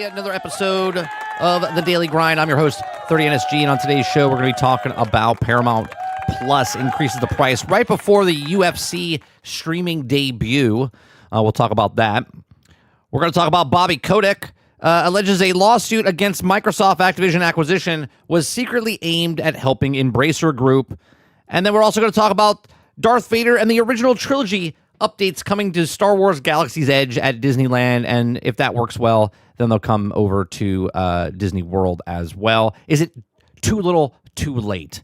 Another episode of The Daily Grind. I'm your host, 30NSG, and on today's show, we're going to be talking about Paramount Plus increases the price right before the UFC streaming debut. We'll talk about that. We're going to talk about Bobby Kotick. Alleges a lawsuit against Microsoft Activision acquisition was secretly aimed at helping Embracer Group. And then we're also going to talk about Darth Vader and the original trilogy updates coming to Star Wars Galaxy's Edge at Disneyland, and if that works well, then they'll come over to Disney World as well. Is it too little, too late?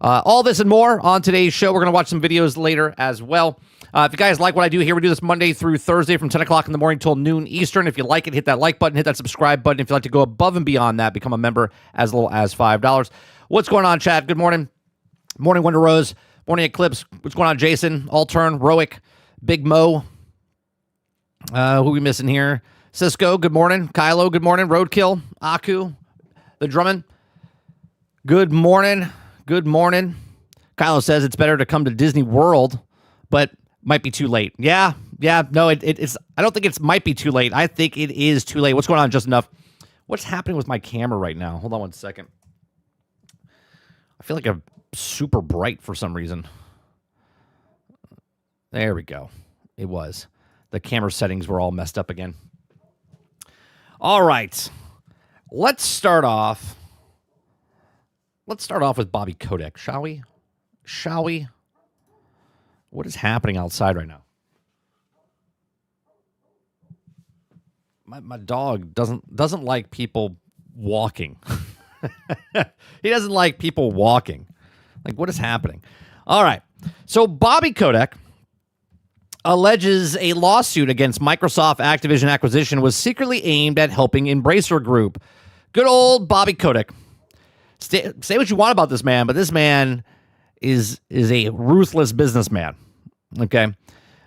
All this and more on today's show. We're going to watch some videos later as well. If you guys like what I do here, we do this Monday through Thursday from 10 o'clock in the morning till noon Eastern. If you like it, hit that like button, hit that subscribe button. If you'd like to go above and beyond that, become a member as little as $5. What's going on, chat? Good morning. Morning, Wonder Rose. Morning, Eclipse. What's going on, Jason? Altern, Roic. Big Mo. Who we missing here? Cisco, good morning. Kylo, good morning. Roadkill. Aku. The Drummond. Good morning. Good morning. Kylo says it's better to come to Disney World, but might be too late. Yeah. No, it's. I don't think it's might be too late. I think it is too late. What's going on, Just Enough? What's happening with my camera right now? Hold on one second. I feel like I'm super bright for some reason. There we go. It was. The camera settings were all messed up again. All right. Let's start off with Bobby Kotick, shall we? Shall we? What is happening outside right now? My dog doesn't like people walking. He doesn't like people walking. Like, what is happening? All right. So Bobby Kotick alleges a lawsuit against Microsoft Activision acquisition was secretly aimed at helping Embracer Group. Good old Bobby Kotick. Say what you want about this man, but this man is a ruthless businessman. Okay.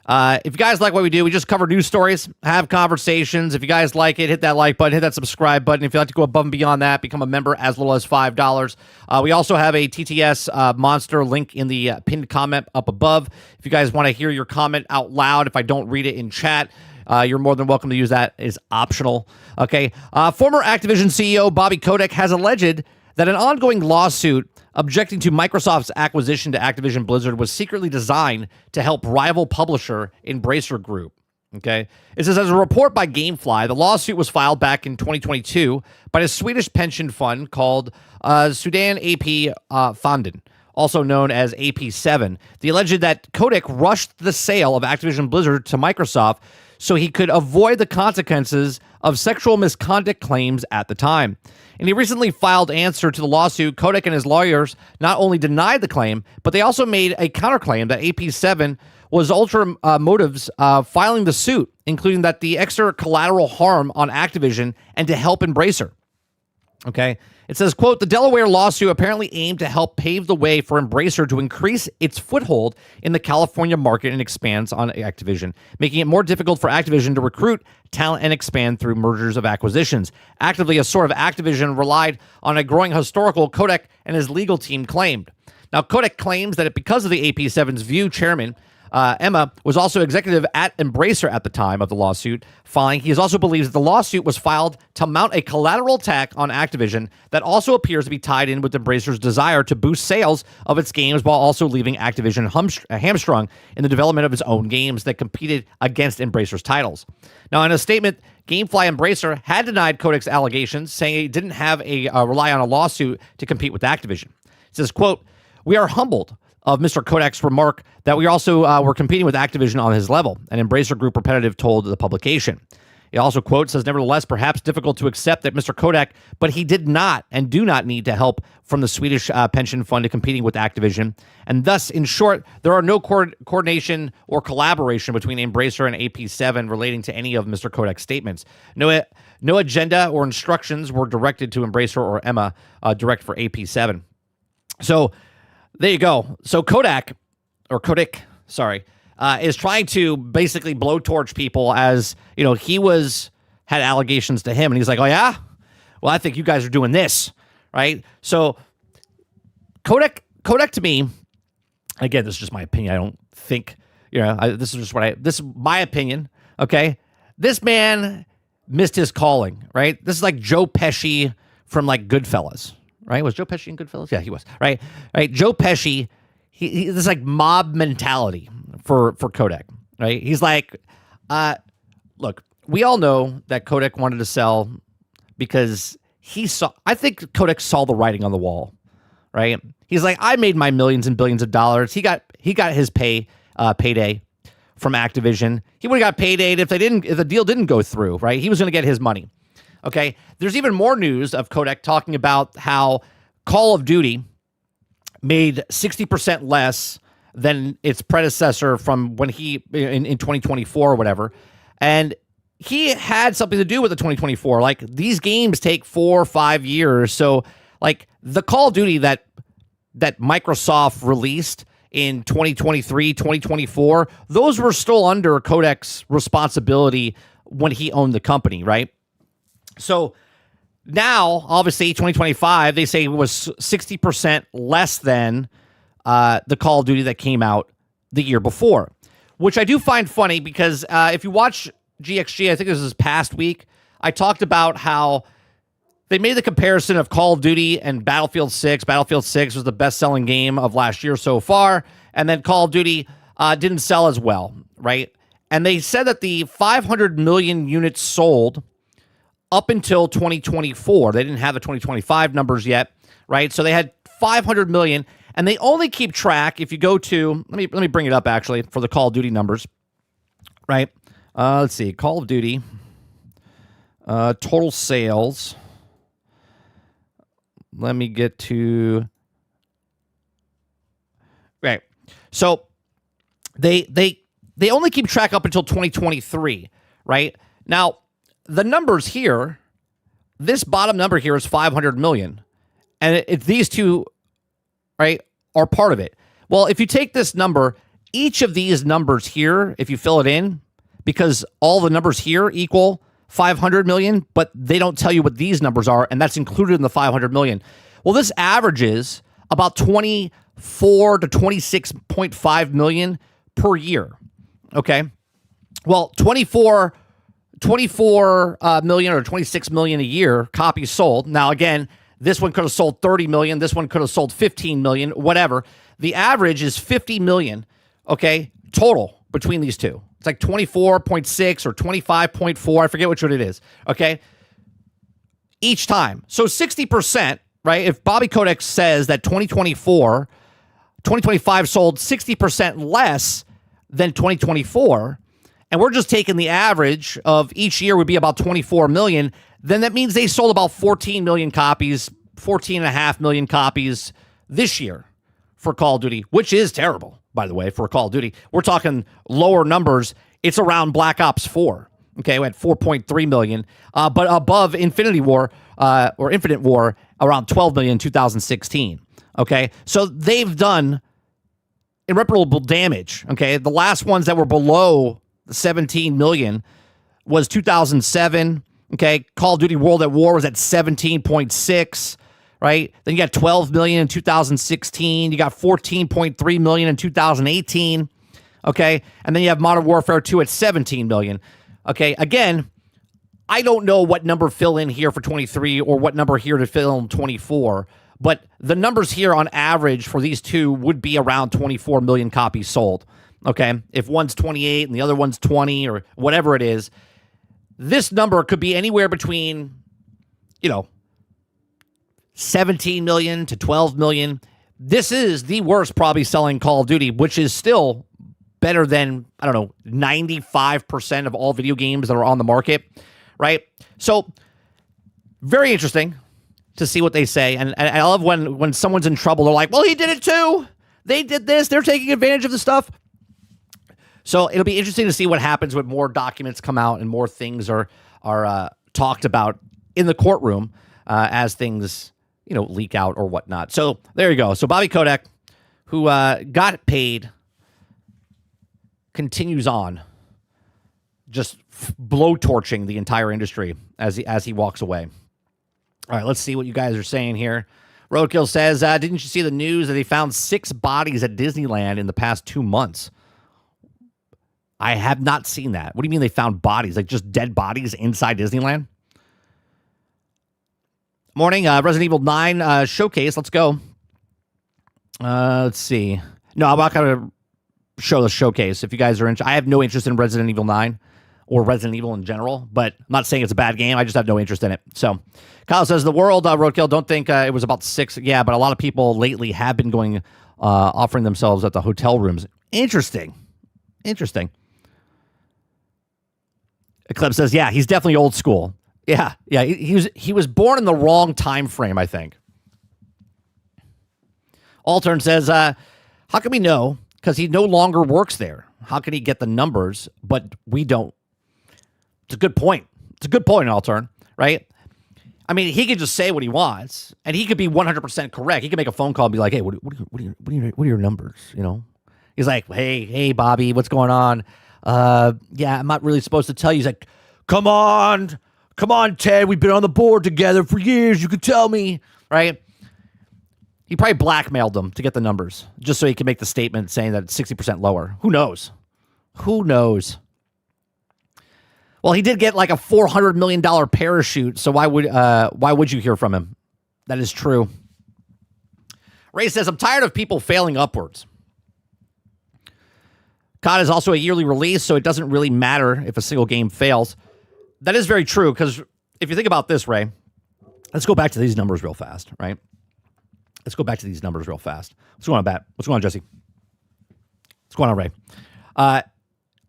If you guys like what we do, we just cover news stories, have conversations. If you guys like it, hit that like button, hit that subscribe button. If you'd like to go above and beyond that, become a member as little as $5. We also have a TTS monster link in the pinned comment up above. If you guys want to hear your comment out loud, if I don't read it in chat, you're more than welcome to use that. It's optional. Okay. Former Activision CEO Bobby Kotick has alleged that an ongoing lawsuit objecting to Microsoft's acquisition to Activision Blizzard was secretly designed to help rival publisher Embracer Group. Okay. It says, as a report by Gamefly, the lawsuit was filed back in 2022 by a Swedish pension fund called Sudan AP Fonden, also known as AP7. They alleged that Kotick rushed the sale of Activision Blizzard to Microsoft so he could avoid the consequences of sexual misconduct claims at the time. In a recently filed answer to the lawsuit, Kotick and his lawyers not only denied the claim, but they also made a counterclaim that AP7 was ultra motives filing the suit, including that the extra collateral harm on Activision and to help Embracer. Okay. It says, quote, the Delaware lawsuit apparently aimed to help pave the way for Embracer to increase its foothold in the California market and expands on Activision, making it more difficult for Activision to recruit talent and expand through mergers of acquisitions. Actively, a sort of Activision relied on a growing historical, Kotick and his legal team claimed. Now, Kotick claims that because of the AP7's View chairman, Emma was also executive at Embracer at the time of the lawsuit filing. He also believes that the lawsuit was filed to mount a collateral attack on Activision that also appears to be tied in with Embracer's desire to boost sales of its games while also leaving Activision hamstrung in the development of its own games that competed against Embracer's titles. Now, in a statement, Gamefly and Embracer had denied Kotick's allegations, saying it didn't have rely on a lawsuit to compete with Activision. It says, quote, we are humbled of Mr. Kotick's remark that we also were competing with Activision on his level, an Embracer Group representative told the publication. It also, quote, says, nevertheless, perhaps difficult to accept that Mr. Kotick, but he did not and do not need to help from the Swedish pension fund to competing with Activision. And thus, in short, there are no coordination or collaboration between Embracer and AP7 relating to any of Mr. Kotick's statements. No agenda or instructions were directed to Embracer or Emma, direct for AP7. So, there you go. So Kotick, is trying to basically blowtorch people as, you know, he had allegations to him. And he's like, oh, yeah? Well, I think you guys are doing this, right? So Kotick to me, again, this is just my opinion. I don't think, this is my opinion, okay? This man missed his calling, right? This is like Joe Pesci from like Goodfellas, right? Was Joe Pesci in Goodfellas? Yeah, he was, right? Right. Joe Pesci, this is like mob mentality for Kotick, right? He's like, look, we all know that Kotick wanted to sell because I think Kotick saw the writing on the wall, right? He's like, I made my millions and billions of dollars. He got his payday from Activision. He would have got payday if the deal didn't go through, right? He was going to get his money. Okay. There's even more news of Kotick talking about how Call of Duty made 60% less than its predecessor from when in 2024 or whatever. And he had something to do with the 2024. Like, these games take 4 or 5 years. So like the Call of Duty that Microsoft released in 2023, 2024, those were still under Kotick's responsibility when he owned the company, right? So now, obviously, 2025, they say it was 60% less than the Call of Duty that came out the year before, which I do find funny because if you watch GXG, I think this was past week, I talked about how they made the comparison of Call of Duty and Battlefield 6. Battlefield 6 was the best-selling game of last year so far, and then Call of Duty didn't sell as well, right? And they said that the 500 million units sold up until 2024, they didn't have the 2025 numbers yet, right? So they had 500 million, and they only keep track, if you go to, let me bring it up actually for the Call of Duty numbers, right? Let's see, Call of Duty, total sales. Let me get to, right. So they only keep track up until 2023, right? Now, the numbers here, this bottom number here is 500 million. And these two, right, are part of it. Well, if you take this number, each of these numbers here, if you fill it in, because all the numbers here equal 500 million, but they don't tell you what these numbers are, and that's included in the 500 million. Well, this averages about 24 to 26.5 million per year. Okay. Well, 24 million or 26 million a year copies sold. Now, again, this one could have sold 30 million. This one could have sold 15 million, whatever. The average is 50 million, okay, total between these two. It's like 24.6 or 25.4. I forget which one it is, okay, each time. So 60%, right? If Bobby Kotick says that 2025 sold 60% less than 2024, and we're just taking the average of each year would be about 24 million, then that means they sold about 14 million copies, 14.5 million copies this year for Call of Duty, which is terrible, by the way, for Call of Duty. We're talking lower numbers. It's around Black Ops 4. Okay, we had 4.3 million, but above Infinity War or Infinite War, around 12 million in 2016. Okay, so they've done irreparable damage. Okay, the last ones that were below 17 million was 2007. Okay, Call of Duty World at War was at 17.6, right? Then you got 12 million in 2016. You got 14.3 million in 2018. Okay, and then you have Modern Warfare 2 at 17 million. Okay, again, I don't know what number fill in here for 23 or what number here to fill in 24, but the numbers here on average for these two would be around 24 million copies sold. Okay, if one's 28 and the other one's 20 or whatever it is, this number could be anywhere between, 17 million to 12 million. This is the worst probably selling Call of Duty, which is still better than, 95% of all video games that are on the market, right? So very interesting to see what they say. And I love when someone's in trouble, they're like, well, he did it too. They did this. They're taking advantage of the stuff. So it'll be interesting to see what happens when more documents come out and more things are talked about in the courtroom as things, leak out or whatnot. So there you go. So Bobby Kotick, who got paid, continues on just blowtorching the entire industry as he walks away. All right, let's see what you guys are saying here. Roadkill says, didn't you see the news that they found 6 bodies at Disneyland in the past 2 months? I have not seen that. What do you mean they found bodies? Like just dead bodies inside Disneyland? Morning, Resident Evil 9 showcase. Let's go. Let's see. No, I'm not going to show the showcase. If you guys are interested, I have no interest in Resident Evil 9 or Resident Evil in general, but I'm not saying it's a bad game. I just have no interest in it. So Kyle says, the world, Roadkill, don't think it was about 6. Yeah, but a lot of people lately have been going, offering themselves at the hotel rooms. Interesting. Eclipse says, yeah, he's definitely old school. Yeah. He was born in the wrong time frame, I think. Altern says, how can we know? Because he no longer works there. How can he get the numbers, but we don't? It's a good point. Altern, right? I mean, he could just say what he wants, and he could be 100% correct. He could make a phone call and be like, hey, what are your numbers? You know? He's like, hey, Bobby, what's going on? Yeah, I'm not really supposed to tell you. He's like, come on, Ted. We've been on the board together for years. You could tell me, right? He probably blackmailed them to get the numbers just so he can make the statement saying that it's 60% lower. Who knows? Well, he did get like a $400 million parachute, so why would you hear from him? That is true. Ray says, I'm tired of people failing upwards. COD is also a yearly release, so it doesn't really matter if a single game fails. That is very true, because if you think about this, Ray, let's go back to these numbers real fast, right? What's going on, Bat? What's going on, Jesse? What's going on, Ray?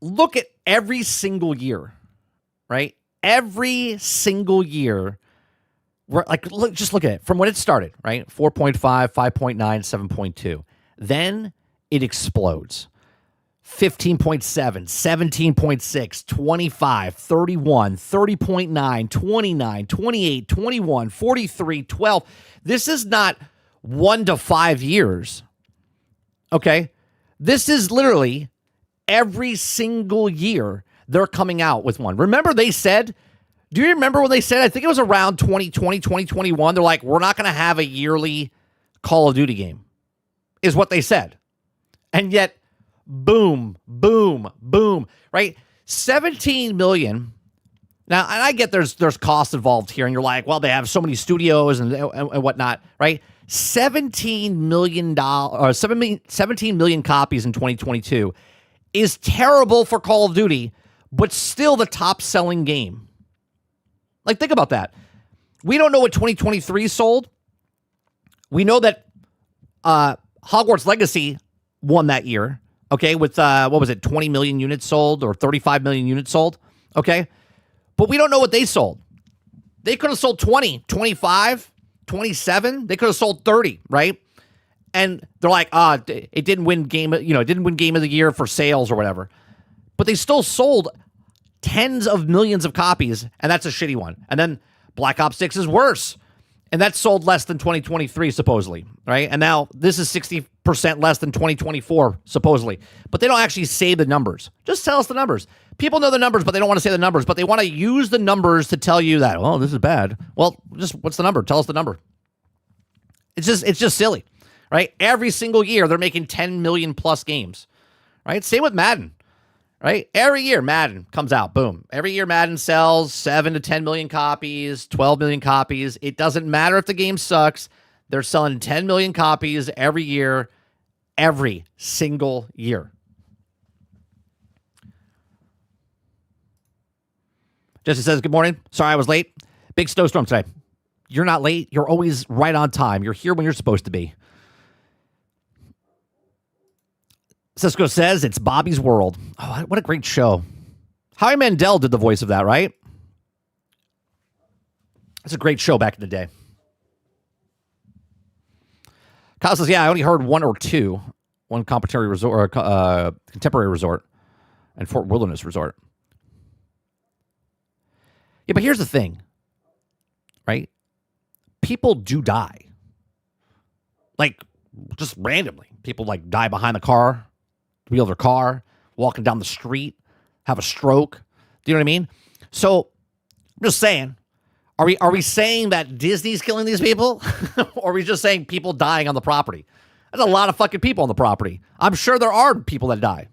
Look at every single year, right? Every single year, just look at it from when it started, right? 4.5, 5.9, 7.2. Then it explodes. 15.7, 17.6, 25, 31, 30.9, 29, 28, 21, 43, 12. This is not 1 to 5 years. Okay? This is literally every single year they're coming out with one. Remember they said, do you remember what they said? I think it was around 2020, 2021. They're like, we're not going to have a yearly Call of Duty game, is what they said. And yet, boom, right? 17 million. Now, and I get there's costs involved here, and you're like, well, they have so many studios and whatnot, right? $17 million or 17 million copies in 2022 is terrible for Call of Duty, but still the top selling game. Like, think about that. We don't know what 2023 sold. We know that Hogwarts Legacy won that year. Okay, with, 20 million units sold or 35 million units sold? Okay, but we don't know what they sold. They could have sold 20, 25, 27. They could have sold 30, right? And they're like, it didn't win game, it didn't win game of the year for sales or whatever. But they still sold tens of millions of copies, and that's a shitty one. And then Black Ops 6 is worse. And that sold less than 2023, supposedly, right? And now this is 60% less than 2024, supposedly. But they don't actually say the numbers. Just tell us the numbers. People know the numbers, but they don't want to say the numbers. But they want to use the numbers to tell you that, oh, this is bad. Well, just what's the number? Tell us the number. It's just silly, right? Every single year, they're making 10 million plus games, right? Same with Madden. Right? Every year, Madden comes out. Boom. Every year, Madden sells 7 to 10 million copies, 12 million copies. It doesn't matter if the game sucks. They're selling 10 million copies every year, every single year. Jesse says, good morning. Sorry I was late. Big snowstorm today. You're not late. You're always right on time. You're here when you're supposed to be. Cisco says it's Bobby's World. Oh, what a great show. Howie Mandel did the voice of that, right? It's a great show back in the day. Kyle says, yeah, I only heard one or two. One contemporary resort, contemporary resort and Fort Wilderness Resort. Yeah, but here's the thing, right? People do die. Like, just randomly. People, like, die behind the car. Wheel their car, walking down the street, have a stroke. Do you know what I mean? So I'm just saying, are we saying that Disney's killing these people? Or are we just saying people dying on the property? There's a lot of fucking people on the property. I'm sure there are people that die.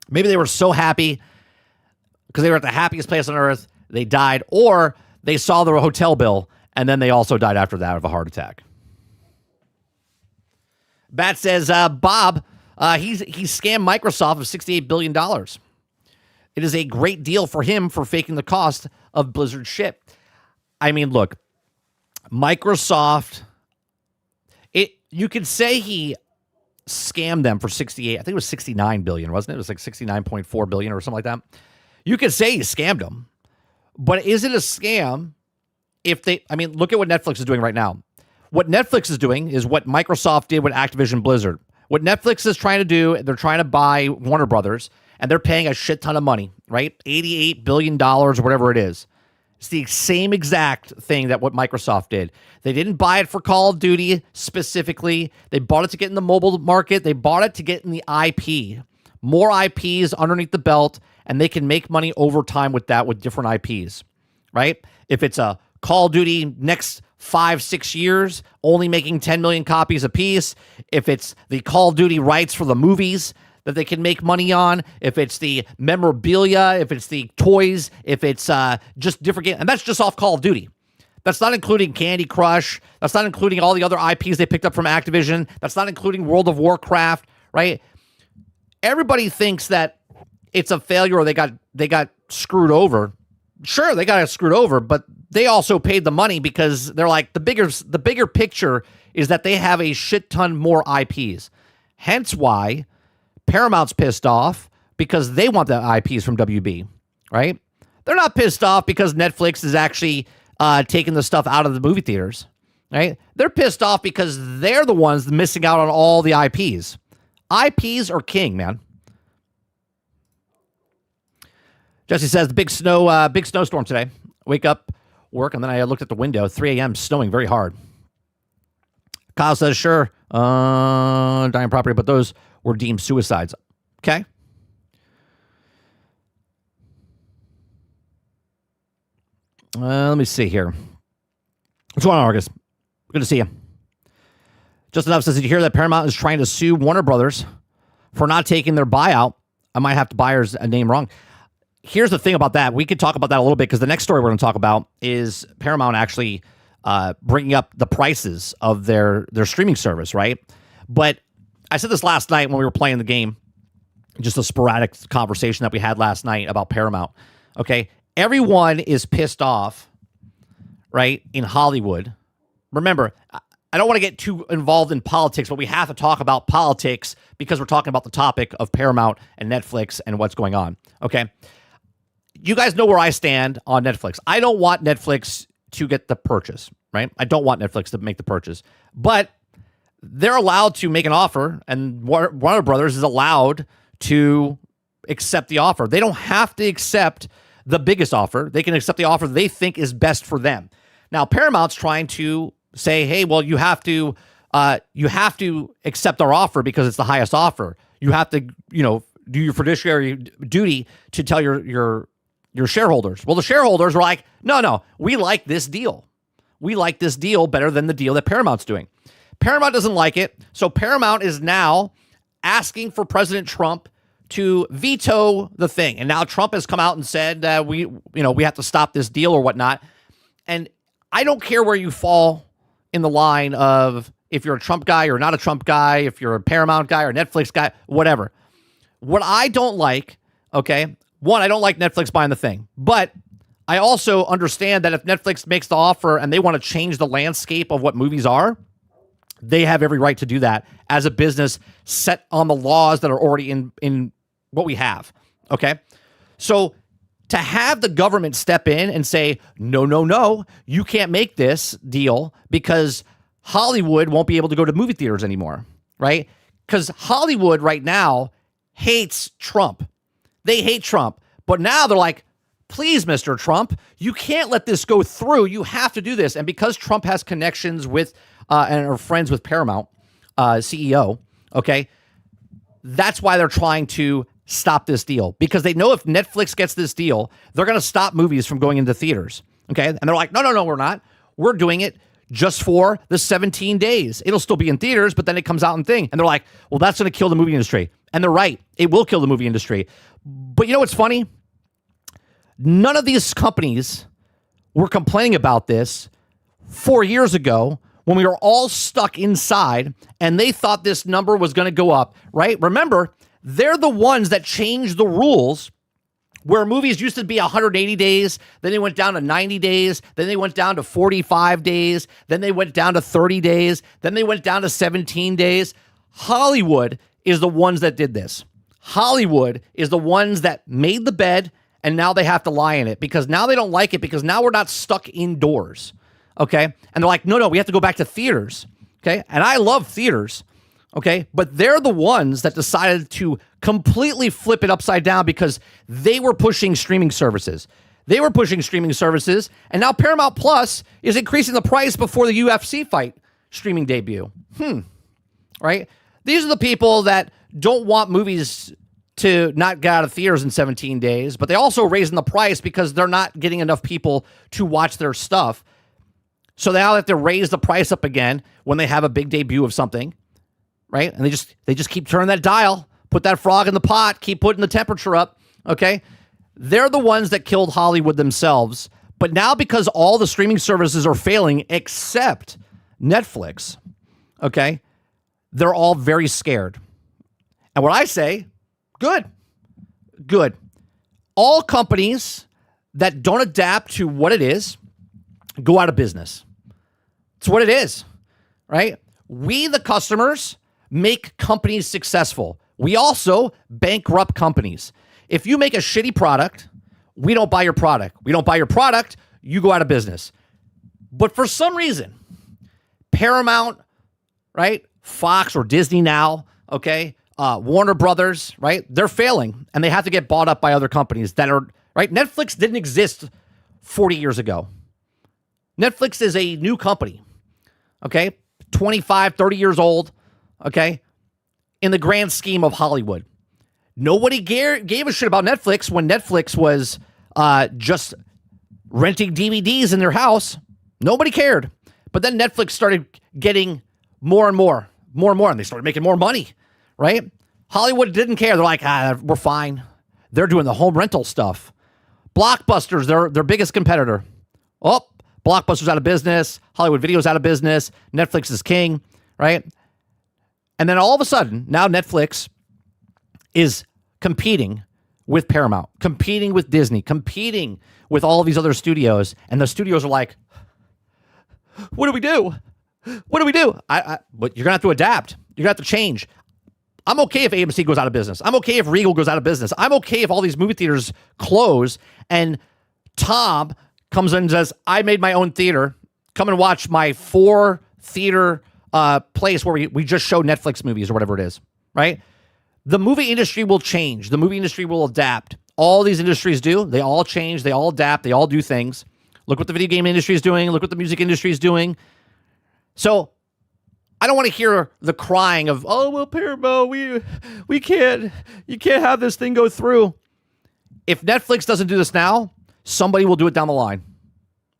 Maybe they were so happy because they were at the happiest place on earth, they died, or they saw the hotel bill, and then they also died after that of a heart attack. Bat says, Bob, he scammed Microsoft of $68 billion. It is a great deal for him for faking the cost of Blizzard shit. I mean, look, Microsoft, you could say he scammed them for 68. I think it was 69 billion, wasn't it? It was like 69.4 billion or something like that. You could say he scammed them, but is it a scam if look at what Netflix is doing right now. What Netflix is doing is what Microsoft did with Activision Blizzard. What Netflix is trying to do, they're trying to buy Warner Brothers, and they're paying a shit ton of money, right? $88 billion or whatever it is. It's the same exact thing that what Microsoft did. They didn't buy it for Call of Duty specifically. They bought it to get in the mobile market. They bought it to get in the IP. More IPs underneath the belt, and they can make money over time with that with different IPs, right? If it's a Call of Duty next 5-6 years, only making 10 million copies a piece. If it's the Call of Duty rights for the movies that they can make money on, if it's the memorabilia, if it's the toys, if it's just different games, and that's just off Call of Duty. That's not including Candy Crush. That's not including all the other IPs they picked up from Activision. That's not including World of Warcraft, right? Everybody thinks that it's a failure or they got screwed over. Sure, they got screwed over, but they also paid the money because they're like, the bigger picture is that they have a shit ton more IPs. Hence why Paramount's pissed off because they want the IPs from WB, right? They're not pissed off because Netflix is actually taking the stuff out of the movie theaters, right? They're pissed off because they're the ones missing out on all the IPs. IPs are king, man. Jesse says the big snowstorm today. Wake up, work, and then I looked at the window. 3 a.m. snowing very hard. Kyle says, sure, dying property, but those were deemed suicides. Okay. Let me see here. What's going on, Argus? Good to see you. Just Enough says, did you hear that Paramount is trying to sue Warner Brothers for not taking their buyout? I might have to buyer's name wrong. Here's the thing about that. We could talk about that a little bit because the next story we're going to talk about is Paramount actually bringing up the prices of their streaming service, right? But I said this last night when we were playing the game, just a sporadic conversation that we had last night about Paramount. Okay, everyone is pissed off, right, in Hollywood. Remember, I don't want to get too involved in politics, but we have to talk about politics because we're talking about the topic of Paramount and Netflix and what's going on. Okay. You guys know where I stand on Netflix. I don't want Netflix to get the purchase, right? I don't want Netflix to make the purchase, but they're allowed to make an offer, and Warner Brothers is allowed to accept the offer. They don't have to accept the biggest offer. They can accept the offer they think is best for them. Now, Paramount's trying to say, hey, well, you have to accept our offer because it's the highest offer. You have to, do your fiduciary duty to tell your shareholders. Well, the shareholders were like, no, we like this deal. We like this deal better than the deal that Paramount's doing. Paramount doesn't like it. So Paramount is now asking for President Trump to veto the thing. And now Trump has come out and said we have to stop this deal or whatnot. And I don't care where you fall in the line of if you're a Trump guy or not a Trump guy, if you're a Paramount guy or Netflix guy, whatever. What I don't like, okay, one, I don't like Netflix buying the thing, but I also understand that if Netflix makes the offer and they want to change the landscape of what movies are, they have every right to do that as a business set on the laws that are already in what we have, okay? So to have the government step in and say, no, you can't make this deal because Hollywood won't be able to go to movie theaters anymore, right? Because Hollywood right now hates Trump. They hate Trump. But now they're like, please, Mr. Trump, you can't let this go through. You have to do this. And because Trump has connections with and are friends with Paramount CEO, okay, that's why they're trying to stop this deal. Because they know if Netflix gets this deal, they're going to stop movies from going into theaters, okay? And they're like, no, we're not. We're doing it just for the 17 days. It'll still be in theaters, but then it comes out in thing. And they're like, well, that's going to kill the movie industry. And they're right. It will kill the movie industry. But you know what's funny? None of these companies were complaining about this 4 years ago when we were all stuck inside and they thought this number was going to go up, right? Remember, they're the ones that changed the rules where movies used to be 180 days, then they went down to 90 days, then they went down to 45 days, then they went down to 30 days, then they went down to 17 days. Hollywood is the ones that did this. Hollywood is the ones that made the bed, and now they have to lie in it because now they don't like it because now we're not stuck indoors, okay? And they're like, no, we have to go back to theaters, okay? And I love theaters, okay? But they're the ones that decided to completely flip it upside down because they were pushing streaming services. They were pushing streaming services, and now Paramount Plus is increasing the price before the UFC fight streaming debut. Right? These are the people that don't want movies to not get out of theaters in 17 days, but they also raising the price because they're not getting enough people to watch their stuff. So now they have to raise the price up again when they have a big debut of something, right? And they just keep turning that dial, put that frog in the pot, keep putting the temperature up, okay? They're the ones that killed Hollywood themselves. But now because all the streaming services are failing except Netflix, okay, they're all very scared. And what I say, good. All companies that don't adapt to what it is go out of business. It's what it is, right? We, the customers, make companies successful. We also bankrupt companies. If you make a shitty product, we don't buy your product. We don't buy your product, you go out of business. But for some reason, Paramount, right? Fox or Disney now, okay? Warner Brothers, right? They're failing and they have to get bought up by other companies that are, right? Netflix didn't exist 40 years ago. Netflix is a new company, okay? 25, 30 years old, okay? In the grand scheme of Hollywood. Nobody gave a shit about Netflix when Netflix was just renting DVDs in their house. Nobody cared. But then Netflix started getting more and more, and they started making more money, right? Hollywood didn't care. They're like, we're fine. They're doing the home rental stuff. Blockbuster's their biggest competitor. Oh, Blockbuster's out of business. Hollywood Video's out of business. Netflix is king, right? And then all of a sudden, now Netflix is competing with Paramount, competing with Disney, competing with all of these other studios. And the studios are like, what do we do? What do we do? But you're going to have to adapt. You're going to have to change. I'm okay if AMC goes out of business. I'm okay if Regal goes out of business. I'm okay if all these movie theaters close and Tom comes in and says, I made my own theater. Come and watch my 4 theater place where we just show Netflix movies or whatever it is, right? The movie industry will change. The movie industry will adapt. All these industries do. They all change. They all adapt. They all do things. Look what the video game industry is doing. Look what the music industry is doing. So I don't want to hear the crying of, oh, well, Paramount, we can't, you can't have this thing go through. If Netflix doesn't do this now, somebody will do it down the line.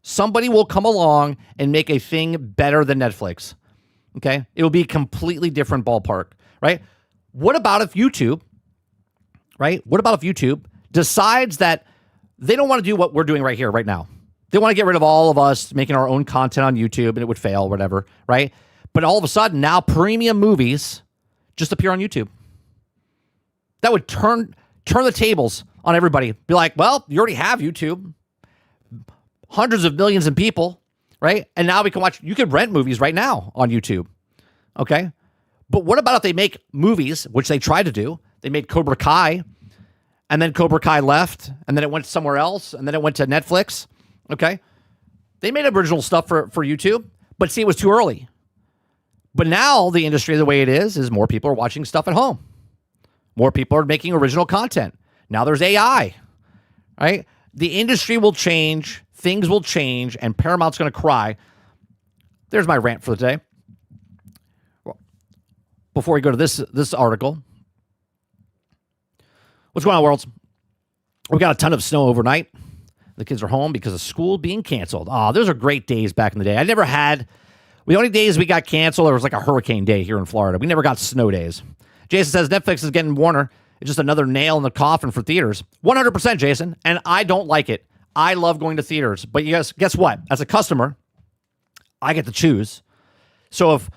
Somebody will come along and make a thing better than Netflix. Okay? It will be a completely different ballpark, right? What about if YouTube, right? What about if YouTube decides that they don't want to do what we're doing right here, right now? They want to get rid of all of us making our own content on YouTube and it would fail, whatever, right? But all of a sudden, now premium movies just appear on YouTube. That would turn the tables on everybody. Be like, well, you already have YouTube. Hundreds of millions of people, right? And now we can watch, you could rent movies right now on YouTube, okay? But what about if they make movies, which they tried to do? They made Cobra Kai, and then Cobra Kai left, and then it went somewhere else, and then it went to Netflix, okay? They made original stuff for YouTube, but see, it was too early. But now the industry, the way it is more people are watching stuff at home. More people are making original content. Now there's AI, right? The industry will change, things will change, and Paramount's going to cry. There's my rant for the day. Before we go to this article, what's going on, worlds? We got a ton of snow overnight. The kids are home because of school being canceled. Those are great days back in the day. The only days we got canceled, there was like a hurricane day here in Florida. We never got snow days. Jason says Netflix is getting Warner. It's just another nail in the coffin for theaters. 100%, Jason. And I don't like it. I love going to theaters. But guess what? As a customer, I get to choose. So if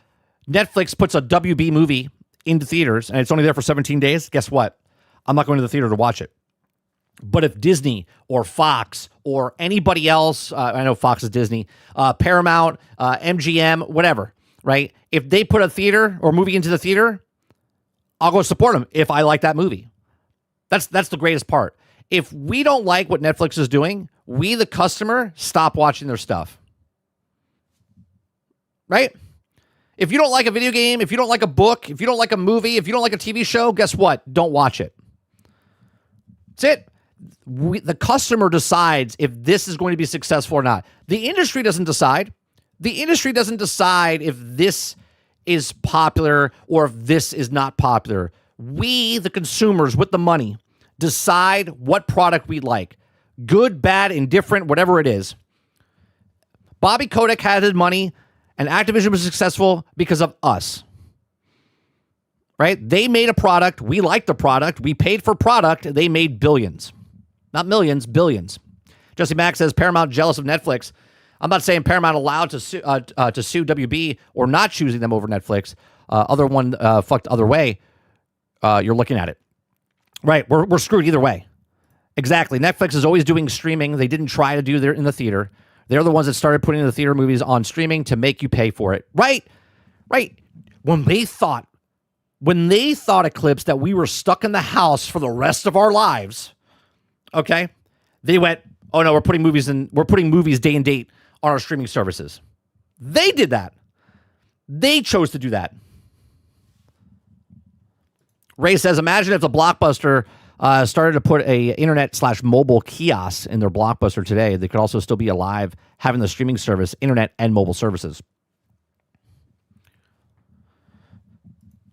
Netflix puts a WB movie into theaters and it's only there for 17 days, guess what? I'm not going to the theater to watch it. But if Disney or Fox or anybody else, I know Fox is Disney, Paramount, MGM, whatever, right? If they put a theater or movie into the theater, I'll go support them if I like that movie. That's the greatest part. If we don't like what Netflix is doing, we, the customer, stop watching their stuff. Right? If you don't like a video game, if you don't like a book, if you don't like a movie, if you don't like a TV show, guess what? Don't watch it. That's it. The customer decides if this is going to be successful or not. The industry doesn't decide. The industry doesn't decide if this is popular or if this is not popular. We, the consumers with the money, decide what product we like. Good, bad, indifferent, whatever it is. Bobby Kotick had his money and Activision was successful because of us. Right? They made a product. We liked the product. We paid for product. They made billions. Not millions, billions. Jesse Mack says Paramount jealous of Netflix. I'm not saying Paramount allowed to sue WB or not choosing them over Netflix. Other one fucked other way. You're looking at it. Right. We're screwed either way. Exactly. Netflix is always doing streaming. They didn't try to do it in the theater. They're the ones that started putting the theater movies on streaming to make you pay for it. Right. Right. When they thought Eclipse that we were stuck in the house for the rest of our lives, okay, they went, oh no, we're putting movies day and date on our streaming services. They did that. They chose to do that. Ray says, imagine if the Blockbuster started to put a internet/mobile kiosk in their Blockbuster today. They could also still be alive having the streaming service, internet and mobile services.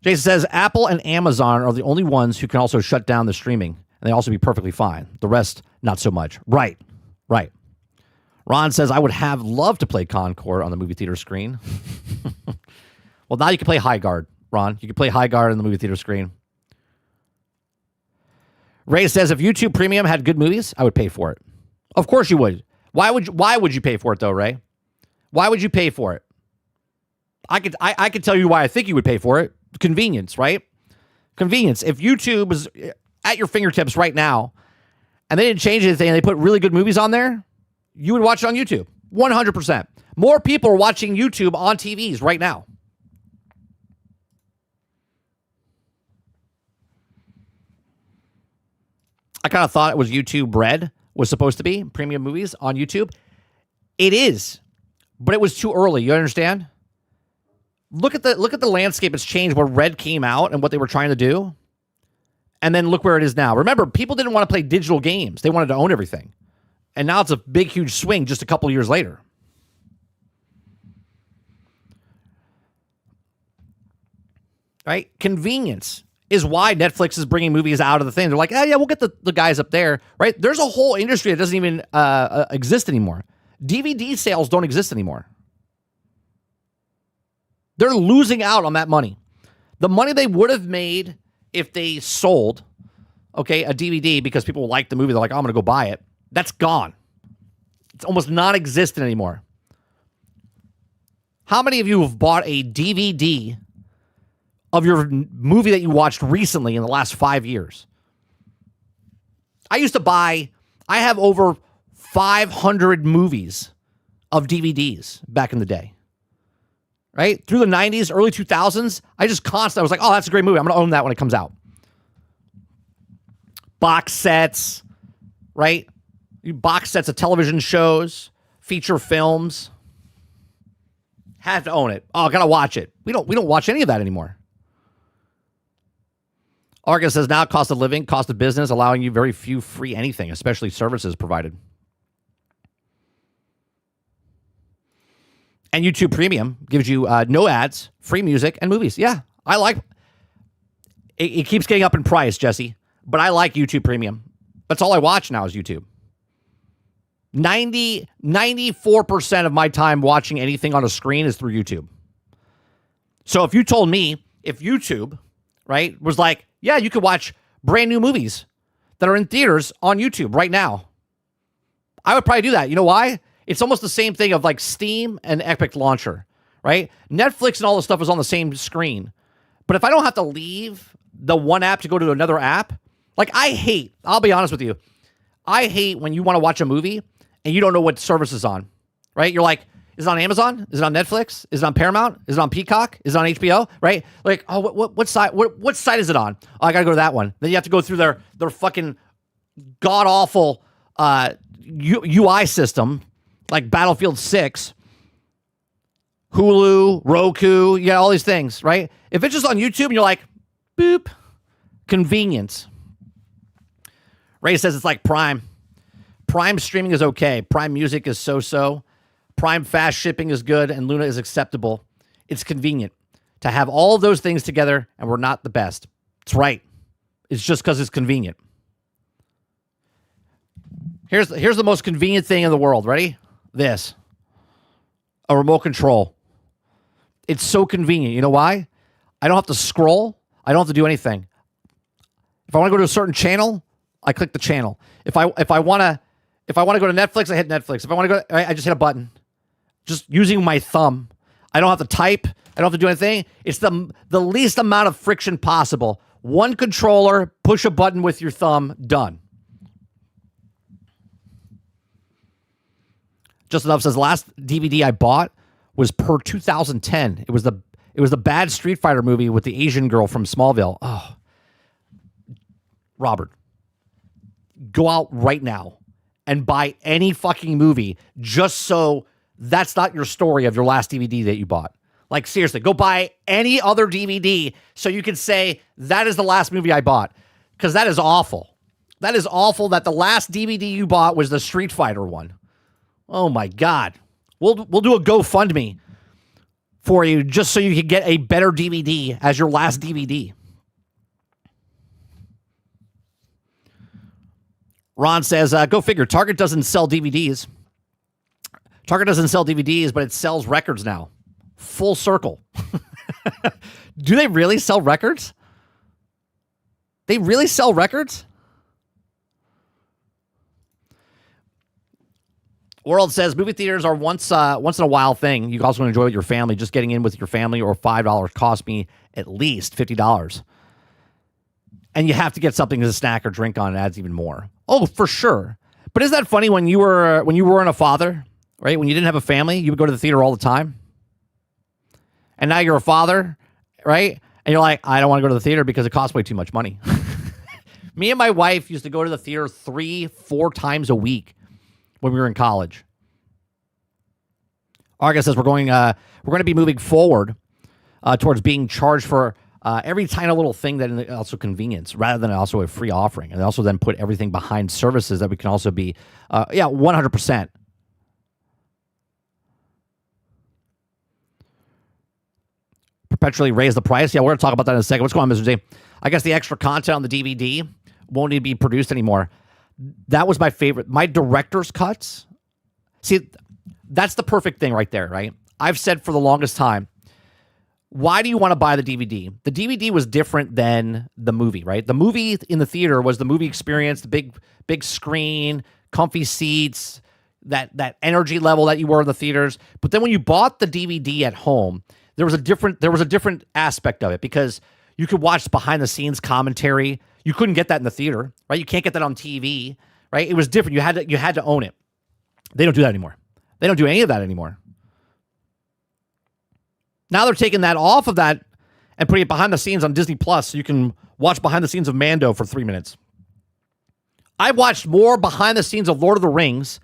Jason says, Apple and Amazon are the only ones who can also shut down the streaming, and they also be perfectly fine. The rest, not so much. Right. Ron says, I would have loved to play Concord on the movie theater screen. Well, now you can play High Guard, Ron. You can play High Guard on the movie theater screen. Ray says, if YouTube Premium had good movies, I would pay for it. Of course you would. Why would you pay for it, though, Ray? Why would you pay for it? I could tell you why I think you would pay for it. Convenience, right? Convenience. If YouTube is at your fingertips right now and they didn't change anything and they put really good movies on there, you would watch it on YouTube. 100%. More people are watching YouTube on TVs right now. I kind of thought it was YouTube Red was supposed to be premium movies on YouTube. It is, but it was too early. You understand? Look at the landscape. It's changed where Red came out and what they were trying to do. And then look where it is now. Remember, people didn't want to play digital games. They wanted to own everything. And now it's a big, huge swing just a couple of years later. Right? Convenience is why Netflix is bringing movies out of the thing. They're like, oh, yeah, we'll get the guys up there. Right? There's a whole industry that doesn't even exist anymore. DVD sales don't exist anymore. They're losing out on that money. The money they would have made if they sold, okay, a DVD because people like the movie. They're like, oh, I'm going to go buy it. That's gone. It's almost non-existent anymore. How many of you have bought a DVD of your movie that you watched recently in the last 5 years? I have over 500 movies of DVDs back in the day. Right? Through the 90s, early 2000s, I was like, oh, that's a great movie. I'm going to own that when it comes out. Box sets, right? Box sets of television shows, feature films. Had to own it. Oh, I got to watch it. We don't watch any of that anymore. Argus says now cost of living, cost of business, allowing you very few free anything, especially services provided. And YouTube Premium gives you no ads, free music, and movies. Yeah, I like it. It keeps getting up in price, Jesse, but I like YouTube Premium. That's all I watch now is YouTube. 94% of my time watching anything on a screen is through YouTube. So if you told me, if YouTube, right, was like, yeah, you could watch brand new movies that are in theaters on YouTube right now. I would probably do that. You know why? It's almost the same thing of like Steam and Epic Launcher, right? Netflix and all this stuff is on the same screen. But if I don't have to leave the one app to go to another app, like I'll be honest with you, I hate when you want to watch a movie and you don't know what service is on, right? You're like, is it on Amazon? Is it on Netflix? Is it on Paramount? Is it on Peacock? Is it on HBO? Right? Like, oh, what site? What site is it on? Oh, I gotta go to that one. Then you have to go through their fucking god awful UI system, like Battlefield 6, Hulu, Roku. You got all these things, right? If it's just on YouTube and you're like, boop, convenience. Ray says it's like Prime. Prime streaming is okay. Prime Music is so-so. Prime fast shipping is good, and Luna is acceptable. It's convenient to have all of those things together, and we're not the best. It's right. It's just because it's convenient. Here's the most convenient thing in the world. Ready? This. A remote control. It's so convenient. You know why? I don't have to scroll. I don't have to do anything. If I want to go to a certain channel, I click the channel. If I want to go to Netflix, I hit Netflix. If I want to go, I just hit a button. Just using my thumb. I don't have to type. I don't have to do anything. It's the least amount of friction possible. One controller, push a button with your thumb, done. Just Enough says last DVD I bought was per 2010. It was the bad Street Fighter movie with the Asian girl from Smallville. Oh, Robert, go out right now and buy any fucking movie just so that's not your story of your last DVD that you bought. Like, seriously, go buy any other DVD so you can say that is the last movie I bought. Because that is awful. That is awful that the last DVD you bought was the Street Fighter one. Oh, my God. We'll do a GoFundMe for you just so you can get a better DVD as your last DVD. Ron says, go figure. Target doesn't sell DVDs. Target doesn't sell DVDs, but it sells records now. Full circle. Do they really sell records? They really sell records? World says movie theaters are once in a while thing. You also want to enjoy with your family. Just getting in with your family or $5 cost me at least $50. And you have to get something as a snack or drink on. It adds even more. Oh, for sure. But isn't that funny when you weren't a father, right? When you didn't have a family, you would go to the theater all the time. And now you're a father, right? And you're like, I don't want to go to the theater because it costs way too much money. Me and my wife used to go to the theater 3-4 times a week when we were in college. Argus says we're going to be moving forward towards being charged for every tiny little thing that also convenience rather than also a free offering. And they also then put everything behind services that we can also be, 100%. Perpetually raise the price. Yeah, we're going to talk about that in a second. What's going on, Mr. Z? I guess the extra content on the DVD won't need to be produced anymore. That was my favorite. My director's cuts. See, that's the perfect thing right there, right? I've said for the longest time, why do you want to buy the DVD? The DVD was different than the movie, right? The movie in the theater was the movie experience, the big screen, comfy seats, that energy level that you were in the theaters. But then when you bought the DVD at home, there was a different aspect of it because you could watch behind the scenes commentary. You couldn't get that in the theater, right? You can't get that on TV, right? It was different. You had to own it. They don't do that anymore. They don't do any of that anymore. Now they're taking that off of that and putting it behind the scenes on Disney Plus so you can watch behind the scenes of Mando for 3 minutes. I've watched more behind the scenes of Lord of the Rings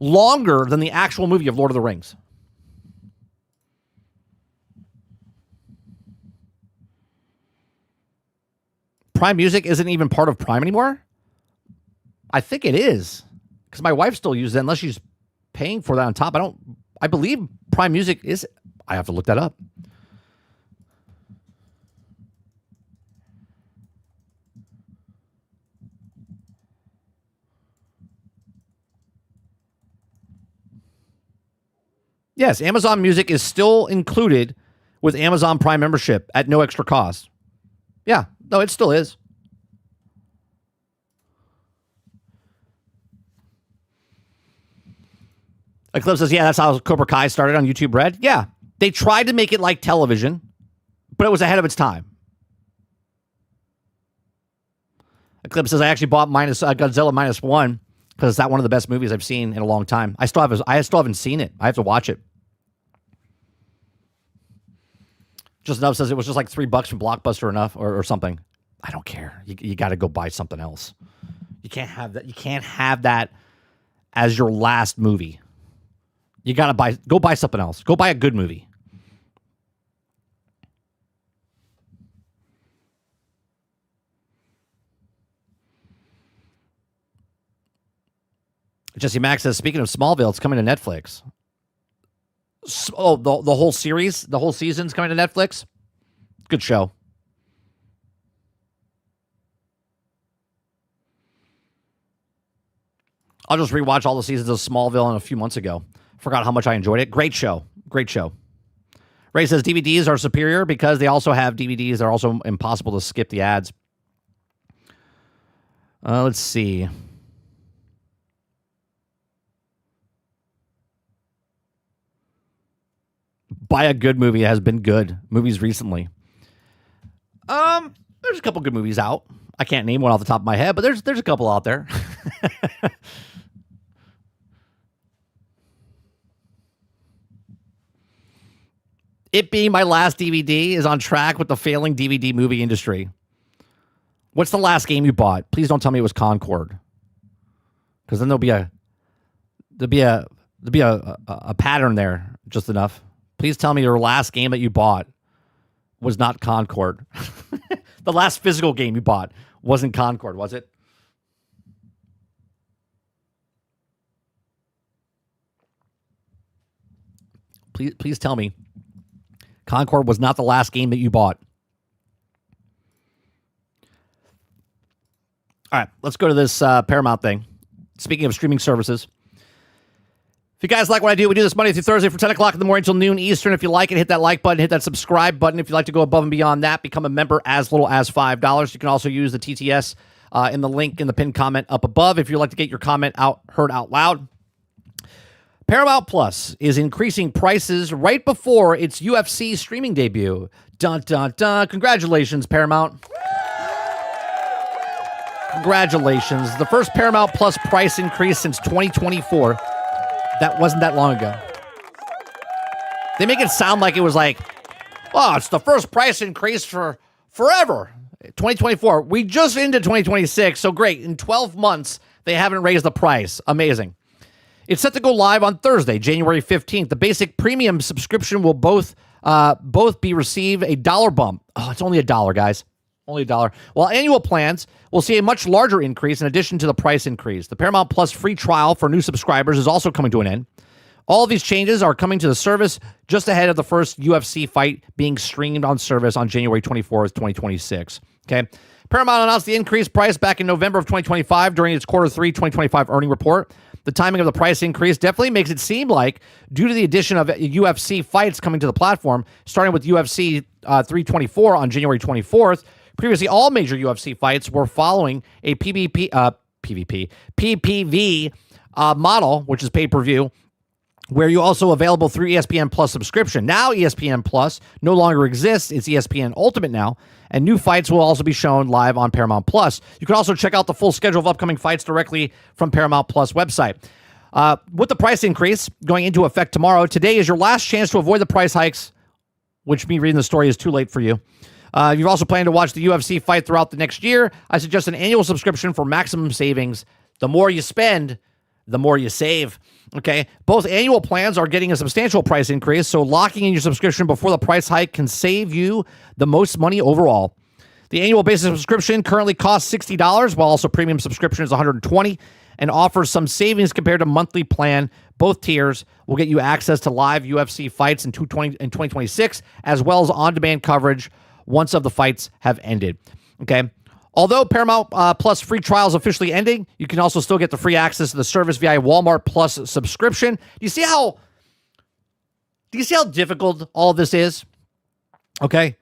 longer than the actual movie of Lord of the Rings. Prime Music isn't even part of Prime anymore? I think it is. Because my wife still uses it unless she's paying for that on top. I believe Prime Music is. I have to look that up. Yes, Amazon Music is still included with Amazon Prime membership at no extra cost. Yeah. No, it still is. Eclipse says, yeah, that's how Cobra Kai started on YouTube Red. Yeah. They tried to make it like television, but it was ahead of its time. Eclipse says, I actually bought Godzilla -1 because it's not one of the best movies I've seen in a long time. I still haven't seen it. I have to watch it. Just Enough says it was just like $3 from Blockbuster enough or something. I don't care. You got to go buy something else. You can't have that. You can't have that as your last movie. You got to go buy something else. Go buy a good movie. Jesse Max says, speaking of Smallville, it's coming to Netflix. Oh, the whole series, the whole season's coming to Netflix. Good show. I'll just rewatch all the seasons of Smallville a few months ago. Forgot how much I enjoyed it. Great show. Great show. Ray says DVDs are superior because they also have DVDs. They're also impossible to skip the ads. Let's see. Buy a good movie. It has been good movies recently. There's a couple good movies out. I can't name one off the top of my head, but there's a couple out there. It Being My Last DVD is on track with the failing DVD movie industry. What's the last game you bought? Please don't tell me it was Concord, because then there'll be a pattern there. Just enough. Please tell me your last game that you bought was not Concord. The last physical game you bought wasn't Concord, was it? Please tell me Concord was not the last game that you bought. All right, let's go to this Paramount thing. Speaking of streaming services. If you guys like what I do, we do this Monday through Thursday from 10 o'clock in the morning until noon Eastern. If you like it, hit that like button, hit that subscribe button. If you'd like to go above and beyond that, become a member as little as $5. You can also use the TTS in the link in the pinned comment up above if you'd like to get your comment heard out loud. Paramount Plus is increasing prices right before its UFC streaming debut. Dun, dun, dun. Congratulations, Paramount. Congratulations. The first Paramount Plus price increase since 2024. That wasn't that long ago. They make it sound like it was like, oh, it's the first price increase for forever. 2024. We just into 2026, so great. In 12 months, they haven't raised the price. Amazing. It's set to go live on Thursday, January 15th. The basic premium subscription will both be receive a $1 bump. Oh, it's only $1, guys. Only $1. While annual plans will see a much larger increase in addition to the price increase. The Paramount Plus free trial for new subscribers is also coming to an end. All of these changes are coming to the service just ahead of the first UFC fight being streamed on service on January 24th, 2026. Okay. Paramount announced the increased price back in November of 2025 during its Q3 2025 earning report. The timing of the price increase definitely makes it seem like, due to the addition of UFC fights coming to the platform, starting with UFC 324 on January 24th, previously all major UFC fights were following a PPV model, which is pay-per-view, where you also available through ESPN Plus subscription. Now ESPN Plus no longer exists. It's ESPN Ultimate now, and new fights will also be shown live on Paramount Plus. You can also check out the full schedule of upcoming fights directly from Paramount Plus website. With the price increase going into effect tomorrow, today is your last chance to avoid the price hikes, which me reading the story is too late for you. You're also planning to watch the UFC fight throughout the next year. I suggest an annual subscription for maximum savings. The more you spend, the more you save. Okay. Both annual plans are getting a substantial price increase, so locking in your subscription before the price hike can save you the most money overall. The annual basis subscription currently costs $60, while also premium subscription is $120, and offers some savings compared to monthly plan. Both tiers will get you access to live UFC fights in 2026, as well as on-demand coverage once of the fights have ended. Okay. Although Paramount Plus free trial is officially ending, you can also still get the free access to the service via Walmart Plus subscription. Do you see how difficult all of this is? Okay.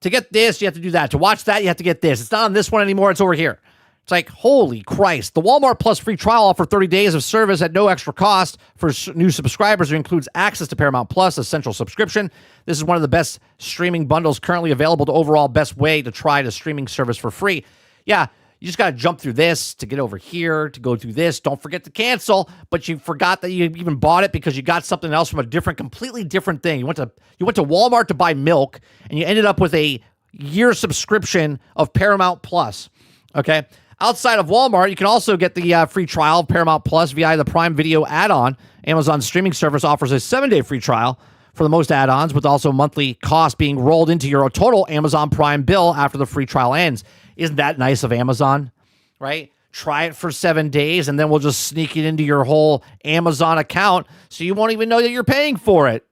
To get this, you have to do that. To watch that, you have to get this. It's not on this one anymore. It's over here. It's like, holy Christ. The Walmart Plus free trial offer 30 days of service at no extra cost for new subscribers. It includes access to Paramount Plus, essential subscription. This is one of the best streaming bundles currently available. The overall best way to try the streaming service for free. Yeah, you just got to jump through this to get over here, to go through this. Don't forget to cancel, but you forgot that you even bought it because you got something else from a completely different thing. You went to Walmart to buy milk, and you ended up with a year subscription of Paramount Plus, okay? Outside of Walmart, you can also get the free trial of Paramount Plus via the Prime Video add-on. Amazon's streaming service offers a 7-day free trial for the most add-ons, with also monthly costs being rolled into your total Amazon Prime bill after the free trial ends. Isn't that nice of Amazon, right? Try it for 7 days, and then we'll just sneak it into your whole Amazon account so you won't even know that you're paying for it.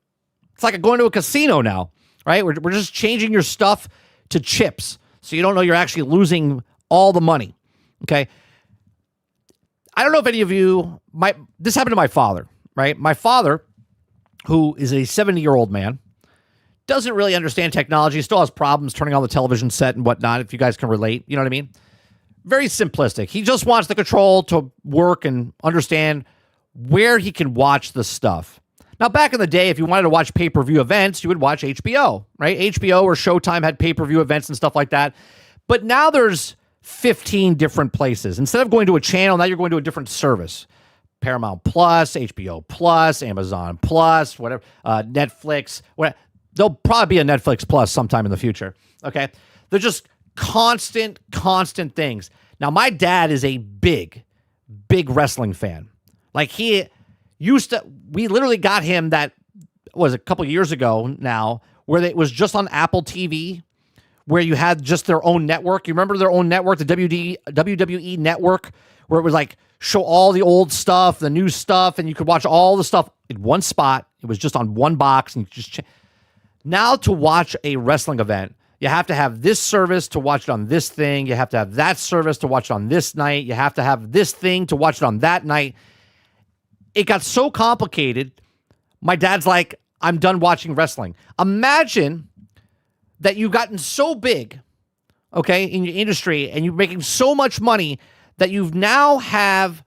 It's like going to a casino now, right? We're just changing your stuff to chips so you don't know you're actually losing all the money. Okay. I don't know if any of you this happened to my father, right? My father, who is a 70-year-old man, doesn't really understand technology, still has problems turning on the television set and whatnot, if you guys can relate. You know what I mean? Very simplistic. He just wants the control to work and understand where he can watch the stuff. Now, back in the day, if you wanted to watch pay-per-view events, you would watch HBO, right? HBO or Showtime had pay-per-view events and stuff like that. But now there's 15 different places. Instead of going to a channel, now you're going to a different service. Paramount Plus, HBO Plus, Amazon Plus, whatever, Netflix. There'll probably be a Netflix Plus sometime in the future. Okay. They're just constant things. Now, my dad is a big wrestling fan. Like, we literally got him that was a couple years ago now, where it was just on Apple TV, where you had just their own network. You remember their own network, the WWE network, where it was like show all the old stuff, the new stuff, and you could watch all the stuff in one spot. It was just on one box, and you just now to watch a wrestling event, you have to have this service to watch it on this thing. You have to have that service to watch it on this night. You have to have this thing to watch it on that night. It got so complicated. My dad's like, I'm done watching wrestling. Imagine that you've gotten so big, okay, in your industry, and you're making so much money that you now have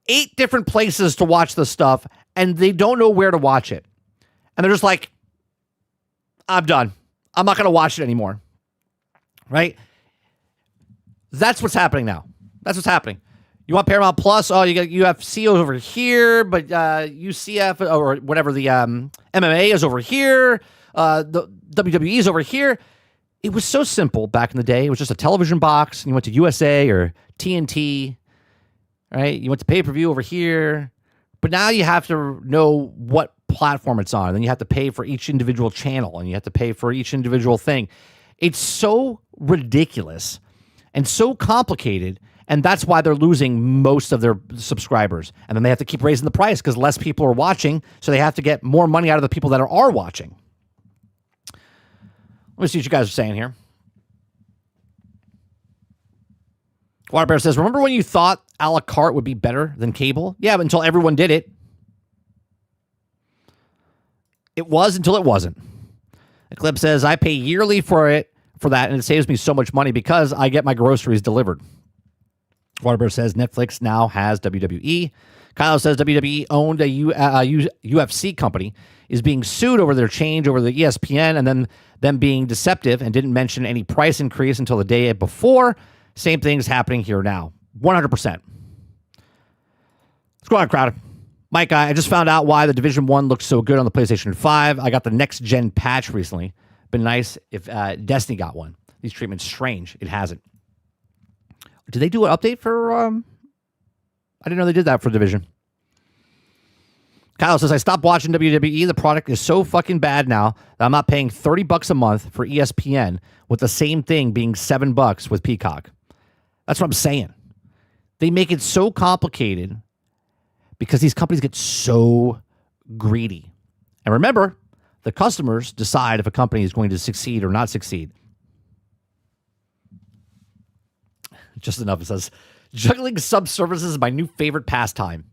8 different places to watch the stuff, and they don't know where to watch it. And they're just like, I'm done. I'm not going to watch it anymore. Right? That's what's happening now. That's what's happening. You want Paramount Plus? Oh, you got UFC over here, but UCF or whatever, the MMA is over here. The WWE is over here. It was so simple back in the day. It was just a television box, and you went to USA or TNT, right? You went to pay-per-view over here. But now you have to know what platform it's on, and then you have to pay for each individual channel, and you have to pay for each individual thing. It's so ridiculous and so complicated, and that's why they're losing most of their subscribers. And then they have to keep raising the price because less people are watching, so they have to get more money out of the people that are watching. Let me see what you guys are saying here. Water Bear says, remember when you thought a la carte would be better than cable? Yeah, but until everyone did it. It was until it wasn't. Eclipse says, I pay yearly for that, and it saves me so much money because I get my groceries delivered. Waterbear says, Netflix now has WWE. Kyle says, WWE owned a UFC company, is being sued over their change over the ESPN and then them being deceptive and didn't mention any price increase until the day before. Same thing's happening here now. 100%. What's going on, crowd? Mike, I just found out why the Division 1 looks so good on the PlayStation 5. I got the next-gen patch recently. Been nice if Destiny got one. These treatments strange. It hasn't. Did they do an update for... I didn't know they did that for Division. Kyle says, I stopped watching WWE. The product is so fucking bad now that I'm not paying $30 a month for ESPN with the same thing being $7 with Peacock. That's what I'm saying. They make it so complicated because these companies get so greedy. And remember, the customers decide if a company is going to succeed or not succeed. Just enough. It says, juggling sub-services is my new favorite pastime.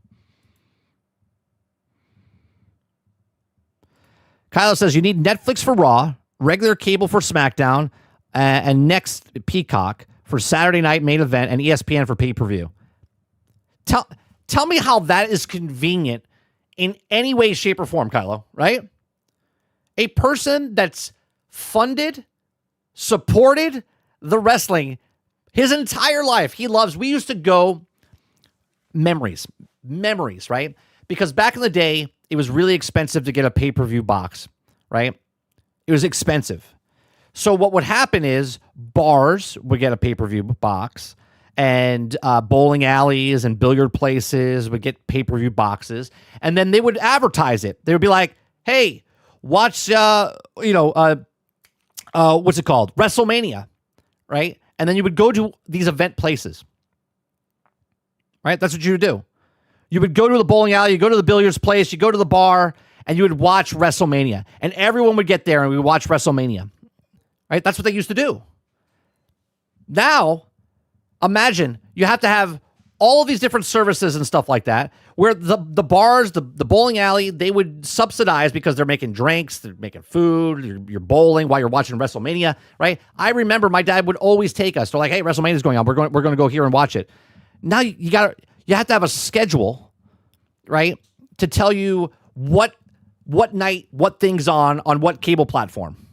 Kyle says, you need Netflix for Raw, regular cable for SmackDown, and next Peacock for Saturday night main event, and ESPN for pay-per-view. Tell me how that is convenient in any way, shape, or form, Kylo, right? A person that's funded, supported the wrestling his entire life. He loves, we used to go, memories, right? Because back in the day, it was really expensive to get a pay-per-view box, right? It was expensive. So what would happen is bars would get a pay-per-view box, and bowling alleys and billiard places would get pay-per-view boxes, and then they would advertise it. They would be like, hey, watch, what's it called? WrestleMania, right? And then you would go to these event places, right? That's what you would do. You would go to the bowling alley, you go to the billiards place, you go to the bar, and you would watch WrestleMania. And everyone would get there and we would watch WrestleMania, right? That's what they used to do. Now, imagine you have to have all of these different services and stuff like that, where the bars, the bowling alley, they would subsidize because they're making drinks, they're making food, you're bowling while you're watching WrestleMania, right? I remember my dad would always take us. They're like, hey, WrestleMania's going on. We're going to go here and watch it. Now you have to have a schedule, right, to tell you what night, what thing's on what cable platform.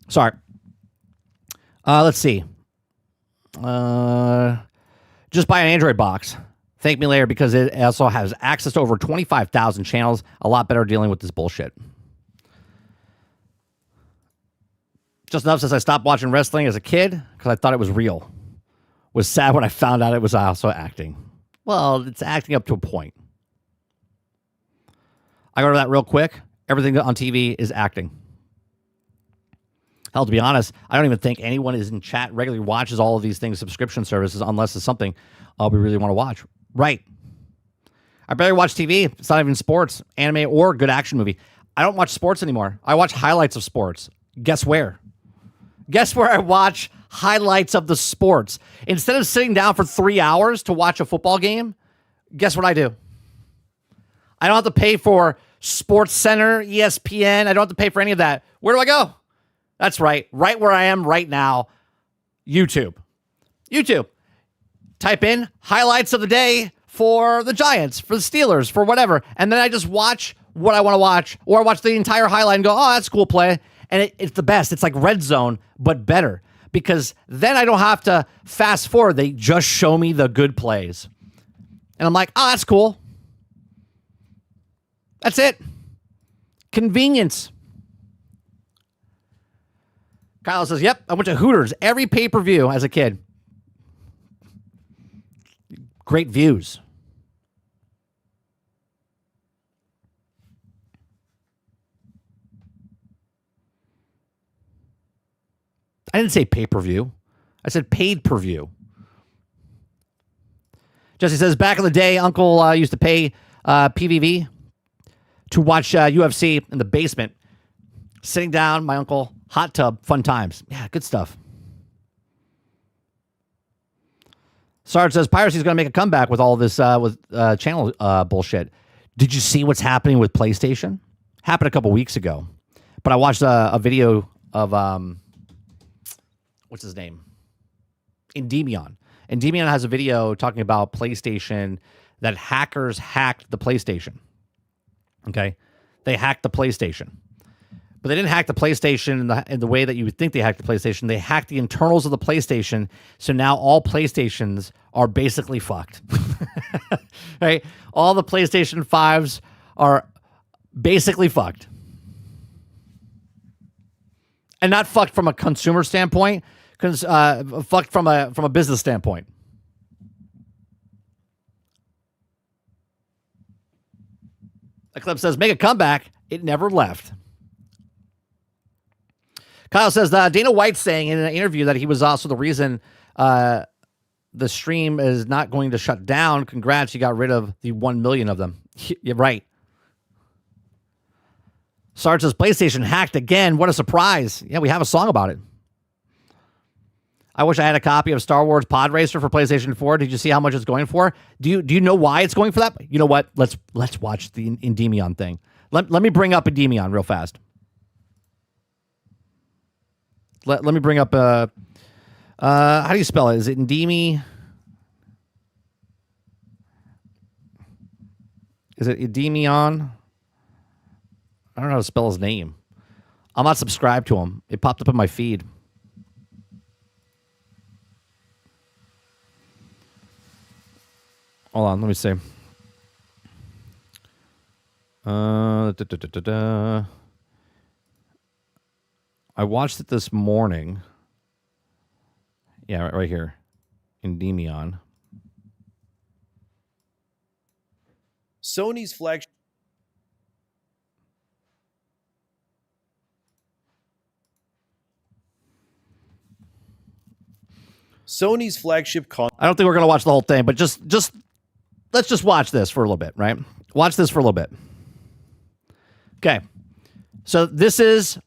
Sorry. Let's see. Just buy an Android box. Thank me later, because it also has access to over 25,000 channels. A lot better dealing with this bullshit. Just enough since I stopped watching wrestling as a kid because I thought it was real. Was sad when I found out it was also acting. Well, it's acting up to a point. I go to that real quick. Everything on TV is acting. Hell, to be honest, I don't even think anyone is in chat regularly watches all of these things, subscription services, unless it's something we really want to watch. Right. I barely watch TV. It's not even sports, anime, or good action movie. I don't watch sports anymore. I watch highlights of sports. Guess where? Guess where I watch highlights of the sports? Instead of sitting down for 3 hours to watch a football game, guess what I do? I don't have to pay for Sports Center, ESPN. I don't have to pay for any of that. Where do I go? That's right where I am right now, YouTube. Type in highlights of the day for the Giants, for the Steelers, for whatever, and then I just watch what I want to watch, or I watch the entire highlight and go, oh, that's a cool play, and it's the best. It's like Red Zone, but better, because then I don't have to fast forward. They just show me the good plays, and I'm like, oh, that's cool. That's it. Convenience. Kyle says, yep, I went to Hooters every pay-per-view as a kid. Great views. I didn't say pay-per-view. I said paid-per-view. Jesse says, back in the day, Uncle used to pay PVV to watch UFC in the basement. Sitting down, my uncle, hot tub, fun times. Yeah, good stuff. Sarge says, Piracy's going to make a comeback with all this channel bullshit. Did you see what's happening with PlayStation? Happened a couple weeks ago. But I watched a video of, what's his name? Endymion. Endymion has a video talking about PlayStation, that hackers hacked the PlayStation. Okay? They hacked the PlayStation. But they didn't hack the PlayStation in the way that you would think they hacked the PlayStation. They hacked the internals of the PlayStation, so now all PlayStations are basically fucked. Right? All the PlayStation 5s are basically fucked. And not fucked from a consumer standpoint, because fucked from a business standpoint. Eclipse says, make a comeback. It never left. Kyle says Dana White's saying in an interview that he was also the reason the stream is not going to shut down. Congrats, you got rid of the 1 million of them. You're right. Sarge says, PlayStation hacked again. What a surprise. Yeah, we have a song about it. I wish I had a copy of Star Wars Pod Racer for PlayStation 4. Did you see how much it's going for? Do you know why it's going for that? You know what? Let's watch the Endymion thing. Let me bring up Endymion real fast. Let me bring up how do you spell it? Is it Endymion? Is it Endymion? I don't know how to spell his name. I'm not subscribed to him. It popped up in my feed. Hold on, let me see. I watched it this morning. Yeah, right here. Endymion. Sony's flagship. Sony's flagship I don't think we're going to watch the whole thing, but just let's just watch this for a little bit, right? Watch this for a little bit. Okay. So this is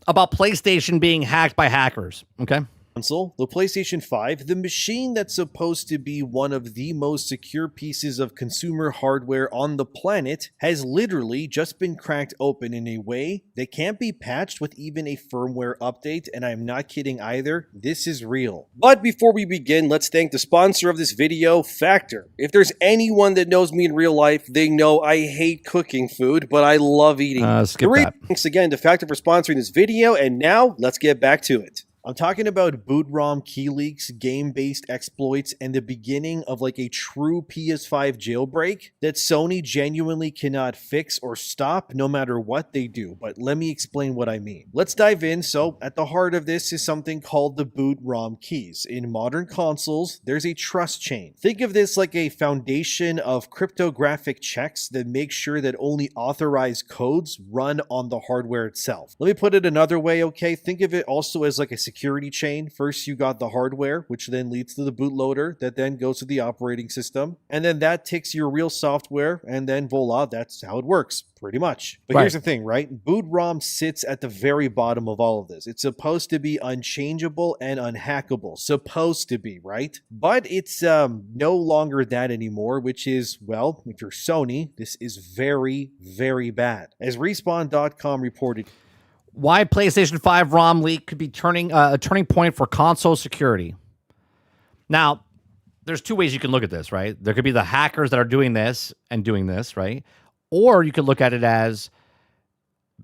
about PlayStation being hacked by hackers, okay? console, the PlayStation 5, the machine that's supposed to be one of the most secure pieces of consumer hardware on the planet, has literally just been cracked open in a way that can't be patched with even a firmware update, and I'm not kidding either, this is real. But before we begin, let's thank the sponsor of this video, Factor. If there's anyone that knows me in real life, they know I hate cooking food, but I love eating. Skip that. Thanks again to Factor for sponsoring this video, and now let's get back to it. I'm talking about boot ROM key leaks, game-based exploits, and the beginning of like a true PS5 jailbreak that Sony genuinely cannot fix or stop no matter what they do. But let me explain what I mean. Let's dive in. So at the heart of this is something called the boot ROM keys. In modern consoles, there's a trust chain. Think of this like a foundation of cryptographic checks that make sure that only authorized codes run on the hardware itself. Let me put it another way, okay? Think of it also as like a security chain. First, you got the hardware, which then leads to the bootloader, that then goes to the operating system, and then that takes your real software, and then voila, that's how it works, pretty much. But here's the thing, right? Boot ROM sits at the very bottom of all of this. It's supposed to be unchangeable and unhackable. Supposed to be, right? But it's no longer that anymore, which is, well, if you're Sony, this is very, very bad. As Respawn.com reported, why PlayStation 5 ROM leak could be a turning point for console security. Now, there's two ways you can look at this, right? There could be the hackers that are doing this, right? Or you could look at it as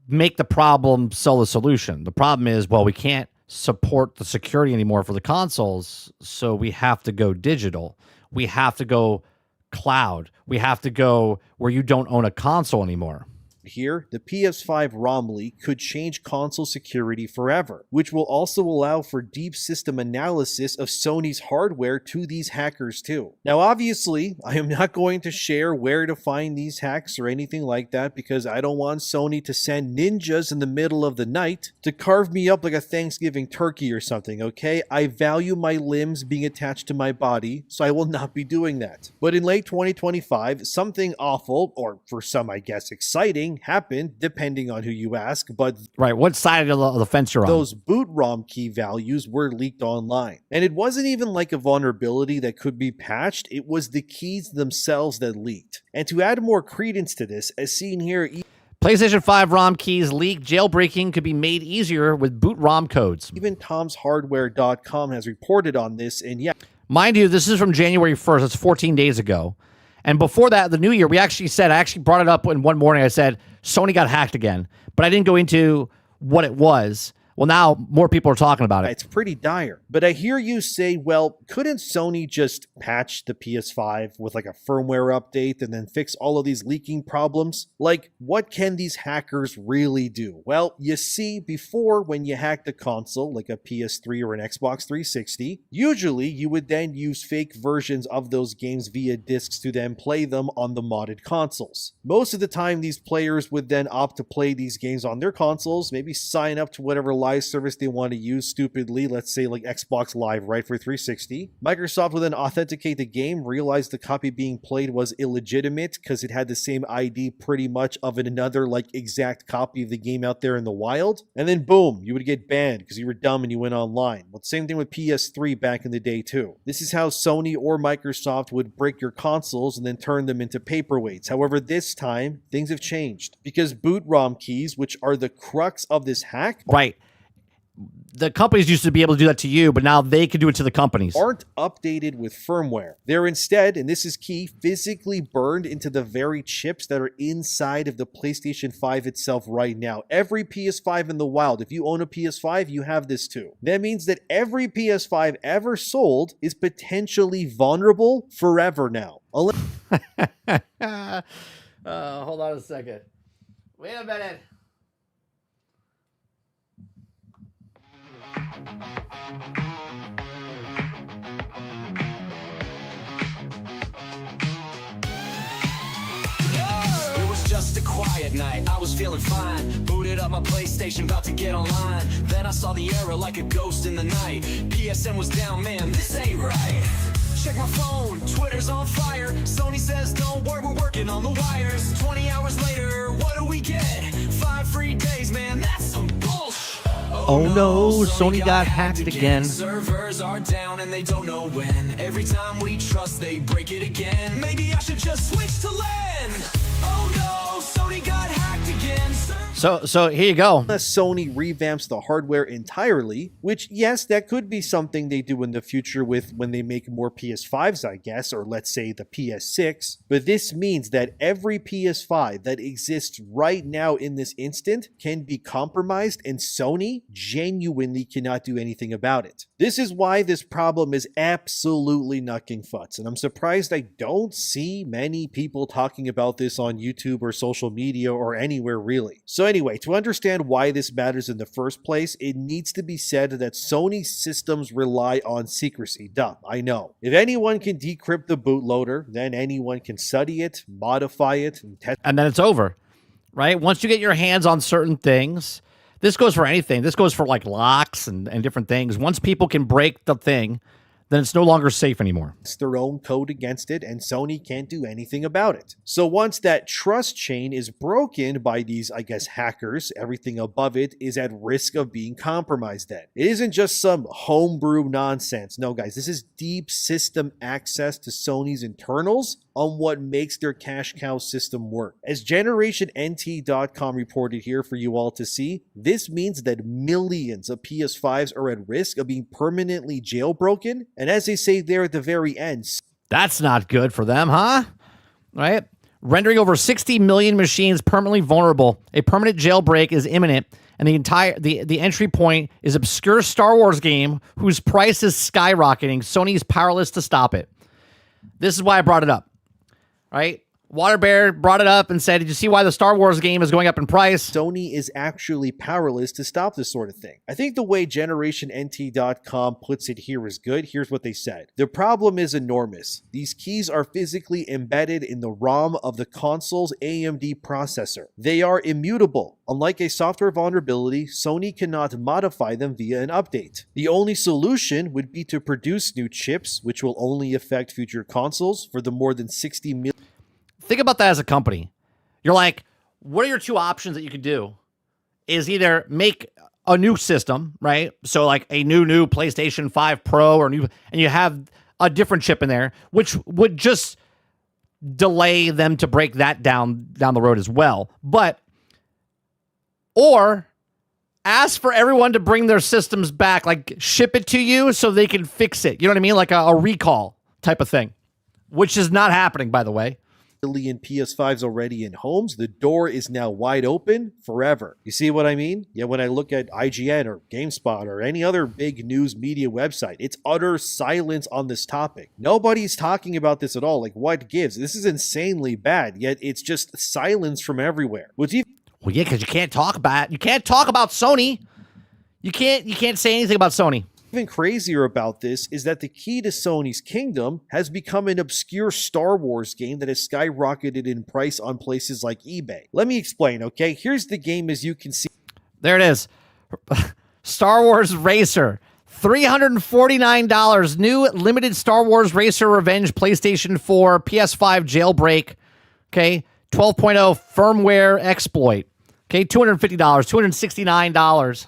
make the problem, sell the solution. The problem is, well, we can't support the security anymore for the consoles, so we have to go digital. We have to go cloud. We have to go where you don't own a console anymore. Here, the PS5 ROM leak could change console security forever, which will also allow for deep system analysis of Sony's hardware to these hackers too. Now obviously, I am not going to share where to find these hacks or anything like that because I don't want Sony to send ninjas in the middle of the night to carve me up like a Thanksgiving turkey or something, okay? I value my limbs being attached to my body, so I will not be doing that. But in late 2025, something awful, or for some I guess exciting, happened, depending on who you ask, but right, what side of the fence you're on. Those boot ROM key values were leaked online. And it wasn't even like a vulnerability that could be patched, it was the keys themselves that leaked. And to add more credence to this, as seen here, PlayStation 5 ROM keys leak. Jailbreaking could be made easier with boot ROM codes. Even Tom'sHardware.com has reported on this, and yeah. Mind you, this is from January 1st. It's 14 days ago. And before that, the new year, I actually brought it up in one morning. I said, Sony got hacked again. But I didn't go into what it was. Well, now more people are talking about it. It's pretty dire. But I hear you say, well, couldn't Sony just patch the PS5 with like a firmware update and then fix all of these leaking problems? Like, what can these hackers really do? Well, you see, before when you hacked a console, like a PS3 or an Xbox 360, usually you would then use fake versions of those games via discs to then play them on the modded consoles. Most of the time, these players would then opt to play these games on their consoles, maybe sign up to whatever live service they want to use stupidly, let's say like Xbox Live, right, for 360. Microsoft will then authenticate the game, realize the copy being played was illegitimate because it had the same ID pretty much of another like exact copy of the game out there in the wild. And then boom, you would get banned because you were dumb and you went online. Well, same thing with PS3 back in the day too. This is how Sony or Microsoft would break your consoles and then turn them into paperweights. However, this time things have changed because boot ROM keys, which are the crux of this hack, right? The companies used to be able to do that to you, but now they can do it to the companies. Aren't updated with firmware. They're instead, and this is key, physically burned into the very chips that are inside of the PlayStation 5 itself right now. Every PS5 in the wild, if you own a PS5, you have this too. That means that every PS5 ever sold is potentially vulnerable forever now. Hold on a second. Wait a minute. It was just a quiet night, I was feeling fine. Booted up my PlayStation, about to get online. Then I saw the error like a ghost in the night. PSN was down, man, this ain't right. Check my phone, Twitter's on fire. Sony says don't worry, we're working on the wires. 20 hours later, what do we get? 5 free days, man, that's some bullshit. Oh no, Sony got hacked again. Servers are down and they don't know when. Every time we trust, they break it again. Maybe I should just switch to LAN. Oh no, Sony got hacked again. So here you go. Unless Sony revamps the hardware entirely, which yes, that could be something they do in the future with when they make more PS5s, I guess, or let's say the PS6. But this means that every PS5 that exists right now in this instant can be compromised, and Sony genuinely cannot do anything about it. This is why this problem is absolutely knucking futz, and I'm surprised I don't see many people talking about this on YouTube or social media or anywhere really. So anyway, to understand why this matters in the first place, it needs to be said that Sony's systems rely on secrecy. Duh, I know. If anyone can decrypt the bootloader, then anyone can study it, modify it, and test. And then it's over, right? Once you get your hands on certain things, this goes for anything. This goes for like locks and different things. Once people can break the thing, then it's no longer safe anymore. It's their own code against it, and Sony can't do anything about it. So once that trust chain is broken by these, I guess, hackers, everything above it is at risk of being compromised then. It isn't just some homebrew nonsense. No, guys, this is deep system access to Sony's internals on what makes their cash cow system work. As GenerationNT.com reported here for you all to see, this means that millions of PS5s are at risk of being permanently jailbroken. And as they say there at the very end, that's not good for them, huh? Right? Rendering over 60 million machines permanently vulnerable. A permanent jailbreak is imminent, and the entry point is obscure Star Wars game whose price is skyrocketing. Sony is powerless to stop it. This is why I brought it up, right? Waterbear brought it up and said, did you see why the Star Wars game is going up in price? Sony is actually powerless to stop this sort of thing. I think the way GenerationNT.com puts it here is good. Here's what they said. The problem is enormous. These keys are physically embedded in the ROM of the console's AMD processor. They are immutable. Unlike a software vulnerability, Sony cannot modify them via an update. The only solution would be to produce new chips, which will only affect future consoles for the more than 60 million. Think about that as a company. You're like, what are your two options that you could do? Is either make a new system, right? So like a new PlayStation 5 Pro or new, and you have a different chip in there, which would just delay them to break that down the road as well. Or ask for everyone to bring their systems back, like ship it to you so they can fix it. You know what I mean? Like a recall type of thing, which is not happening, by the way. Million PS5s already in homes. The door is now wide open forever. You see what I mean? Yeah, when I look at IGN or GameSpot or any other big news media website, it's utter silence on this topic. Nobody's talking about this at all. Like, what gives? This is insanely bad, yet it's just silence from everywhere. What's even... Well, yeah, because you can't talk about Sony. You can't say anything about Sony. Even crazier about this is that the key to Sony's kingdom has become an obscure Star Wars game that has skyrocketed in price on places like eBay. Let me explain, okay? Here's the game as you can see. There it is. Star Wars Racer. $349. New limited Star Wars Racer Revenge PlayStation 4 PS5 jailbreak. Okay. 12.0 firmware exploit. Okay. $250. $269.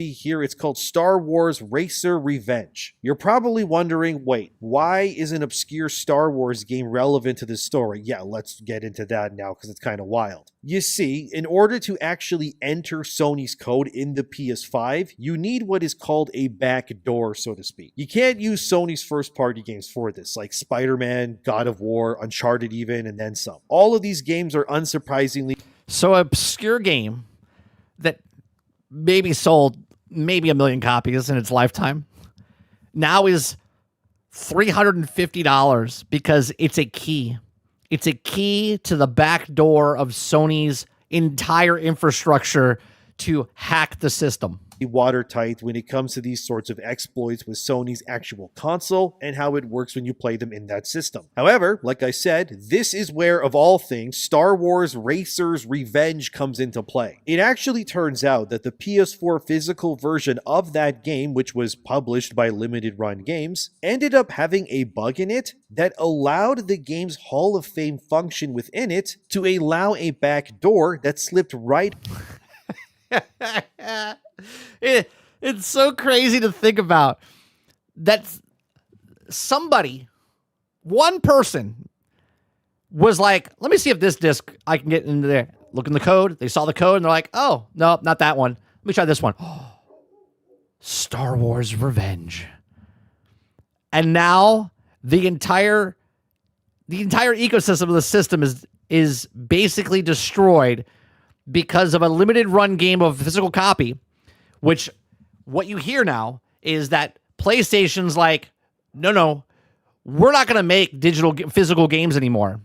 Here it's called Star Wars Racer Revenge. You're probably wondering, wait, why is an obscure Star Wars game relevant to this story? Yeah, let's get into that now because it's kind of wild. You see, in order to actually enter Sony's code in the PS5, you need what is called a backdoor, so to speak. You can't use Sony's first-party games for this, like Spider-Man, God of War, Uncharted even, and then some. All of these games are unsurprisingly... So an obscure game that maybe sold maybe 1 million copies in its lifetime now is $350 because it's a key. It's a key to the back door of Sony's entire infrastructure to hack the system. Watertight when it comes to these sorts of exploits with Sony's actual console and how it works when you play them in that system. However, like I said, this is where, of all things, Star Wars Racer's Revenge comes into play. It actually turns out that the PS4 physical version of that game, which was published by Limited Run Games, ended up having a bug in it that allowed the game's Hall of Fame function within it to allow a back door that slipped right It's so crazy to think about that somebody, one person, was like, let me see if this disc I can get into there. Look in the code. They saw the code and they're like, oh, no, not that one. Let me try this one. Star Wars Revenge. And now the entire ecosystem of the system is basically destroyed because of a limited run game of physical copy, which what you hear now is that PlayStation's like, no, we're not going to make physical games anymore,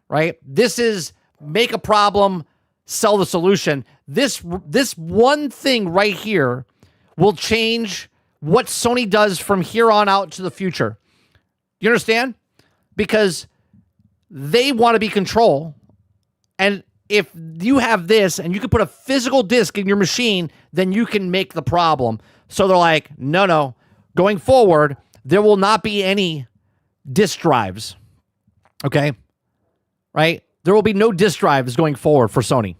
right? This is make a problem, sell the solution. This one thing right here will change what Sony does from here on out to the future. You understand? Because they want to be control, and if you have this and you can put a physical disc in your machine, then you can make the problem. So they're like, no, going forward, there will not be any disk drives. Okay? Right? There will be no disk drives going forward for Sony.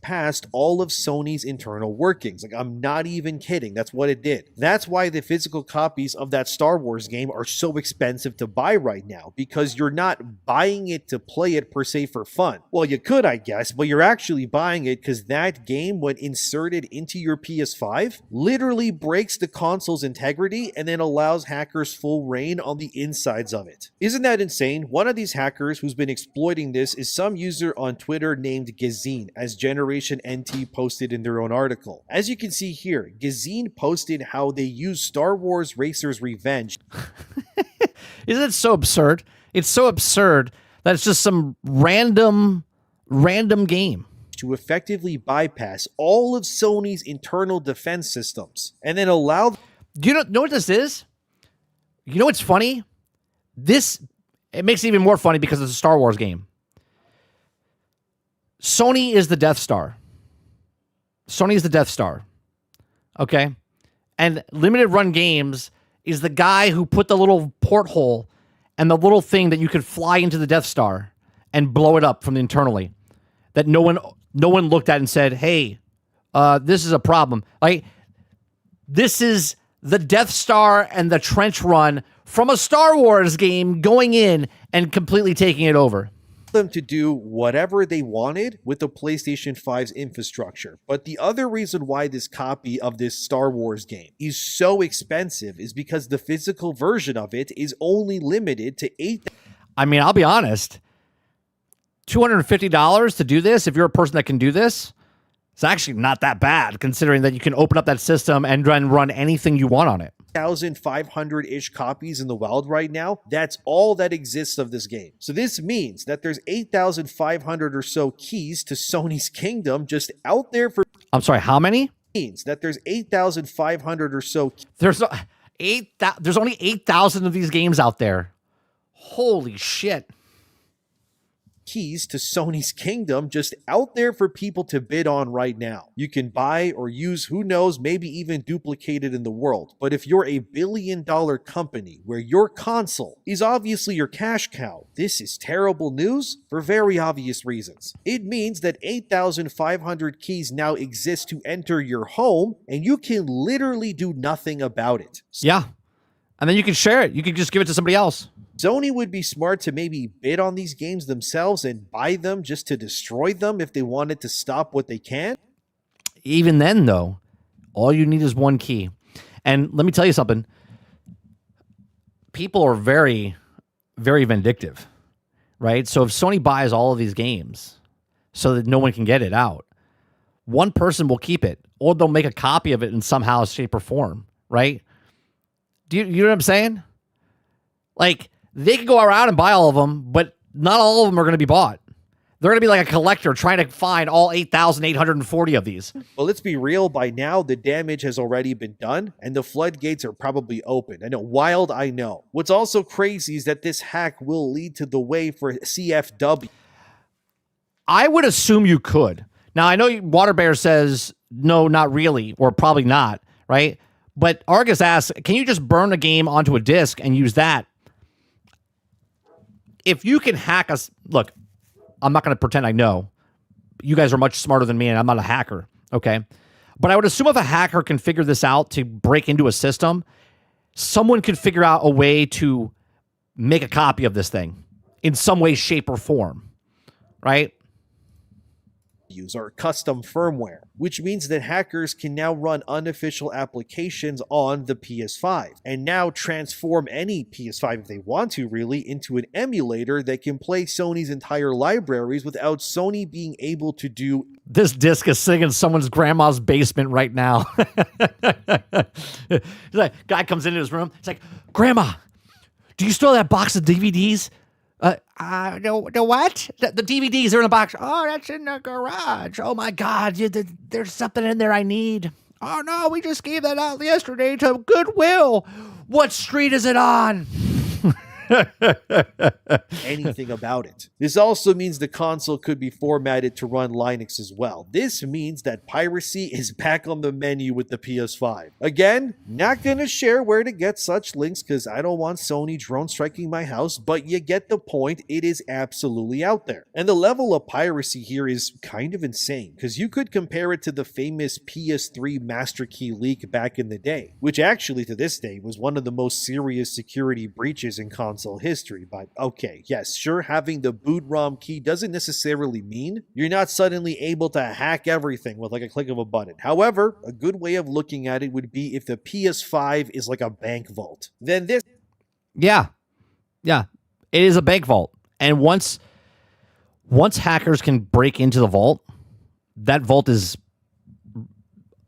Past all of Sony's internal workings. Like, I'm not even kidding. That's what it did. That's why the physical copies of that Star Wars game are so expensive to buy right now, because you're not buying it to play it per se for fun. Well, you could, I guess, but you're actually buying it because that game, when inserted into your PS5, literally breaks the console's integrity and then allows hackers full reign on the insides of it. Isn't that insane? One of these hackers who's been exploiting this is some user on Twitter named Gazine, as Generation NT posted in their own article. As you can see here, Gazine posted how they use Star Wars Racer's Revenge. Isn't it so absurd? It's so absurd that it's just some random game To effectively bypass all of Sony's internal defense systems and then allow... Do you know what this is? You know what's funny? It makes it even more funny because it's a Star Wars game. Sony is the Death Star. Sony is the Death Star. Okay? And Limited Run Games is the guy who put the little porthole and the little thing that you could fly into the Death Star and blow it up from internally. That no one looked at and said, hey, this is a problem. Like, this is the Death Star and the trench run from a Star Wars game going in and completely taking it over. Them to do whatever they wanted with the PlayStation 5's infrastructure. But the other reason why this copy of this Star Wars game is so expensive is because the physical version of it is only limited to 8. I mean, I'll be honest. $250 to do this, if you're a person that can do this, it's actually not that bad, considering that you can open up that system and run anything you want on it. 8,500-ish copies in the wild right now. That's all that exists of this game. So this means that there's 8,500 or so keys to Sony's kingdom just out there for... I'm sorry, how many? Means that there's 8,500 or so... There's only 8,000 of these games out there. Holy shit. keys to Sony's kingdom just out there for people to bid on right now. You can buy or use, who knows, maybe even duplicate it in the world. But if you're a billion-dollar company where your console is obviously your cash cow, this is terrible news for very obvious reasons. It means that 8,500 keys now exist to enter your home, and you can literally do nothing about it. Yeah. And then you can share it. You can just give it to somebody else. Sony would be smart to maybe bid on these games themselves and buy them just to destroy them if they wanted to stop what they can. Even then, though, all you need is one key. And let me tell you something. People are very, very vindictive, right? So if Sony buys all of these games so that no one can get it out, one person will keep it, or they'll make a copy of it in somehow, shape, or form, right? Do you know what I'm saying? Like, they could go around and buy all of them, but not all of them are going to be bought. They're going to be like a collector trying to find all 8,840 of these. Well, let's be real. By now, the damage has already been done, and the floodgates are probably open. I know, wild, I know. What's also crazy is that this hack will lead to the way for CFW. I would assume you could. Now, I know Waterbear says, no, not really, or probably not, right? But Argus asks, can you just burn a game onto a disc and use that? If you can hack us, look, I'm not going to pretend I know. You guys are much smarter than me, and I'm not a hacker, okay? But I would assume if a hacker can figure this out to break into a system, someone could figure out a way to make a copy of this thing in some way, shape, or form, right? Or custom firmware, which means that hackers can now run unofficial applications on the PS5 and now transform any PS5 if they want to really into an emulator that can play Sony's entire libraries without Sony being able to do. This disc is sitting in someone's grandma's basement right now. Like, guy comes into his room. It's like, Grandma, do you still have that box of DVDs? The what? The DVDs are in the box. Oh, that's in the garage. Oh my God, there's something in there I need. Oh no, we just gave that out yesterday to Goodwill. What street is it on? Anything about it. This also means the console could be formatted to run Linux as well. This means that piracy is back on the menu with the PS5. Again, not gonna share where to get such links because I don't want Sony drone striking my house, but you get the point. It is absolutely out there. And the level of piracy here is kind of insane because you could compare it to the famous PS3 master key leak back in the day, which actually to this day was one of the most serious security breaches in console history. But okay, yes, sure, having the boot ROM key doesn't necessarily mean you're not suddenly able to hack everything with like a click of a button. However, a good way of looking at it would be if the PS5 is like a bank vault. Then this... Yeah, it is a bank vault. And once hackers can break into the vault, that vault is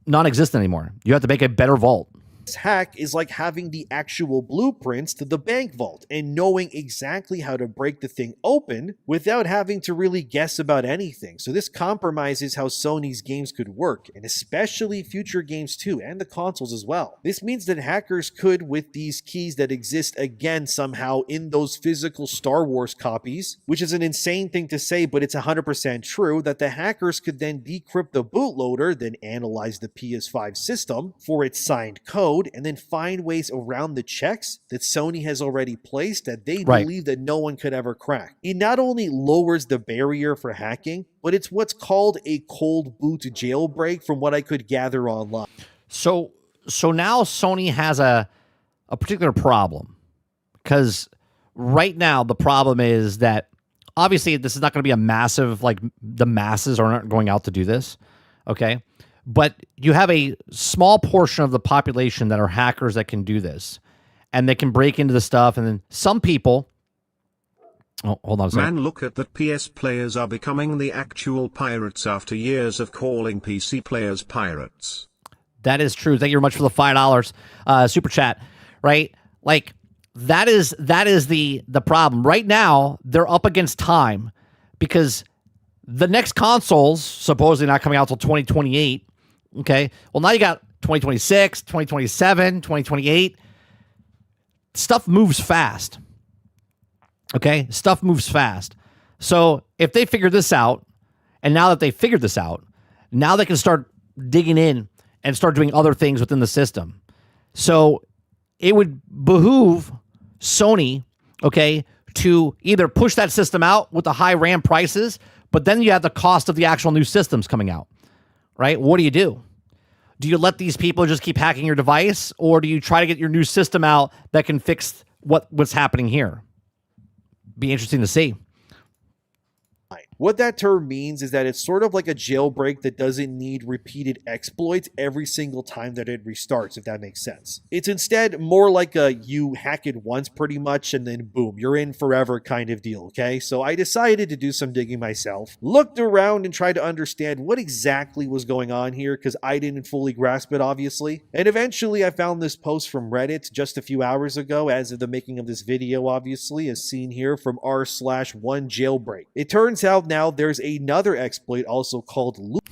non-existent anymore. You have to make a better vault. This hack is like having the actual blueprints to the bank vault and knowing exactly how to break the thing open without having to really guess about anything. So this compromises how Sony's games could work, and especially future games too, and the consoles as well. This means that hackers could, with these keys that exist again somehow in those physical Star Wars copies, which is an insane thing to say, but it's 100% true, that the hackers could then decrypt the bootloader, then analyze the PS5 system for its signed code, and then find ways around the checks that Sony has already placed that they believe that no one could ever crack. It not only lowers the barrier for hacking, but it's what's called a cold boot jailbreak from what I could gather online. So now Sony has a particular problem, because right now the problem is that obviously this is not going to be a massive, like the masses aren't going out to do this, okay? But you have a small portion of the population that are hackers that can do this, and they can break into the stuff. And then some people, oh, hold on a second. Man, look at that. PS players are becoming the actual pirates after years of calling PC players pirates. That is true. Thank you very much for the $5 super chat. Right, like that is the problem right now. They're up against time because the next consoles supposedly not coming out till 2028. Okay. Well, now you got 2026, 2027, 2028. Stuff moves fast. Okay. Stuff moves fast. So if they figure this out, and now that they figured this out, now they can start digging in and start doing other things within the system. So it would behoove Sony, okay, to either push that system out with the high RAM prices, but then you have the cost of the actual new systems coming out, right? What do you do? Do you let these people just keep hacking your device, or do you try to get your new system out that can fix what's happening here? Be interesting to see. What that term means is that it's sort of like a jailbreak that doesn't need repeated exploits every single time that it restarts, if that makes sense. It's instead more like a you hack it once pretty much and then boom, you're in forever kind of deal, okay? So I decided to do some digging myself, looked around and tried to understand what exactly was going on here because I didn't fully grasp it, obviously. And eventually I found this post from Reddit just a few hours ago as of the making of this video, obviously, as seen here from r/1jailbreak. It turns out now there's another exploit also called loop.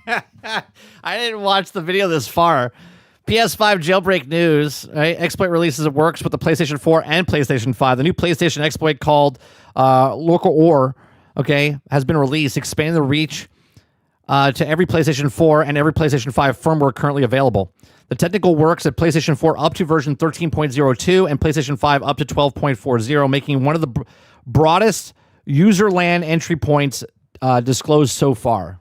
I didn't watch the video this far. PS5 jailbreak news. Right? Exploit releases. It works with the PlayStation 4 and PlayStation 5. The new PlayStation exploit called Local Or, okay, has been released, expanding the reach to every PlayStation 4 and every PlayStation 5 firmware currently available. The technical works at PlayStation 4 up to version 13.02 and PlayStation 5 up to 12.40, making one of the broadest user land entry points disclosed so far.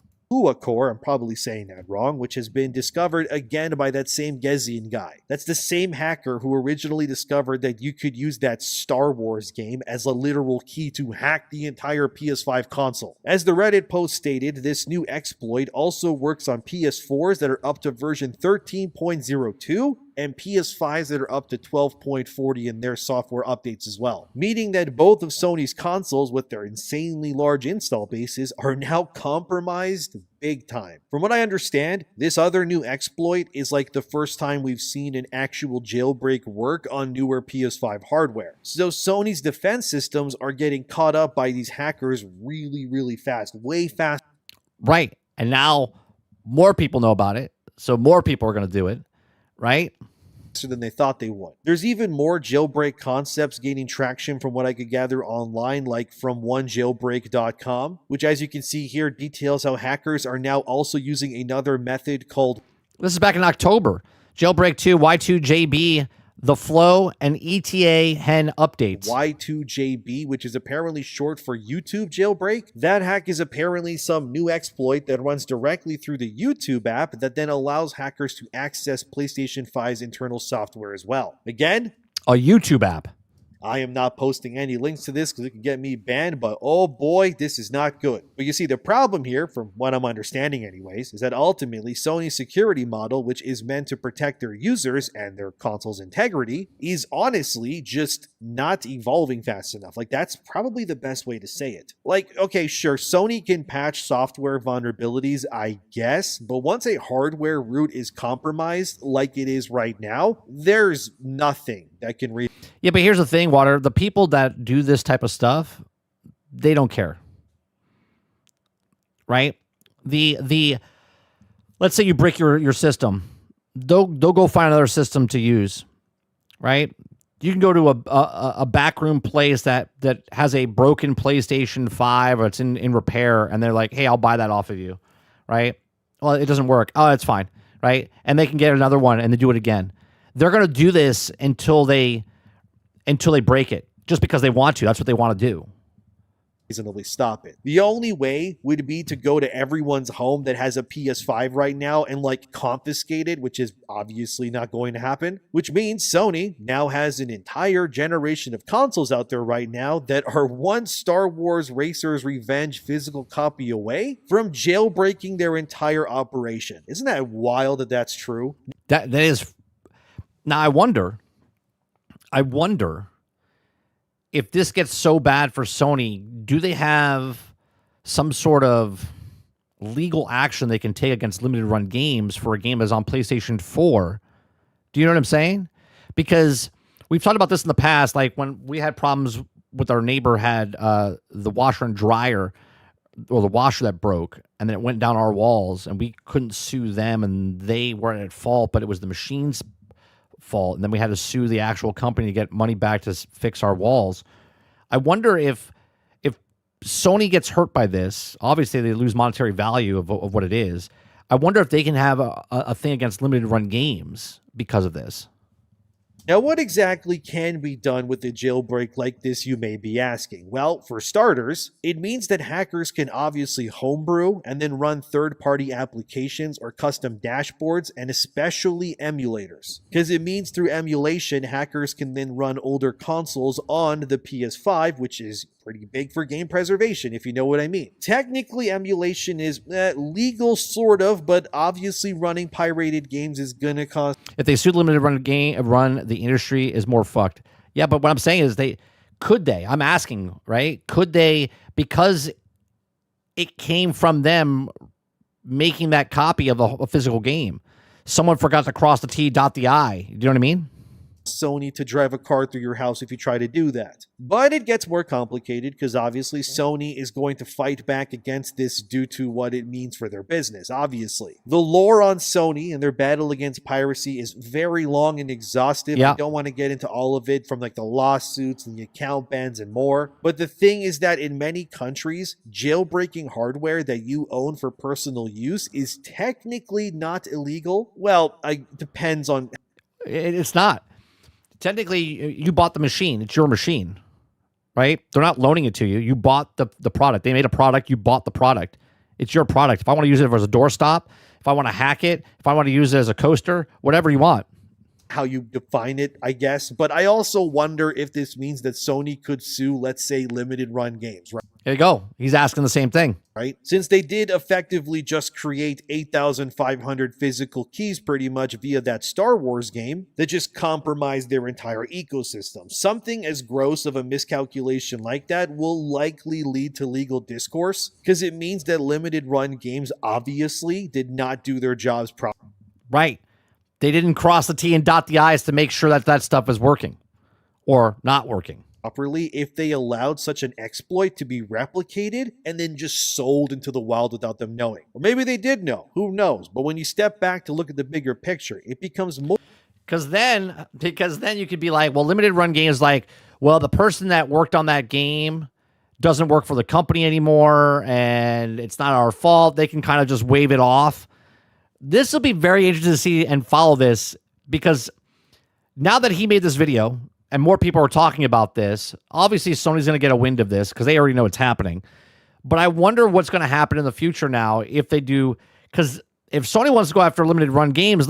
Core, I'm probably saying that wrong, which has been discovered again by that same Gezian guy. That's the same hacker who originally discovered that you could use that Star Wars game as a literal key to hack the entire PS5 console. As the Reddit post stated, this new exploit also works on PS4s that are up to version 13.02 and PS5s that are up to 12.40 in their software updates as well. Meaning that both of Sony's consoles with their insanely large install bases are now compromised big time. From what I understand, this other new exploit is like the first time we've seen an actual jailbreak work on newer PS5 hardware. So Sony's defense systems are getting caught up by these hackers really, really fast, way fast. Right. And now more people know about it, so more people are going to do it. Right? Than they thought they would. There's even more jailbreak concepts gaining traction from what I could gather online, like from onejailbreak.com, which as you can see here details how hackers are now also using another method called... This is back in October. Jailbreak 2, Y2JB, The Flow, and ETA Hen updates. Y2JB, which is apparently short for YouTube jailbreak. That hack is apparently some new exploit that runs directly through the YouTube app that then allows hackers to access PlayStation 5's internal software as well. Again, a YouTube app. I am not posting any links to this because it can get me banned, but oh boy, this is not good. But you see, the problem here, from what I'm understanding anyways, is that ultimately Sony's security model, which is meant to protect their users and their console's integrity, is honestly just not evolving fast enough. Like, that's probably the best way to say it. Like, okay, sure, Sony can patch software vulnerabilities, I guess, but once a hardware root is compromised like it is right now, there's nothing that can read. Yeah, but here's the thing, Water. The people that do this type of stuff, they don't care. Right? The let's say you break your system. They'll go find another system to use. Right? You can go to a backroom place that has a broken PlayStation 5 or it's in repair, and they're like, hey, I'll buy that off of you. Right? Well, it doesn't work. Oh, it's fine. Right? And they can get another one and they do it again. They're going to do this until they break it, just because they want to. That's what they want to do. Reasonably stop it. The only way would be to go to everyone's home that has a PS5 right now and like confiscate it, which is obviously not going to happen, which means Sony now has an entire generation of consoles out there right now that are one Star Wars Racer's Revenge physical copy away from jailbreaking their entire operation. Isn't that wild that that's true? That is. Now I wonder if this gets so bad for Sony, do they have some sort of legal action they can take against limited run games for a game that's on PlayStation 4? Do you know what I'm saying? Because we've talked about this in the past, like when we had problems with our neighbor had the washer and dryer, or the washer that broke, and then it went down our walls, and we couldn't sue them, and they weren't at fault, but it was the machine's fault, and then we had to sue the actual company to get money back to fix our walls. I wonder if Sony gets hurt by this, obviously they lose monetary value of what it is. I wonder if they can have a thing against limited run games because of this. Now, what exactly can be done with a jailbreak like this, you may be asking? Well, for starters, it means that hackers can obviously homebrew and then run third-party applications or custom dashboards, and especially emulators. Because it means through emulation, hackers can then run older consoles on the PS5, which is pretty big for game preservation, if you know what I mean. Technically, emulation is legal, sort of, but obviously running pirated games is gonna cost. If they sued limited run, the industry is more fucked. Yeah, but what I'm saying is I'm asking, right? Could they, because it came from them making that copy of a physical game, someone forgot to cross the T, dot the I. Do you know what I mean? Sony to drive a car through your house if you try to do that. But it gets more complicated because obviously Sony is going to fight back against this due to what it means for their business, obviously. The lore on Sony and their battle against piracy is very long and exhaustive. Yeah. I don't want to get into all of it, from like the lawsuits and the account bans and more. But the thing is that in many countries, jailbreaking hardware that you own for personal use is technically not illegal. Well, it depends on... It's not. Technically, you bought the machine. It's your machine, right? They're not loaning it to you. You bought the product. They made a product. You bought the product. It's your product. If I want to use it as a doorstop, if I want to hack it, if I want to use it as a coaster, whatever you want. How you define it, I guess. But I also wonder if this means that Sony could sue, let's say, limited run games, right? There you go. He's asking the same thing. Right? Since they did effectively just create 8,500 physical keys pretty much via that Star Wars game that just compromised their entire ecosystem. Something as gross of a miscalculation like that will likely lead to legal discourse, because it means that limited run games obviously did not do their jobs properly. Right. They didn't cross the T and dot the I's to make sure that stuff is working or not working properly if they allowed such an exploit to be replicated and then just sold into the wild without them knowing. Or maybe they did know, who knows? But when you step back to look at the bigger picture, it becomes more... Because then you could be like, well, limited run games, like, well, the person that worked on that game doesn't work for the company anymore and it's not our fault. They can kind of just wave it off. This will be very interesting to see and follow this, because now that he made this video and more people are talking about this, obviously Sony's going to get a wind of this because they already know it's happening. But I wonder what's going to happen in the future now if they do, because if Sony wants to go after limited run games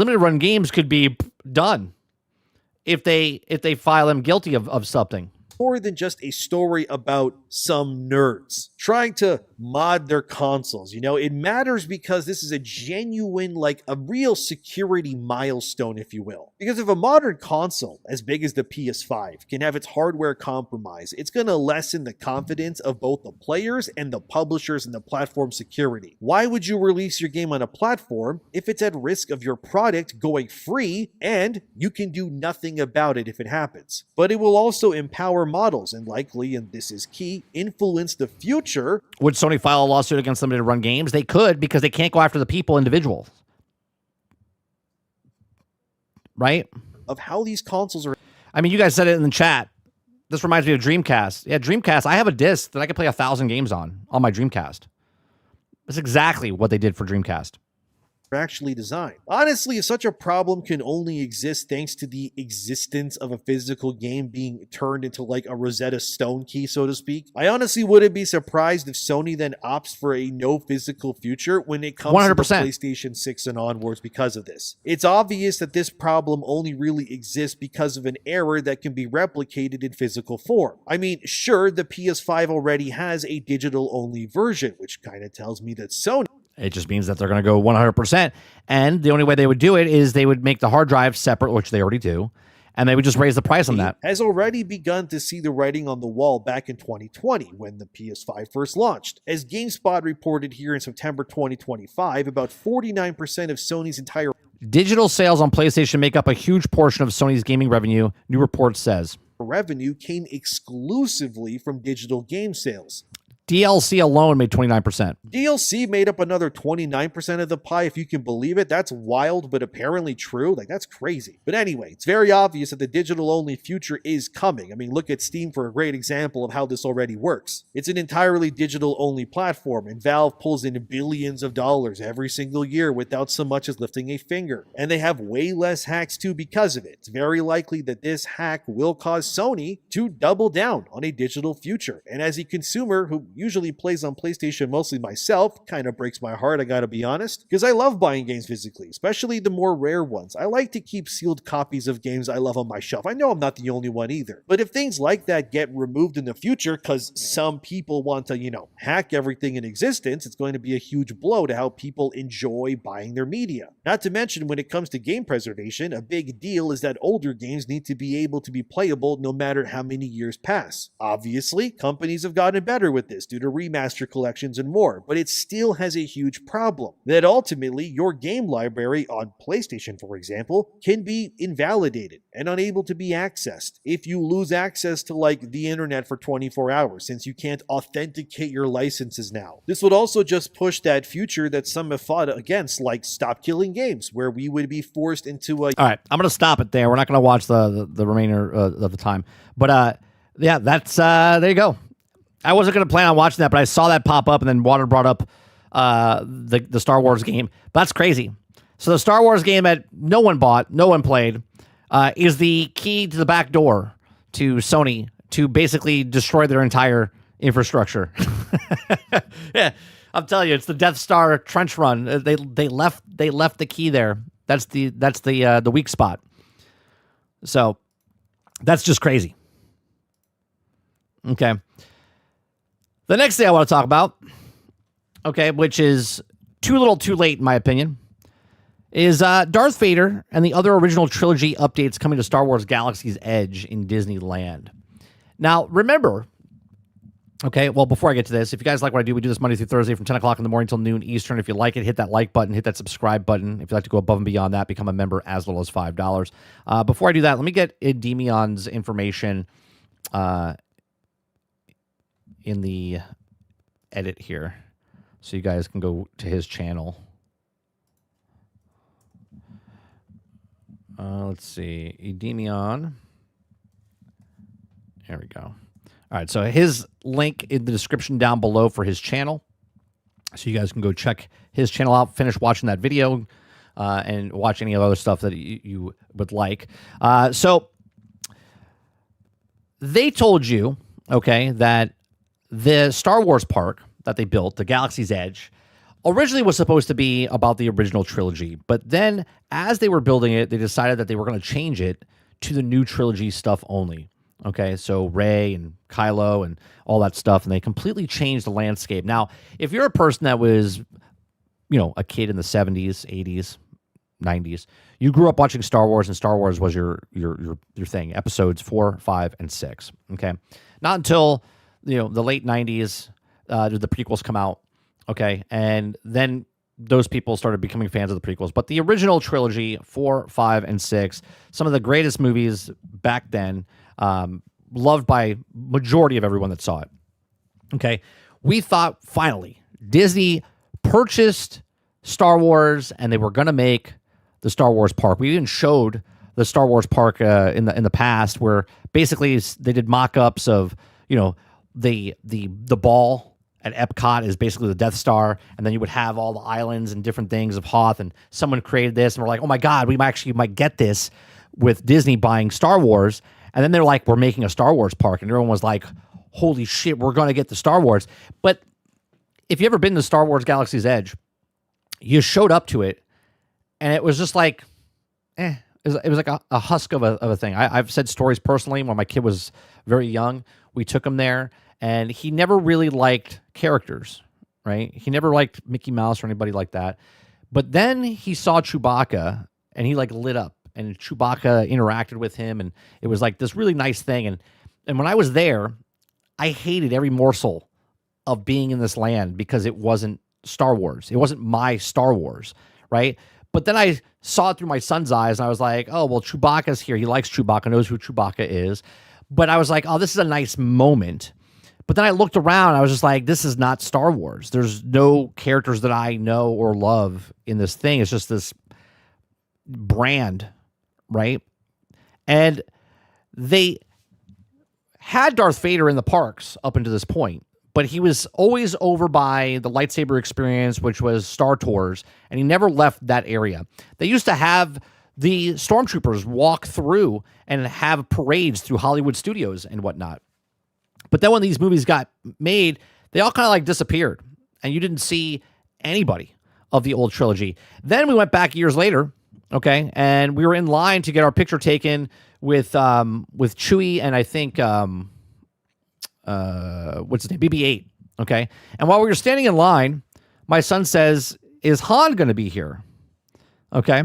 could be done if they file them guilty of something. More than just a story about some nerds trying to mod their consoles. You know, it matters because this is a genuine, like a real security milestone, if you will. Because if a modern console as big as the PS5 can have its hardware compromised, it's going to lessen the confidence of both the players and the publishers and the platform security. Why would you release your game on a platform if it's at risk of your product going free and you can do nothing about it if it happens? But it will also empower models and likely, and this is key, influence the future. Would Sony file a lawsuit against limited run games? They could, because they can't go after the people individuals. Right? Of how these consoles are. I mean, you guys said it in the chat. This reminds me of Dreamcast. Yeah, Dreamcast. I have a disc that I can play 1,000 games on my Dreamcast. That's exactly what they did for Dreamcast. Actually designed. Honestly, if such a problem can only exist thanks to the existence of a physical game being turned into like a Rosetta Stone key, so to speak, I honestly wouldn't be surprised if Sony then opts for a no physical future when it comes 100%. to the PlayStation 6 and onwards because of this. It's obvious that this problem only really exists because of an error that can be replicated in physical form. I mean, sure, the PS5 already has a digital-only version, which kind of tells me that Sony... It just means that they're going to go 100%. And the only way they would do it is they would make the hard drive separate, which they already do. And they would just raise the price on that. Has already begun to see the writing on the wall back in 2020 when the PS5 first launched. As GameSpot reported here in September 2025, about 49% of Sony's entire digital sales on PlayStation make up a huge portion of Sony's gaming revenue, new report says. Revenue came exclusively from digital game sales. DLC alone made 29%. DLC made up another 29% of the pie, if you can believe it. That's wild, but apparently true. Like, that's crazy. But anyway, it's very obvious that the digital-only future is coming. I mean, look at Steam for a great example of how this already works. It's an entirely digital-only platform, and Valve pulls in billions of dollars every single year without so much as lifting a finger. And they have way less hacks too because of it. It's very likely that this hack will cause Sony to double down on a digital future. And as a consumer who usually plays on PlayStation mostly myself, kind of breaks my heart, I gotta be honest, because I love buying games physically, especially the more rare ones. I like to keep sealed copies of games I love on my shelf. I know I'm not the only one either. But if things like that get removed in the future because some people want to, hack everything in existence, it's going to be a huge blow to how people enjoy buying their media. Not to mention, when it comes to game preservation, a big deal is that older games need to be able to be playable no matter how many years pass. Obviously, companies have gotten better with this due to remaster collections and more, but it still has a huge problem that ultimately your game library on PlayStation, for example, can be invalidated and unable to be accessed if you lose access to the internet for 24 hours, since you can't authenticate your licenses now. This would also just push that future that some have fought against, like stop killing games, where we would be forced into a... All right, I'm going to stop it there. We're not going to watch the remainder of the time. But yeah, that's there you go. I wasn't going to plan on watching that, but I saw that pop up, and then Water brought up the Star Wars game. That's crazy. So the Star Wars game that no one bought, no one played, is the key to the back door to Sony to basically destroy their entire infrastructure. Yeah, I'm telling you, it's the Death Star trench run. They left the key there. That's the weak spot. So that's just crazy. Okay. The next thing I want to talk about, okay, which is too little too late in my opinion, is Darth Vader and the other original trilogy updates coming to Star Wars Galaxy's Edge in Disneyland. Now, remember, okay, well, before I get to this, if you guys like what I do, we do this Monday through Thursday from 10 o'clock in the morning till noon Eastern. If you like it, hit that like button, hit that subscribe button. If you'd like to go above and beyond that, become a member as little as $5. Before I do that, let me get Demion's information in the edit here so you guys can go to his channel. Let's see. Edemion. There we go. All right, so his link in the description down below for his channel. So you guys can go check his channel out, finish watching that video, and watch any other stuff that you would like. So they told you, okay, that the Star Wars park that they built, the Galaxy's Edge, originally was supposed to be about the original trilogy. But then as they were building it, they decided that they were going to change it to the new trilogy stuff only. Okay, so Rey and Kylo and all that stuff, and they completely changed the landscape. Now, if you're a person that was, a kid in the 70s, 80s, 90s, you grew up watching Star Wars, and Star Wars was your thing, episodes 4, 5, and 6. Okay, not until the late 90s did the prequels come out. Okay, and then those people started becoming fans of the prequels. But the original trilogy, 4, 5, and 6, some of the greatest movies back then, loved by majority of everyone that saw it. Okay, we thought finally Disney purchased Star Wars, and they were going to make the Star Wars park. We even showed the Star Wars park in the past, where basically they did mock-ups of the ball at Epcot is basically the Death Star, and then you would have all the islands and different things of Hoth, and someone created this, and we're like, oh my God, we might get this with Disney buying Star Wars. And then they're like, we're making a Star Wars park, and everyone was like, holy shit, we're going to get the Star Wars. But if you ever been to Star Wars Galaxy's Edge, you showed up to it, and it was just like, it was like a husk of a thing. I've said stories personally when my kid was very young. We took him there, and he never really liked characters, right? He never liked Mickey Mouse or anybody like that. But then he saw Chewbacca, and he lit up, and Chewbacca interacted with him, and it was like this really nice thing. And when I was there, I hated every morsel of being in this land because it wasn't Star Wars. It wasn't my Star Wars, right? But then I saw it through my son's eyes, and I was like, oh, well, Chewbacca's here. He likes Chewbacca, knows who Chewbacca is. But I was like, oh, this is a nice moment But then I looked around. I was just like, this is not Star Wars. There's no characters that I know or love in this thing. It's just this brand, right? And they had Darth Vader in the parks up until this point, but he was always over by the lightsaber experience, which was Star Tours, and he never left that area. They used to have the stormtroopers walk through and have parades through Hollywood studios and whatnot. But then when these movies got made, they all kind of like disappeared, and you didn't see anybody of the old trilogy. Then we went back years later, okay, and we were in line to get our picture taken with Chewie and I think what's his name, BB-8, okay. And while we were standing in line, my son says, "Is Han going to be here?" Okay,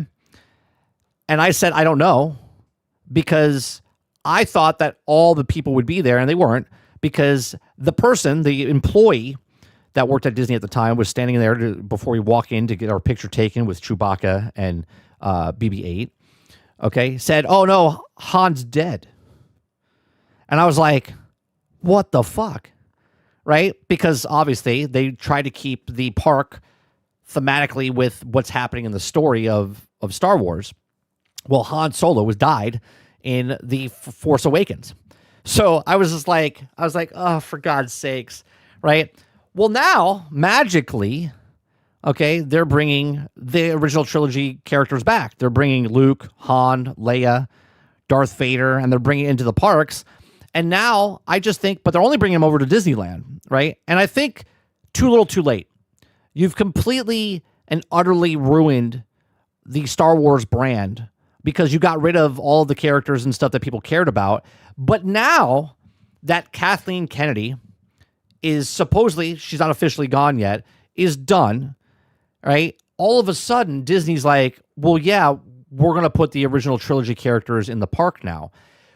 and I said, "I don't know," because I thought that all the people would be there, and they weren't. Because the employee that worked at Disney at the time was standing there before we walk in to get our picture taken with Chewbacca and BB-8, okay, said, "Oh no, Han's dead." And I was like, what the fuck, right? Because obviously they try to keep the park thematically with what's happening in the story of Star Wars. Well, Han Solo was died in the Force Awakens. So I was like, oh, for God's sakes, right? Well, now, magically, okay, they're bringing the original trilogy characters back. They're bringing Luke, Han, Leia, Darth Vader, and they're bringing it into the parks. And now I just think, but they're only bringing them over to Disneyland, right? And I think too little too late. You've completely and utterly ruined the Star Wars brand because you got rid of all the characters and stuff that people cared about. But now that Kathleen Kennedy is supposedly, she's not officially gone yet, is done, right? All of a sudden, Disney's like, well, yeah, we're going to put the original trilogy characters in the park now,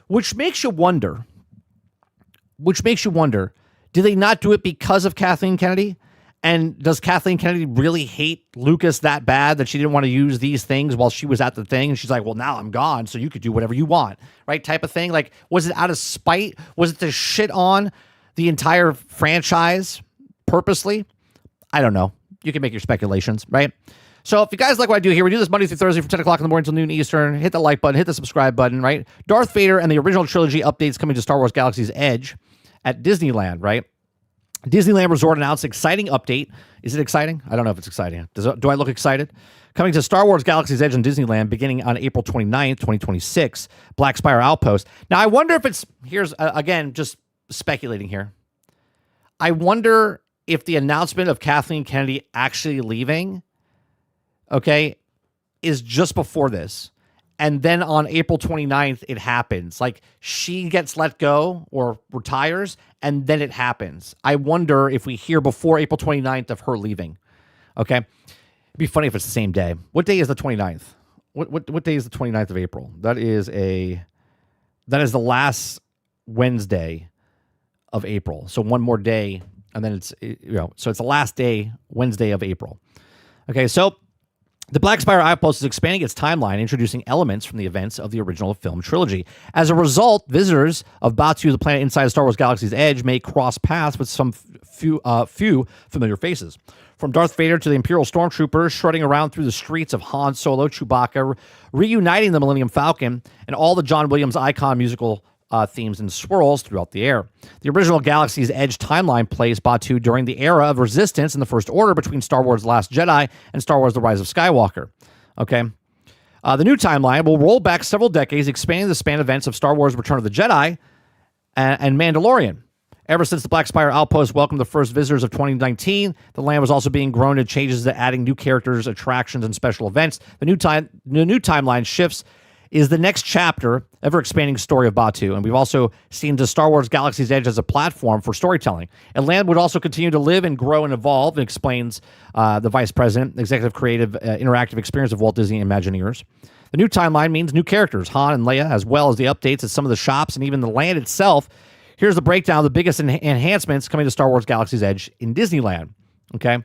which makes you wonder, did they not do it because of Kathleen Kennedy? And does Kathleen Kennedy really hate Lucas that bad that she didn't want to use these things while she was at the thing? And she's like, well, now I'm gone, so you could do whatever you want, right? Type of thing. Like, was it out of spite? Was it to shit on the entire franchise purposely? I don't know. You can make your speculations, right? So if you guys like what I do here, we do this Monday through Thursday from 10 o'clock in the morning until noon Eastern. Hit the like button, hit the subscribe button, right? Darth Vader and the original trilogy updates coming to Star Wars Galaxy's Edge at Disneyland, right? Disneyland Resort announced exciting update. Is it exciting? I don't know if it's exciting. Do I look excited? Coming to Star Wars Galaxy's Edge in Disneyland beginning on April 29th, 2026. Black Spire Outpost. Now, I wonder if it's, here's, again, just speculating here. I wonder if the announcement of Kathleen Kennedy actually leaving, okay, is just before this. And then on April 29th, it happens. Like, she gets let go or retires, and then it happens. I wonder if we hear before April 29th of her leaving. Okay? It'd be funny if it's the same day. What day is the 29th? What day is the 29th of April? That is the last Wednesday of April. So one more day, and then it's, so it's the last day, Wednesday of April. Okay, so the Black Spire Outpost is expanding its timeline, introducing elements from the events of the original film trilogy. As a result, visitors of Batuu, the planet inside Star Wars Galaxy's Edge, may cross paths with some few familiar faces. From Darth Vader to the Imperial Stormtroopers strutting around through the streets of Han Solo, Chewbacca, reuniting the Millennium Falcon, and all the John Williams icon musical themes and swirls throughout the air. The original Galaxy's Edge timeline plays Batuu during the era of resistance in the First Order between Star Wars The Last Jedi and Star Wars The Rise of Skywalker. Okay. The new timeline will roll back several decades, expanding the span events of Star Wars Return of the Jedi and Mandalorian. Ever since the Black Spire Outpost welcomed the first visitors of 2019, the land was also being grown to changes to adding new characters, attractions, and special events. The new timeline shifts is the next chapter, ever-expanding story of Batuu, and we've also seen the Star Wars Galaxy's Edge as a platform for storytelling. And land would also continue to live and grow and evolve, and explains the Vice President, Executive Creative Interactive Experience of Walt Disney Imagineers. The new timeline means new characters, Han and Leia, as well as the updates at some of the shops and even the land itself. Here's the breakdown of the biggest enhancements coming to Star Wars Galaxy's Edge in Disneyland. Okay?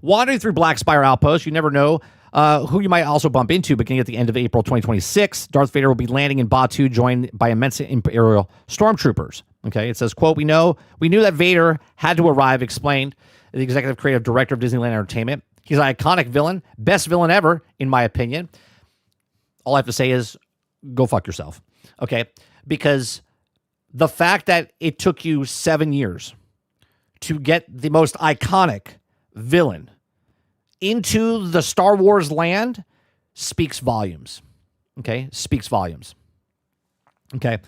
Wandering through Black Spire Outpost, you never know who you might also bump into beginning at the end of April 2026. Darth Vader will be landing in Batuu, joined by immense Imperial stormtroopers. Okay, it says, quote, we knew that Vader had to arrive, explained the executive creative director of Disneyland Entertainment. He's an iconic villain, best villain ever, in my opinion. All I have to say is, go fuck yourself. Okay, because the fact that it took you 7 years to get the most iconic villain into the Star Wars land speaks volumes. Okay, speaks volumes. Okay.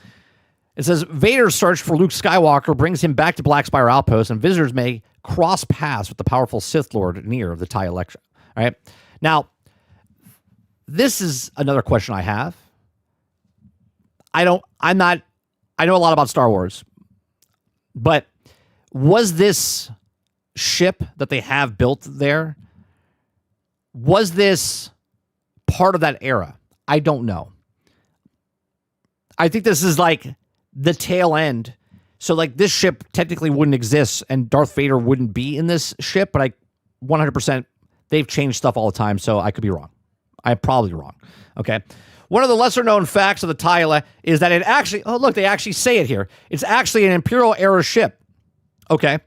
It says Vader's search for Luke Skywalker brings him back to Black Spire Outpost, and visitors may cross paths with the powerful Sith Lord near the TIE election. All right. Now, this is another question I have. I know a lot about Star Wars, but was this ship that they have built there, was this part of that era? I don't know. I think this is like the tail end. So like this ship technically wouldn't exist and Darth Vader wouldn't be in this ship, but 100%, they've changed stuff all the time, so I could be wrong. I'm probably wrong. Okay. One of the lesser known facts of the TIE is that it actually, oh look, they actually say it here. It's actually an Imperial era ship. Okay.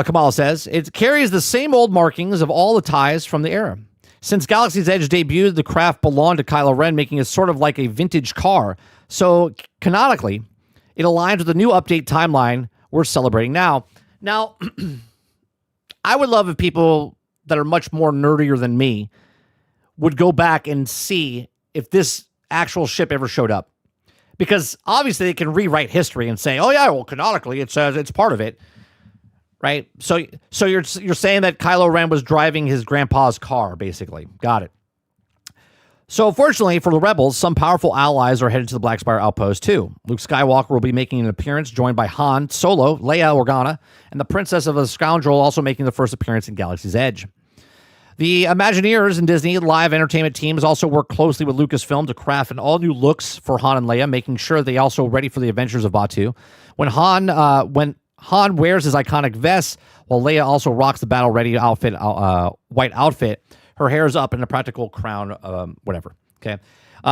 Kamala says, it carries the same old markings of all the TIEs from the era. Since Galaxy's Edge debuted, the craft belonged to Kylo Ren, making it sort of like a vintage car. So, canonically, it aligns with the new update timeline we're celebrating now. Now, I would love if people that are much more nerdier than me would go back and see if this actual ship ever showed up. Because, obviously, they can rewrite history and say, oh, yeah, well, canonically, it says it's part of it. Right? So you're saying that Kylo Ren was driving his grandpa's car, basically. Got it. So fortunately for the rebels, some powerful allies are headed to the Black Spire Outpost too. Luke Skywalker will be making an appearance, joined by Han Solo, Leia Organa, and the Princess of the Scoundrel also making the first appearance in Galaxy's Edge. The Imagineers and Disney live entertainment teams also work closely with Lucasfilm to craft an all-new looks for Han and Leia, making sure they also ready for the adventures of Batuu. When Han wears his iconic vest, while Leia also rocks the battle-ready outfit, white outfit. Her hair is up in a practical crown, whatever. Okay.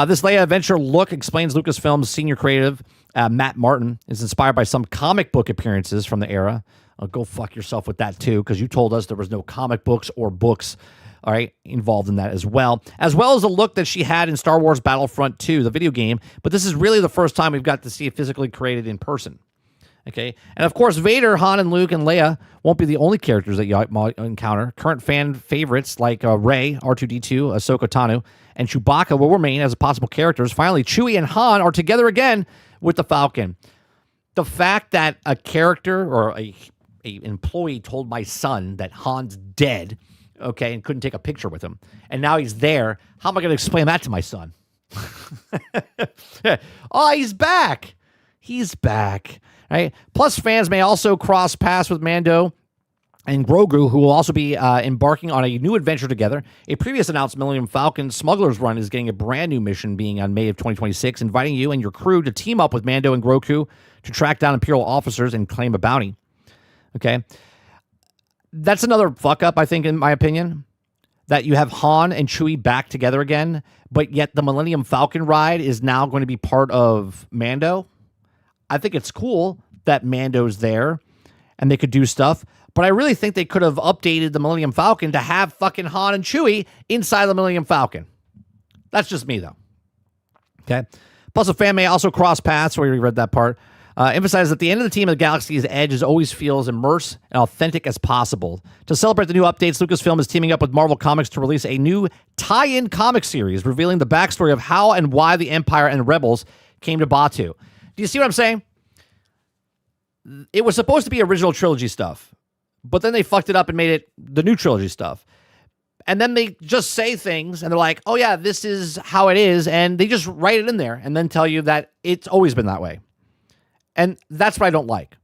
This Leia adventure look, explains Lucasfilm's senior creative, Matt Martin, is inspired by some comic book appearances from the era. Go fuck yourself with that, too, because you told us there was no comic books or books, all right, involved in that as well as the look that she had in Star Wars Battlefront 2, the video game. But this is really the first time we've got to see it physically created in person. Okay, and of course, Vader, Han, and Luke, and Leia won't be the only characters that you might encounter. Current fan favorites like Rey, R2-D2, Ahsoka Tano, and Chewbacca will remain as possible characters. Finally, Chewie and Han are together again with the Falcon. The fact that a character or a employee told my son that Han's dead, okay, and couldn't take a picture with him, and now he's there, how am I going to explain that to my son? Oh, he's back. He's back. Right. Plus, fans may also cross paths with Mando and Grogu, who will also be embarking on a new adventure together. A previous announced Millennium Falcon Smuggler's Run is getting a brand new mission being on May of 2026, inviting you and your crew to team up with Mando and Grogu to track down Imperial officers and claim a bounty. Okay. That's another fuck up, I think, in my opinion, that you have Han and Chewie back together again, but yet the Millennium Falcon ride is now going to be part of Mando. I think it's cool that Mando's there and they could do stuff, but I really think they could have updated the Millennium Falcon to have fucking Han and Chewie inside the Millennium Falcon. That's just me, though. Okay. Plus, a fan may also cross paths. We already read that part. Emphasize that the end of the team of the Galaxy's Edge always feels immersed and authentic as possible. To celebrate the new updates, Lucasfilm is teaming up with Marvel Comics to release a new tie-in comic series revealing the backstory of how and why the Empire and Rebels came to Batuu. Do you see what I'm saying? It was supposed to be original trilogy stuff, but then they fucked it up and made it the new trilogy stuff. And then they just say things and they're like, oh yeah, this is how it is. And they just write it in there and then tell you that it's always been that way. And that's what I don't like,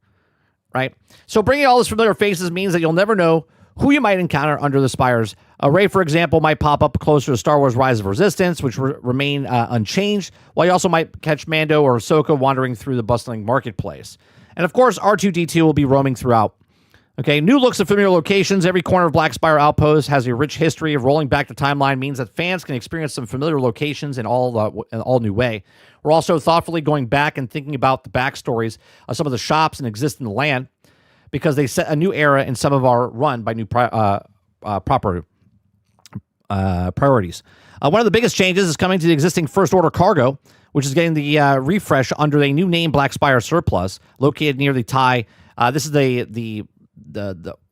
right? So bringing all these familiar faces means that you'll never know who you might encounter under the spires. Rey, for example, might pop up closer to Star Wars Rise of Resistance, which remain unchanged, while you also might catch Mando or Ahsoka wandering through the bustling marketplace. And of course, R2-D2 will be roaming throughout Okay, new looks at familiar locations. Every corner of Black Spire Outpost has a rich history of rolling back the timeline, means that fans can experience some familiar locations in all new way. We're also thoughtfully going back and thinking about the backstories of some of the shops and exist in the land because they set a new era in some of our run by new priorities. One of the biggest changes is coming to the existing First Order cargo, which is getting the refresh under a new name, Black Spire Surplus, located near the tie. This is the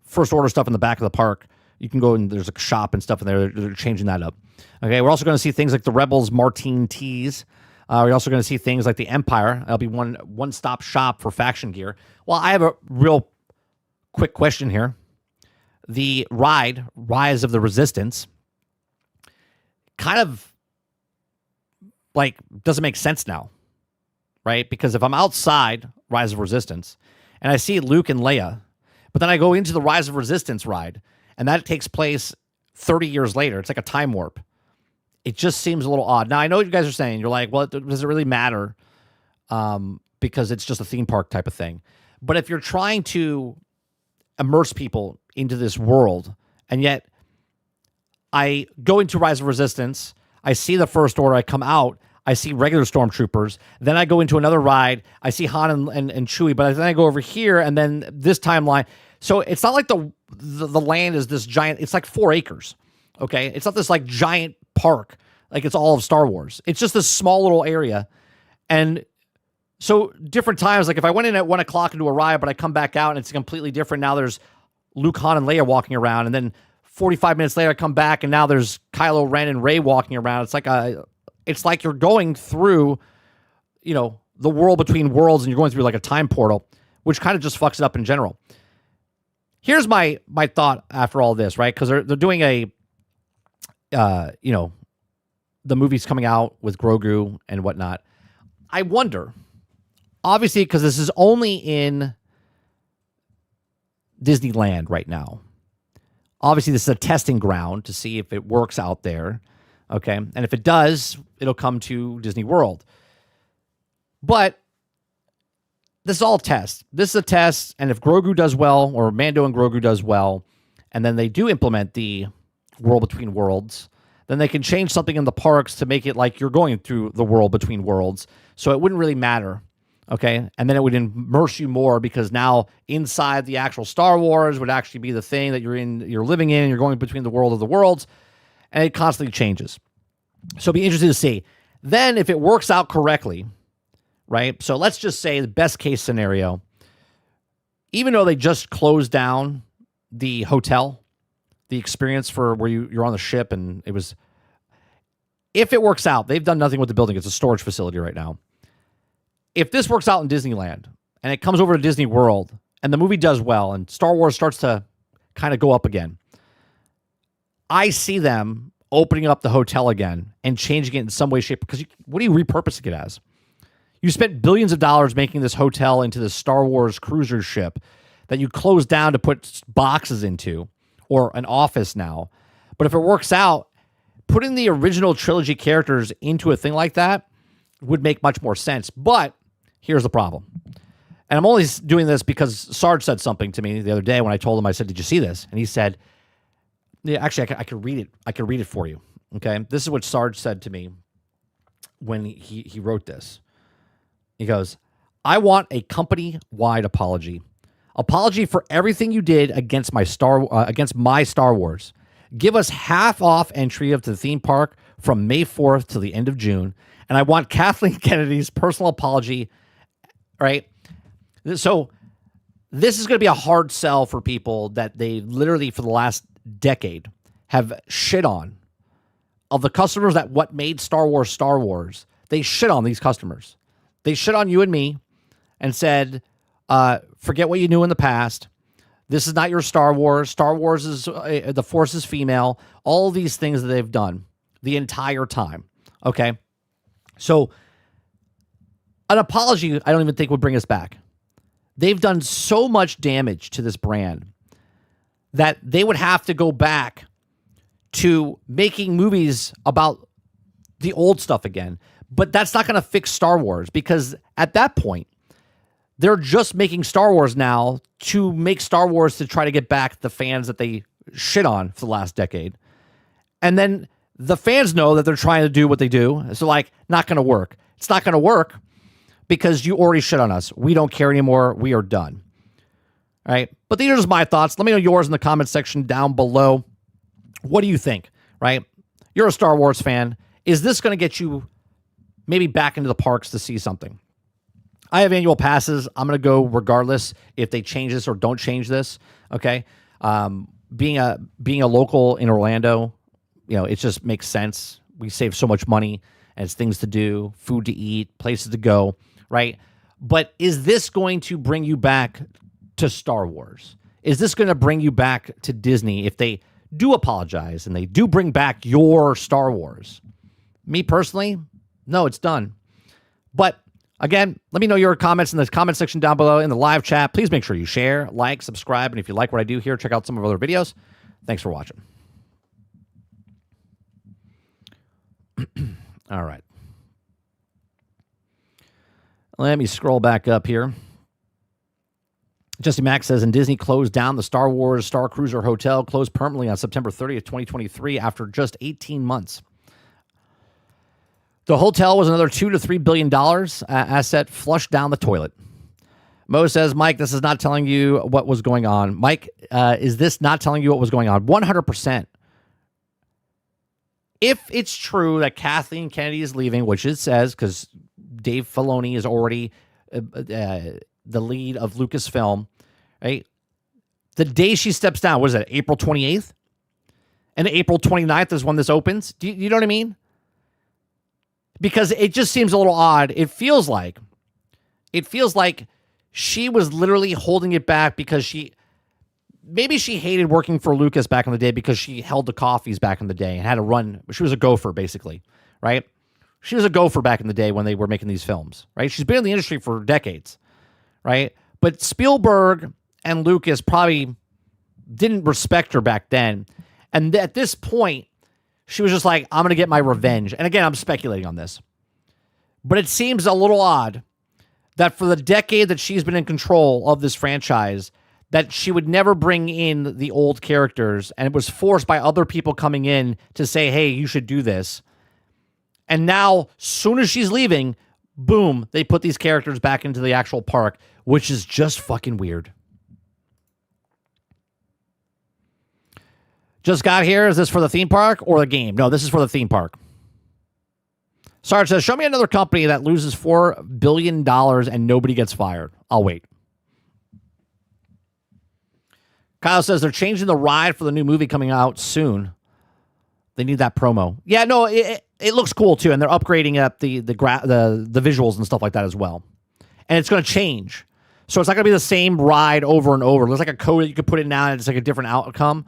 First Order stuff in the back of the park. You can go and there's a shop and stuff in there. They're changing that up. Okay, we're also going to see things like the Rebels Martine tees. We're also going to see things like the Empire. That'll be one-stop shop for faction gear. Well, I have a real quick question here. The ride, Rise of the Resistance, kind of like doesn't make sense now, right? Because if I'm outside Rise of Resistance and I see Luke and Leia, but then I go into the Rise of Resistance ride, and that takes place 30 years later. It's like a time warp. It just seems a little odd. Now, I know what you guys are saying. You're like, well, does it really matter? Because it's just a theme park type of thing. But if you're trying to immerse people into this world, and yet I go into Rise of Resistance, I see the First Order, I come out, I see regular stormtroopers. Then I go into another ride. I see Han and Chewie, but then I go over here, and then this timeline. So it's not like the land is this giant. It's like 4 acres. Okay, it's not this like giant park like it's all of Star Wars. It's just this small little area, and so different times. Like if I went in at 1 o'clock into a ride, but I come back out and it's completely different. Now there's Luke, Han, and Leia walking around, and then 45 minutes later I come back and now there's Kylo Ren and Rey walking around. It's like you're going through, the world between worlds, and you're going through like a time portal, which kind of just fucks it up in general. Here's my thought after all this, right? Because they're doing the movie's coming out with Grogu and whatnot. I wonder, obviously, because this is only in Disneyland right now. Obviously, this is a testing ground to see if it works out there. Okay. And if it does, it'll come to Disney World. But this is all a test. This is a test. And if Grogu does well, or Mando and Grogu does well, and then they do implement the world between worlds, then they can change something in the parks to make it like you're going through the world between worlds. So it wouldn't really matter. Okay. And then it would immerse you more because now inside the actual Star Wars would actually be the thing that you're living in, and you're going between the world of the worlds, and it constantly changes. So it'll be interesting to see. Then if it works out correctly, right? So let's just say the best case scenario, even though they just closed down the hotel, the experience for where you're on the ship, and it was, if it works out, they've done nothing with the building. It's a storage facility right now. If this works out in Disneyland and it comes over to Disney World and the movie does well and Star Wars starts to kind of go up again, I see them opening up the hotel again and changing it in some way, shape, because what are you repurposing it as? You spent billions of dollars making this hotel into this Star Wars cruiser ship that you closed down to put boxes into, or an office now. But if it works out, putting the original trilogy characters into a thing like that would make much more sense. But here's the problem. And I'm only doing this because Sarge said something to me the other day when I told him, I said, did you see this? And he said, yeah, actually, I could read it. I could read it for you. Okay. This is what Sarge said to me when he wrote this. He goes, I want a company-wide apology. Apology for everything you did against my Star Wars. Give us half off entry of the theme park from May 4th to the end of June. And I want Kathleen Kennedy's personal apology, right? So this is going to be a hard sell for people that they literally for the last decade have shit on. Of the customers that what made Star Wars, they shit on these customers. They shit on you and me and said, forget what you knew in the past. This is not your Star Wars. Star Wars is, the Force is female. All these things that they've done the entire time. Okay. So an apology, I don't even think would bring us back. They've done so much damage to this brand that they would have to go back to making movies about the old stuff again. But that's not going to fix Star Wars, because at that point, They're just making Star Wars now to make Star Wars to try to get back the fans that they shit on for the last decade. And then the fans know that they're trying to do what they do. So like, not going to work. It's not going to work because you already shit on us. We don't care anymore. We are done. All right. But these are just my thoughts. Let me know yours in the comment section down below. What do you think? Right? You're a Star Wars fan. Is this going to get you maybe back into the parks to see something? I have annual passes. I'm going to go regardless if they change this or don't change this. Okay. Being a local in Orlando, it just makes sense. We save so much money and it's things to do, food to eat, places to go, right? But is this going to bring you back to Star Wars? Is this going to bring you back to Disney if they do apologize and they do bring back your Star Wars? Me personally, no, it's done. But again, let me know your comments in the comment section down below in the live chat. Please make sure you share, like, subscribe, and if you like what I do here, check out some of our other videos. Thanks for watching. All right. Let me scroll back up here. Jesse Mack says, and Disney closed down the Star Wars Star Cruiser Hotel, closed permanently on September 30th, 2023, after just 18 months. The hotel was another $2 to $3 billion asset flushed down the toilet. Mo says, Mike, this is not telling you what was going on. Mike, is this not telling you what was going on? 100%. If it's true that Kathleen Kennedy is leaving, which it says, because Dave Filoni is already the lead of Lucasfilm, right? The day she steps down, what is that, April 28th? And April 29th is when this opens? Do you know what I mean? Because it just seems a little odd. It feels like she was literally holding it back because maybe she hated working for Lucas back in the day because she held the coffees back in the day and had to run. She was a gopher, basically, right? She was a gopher back in the day when they were making these films, right? She's been in the industry for decades, right? But Spielberg and Lucas probably didn't respect her back then. And at this point, she was just like, I'm going to get my revenge. And again, I'm speculating on this. But it seems a little odd that for the decade that she's been in control of this franchise, that she would never bring in the old characters, and it was forced by other people coming in to say, hey, you should do this. And now, soon as she's leaving, boom, they put these characters back into the actual park, which is just fucking weird. Just got here. Is this for the theme park or the game? No, this is for the theme park. Sarge says, show me another company that loses $4 billion and nobody gets fired. I'll wait. Kyle says they're changing the ride for the new movie coming out soon. They need that promo. Yeah, no, it looks cool too, and they're upgrading up the visuals and stuff like that as well. And it's going to change, so it's not going to be the same ride over and over. There's like a code that you can put in now, and it's like a different outcome.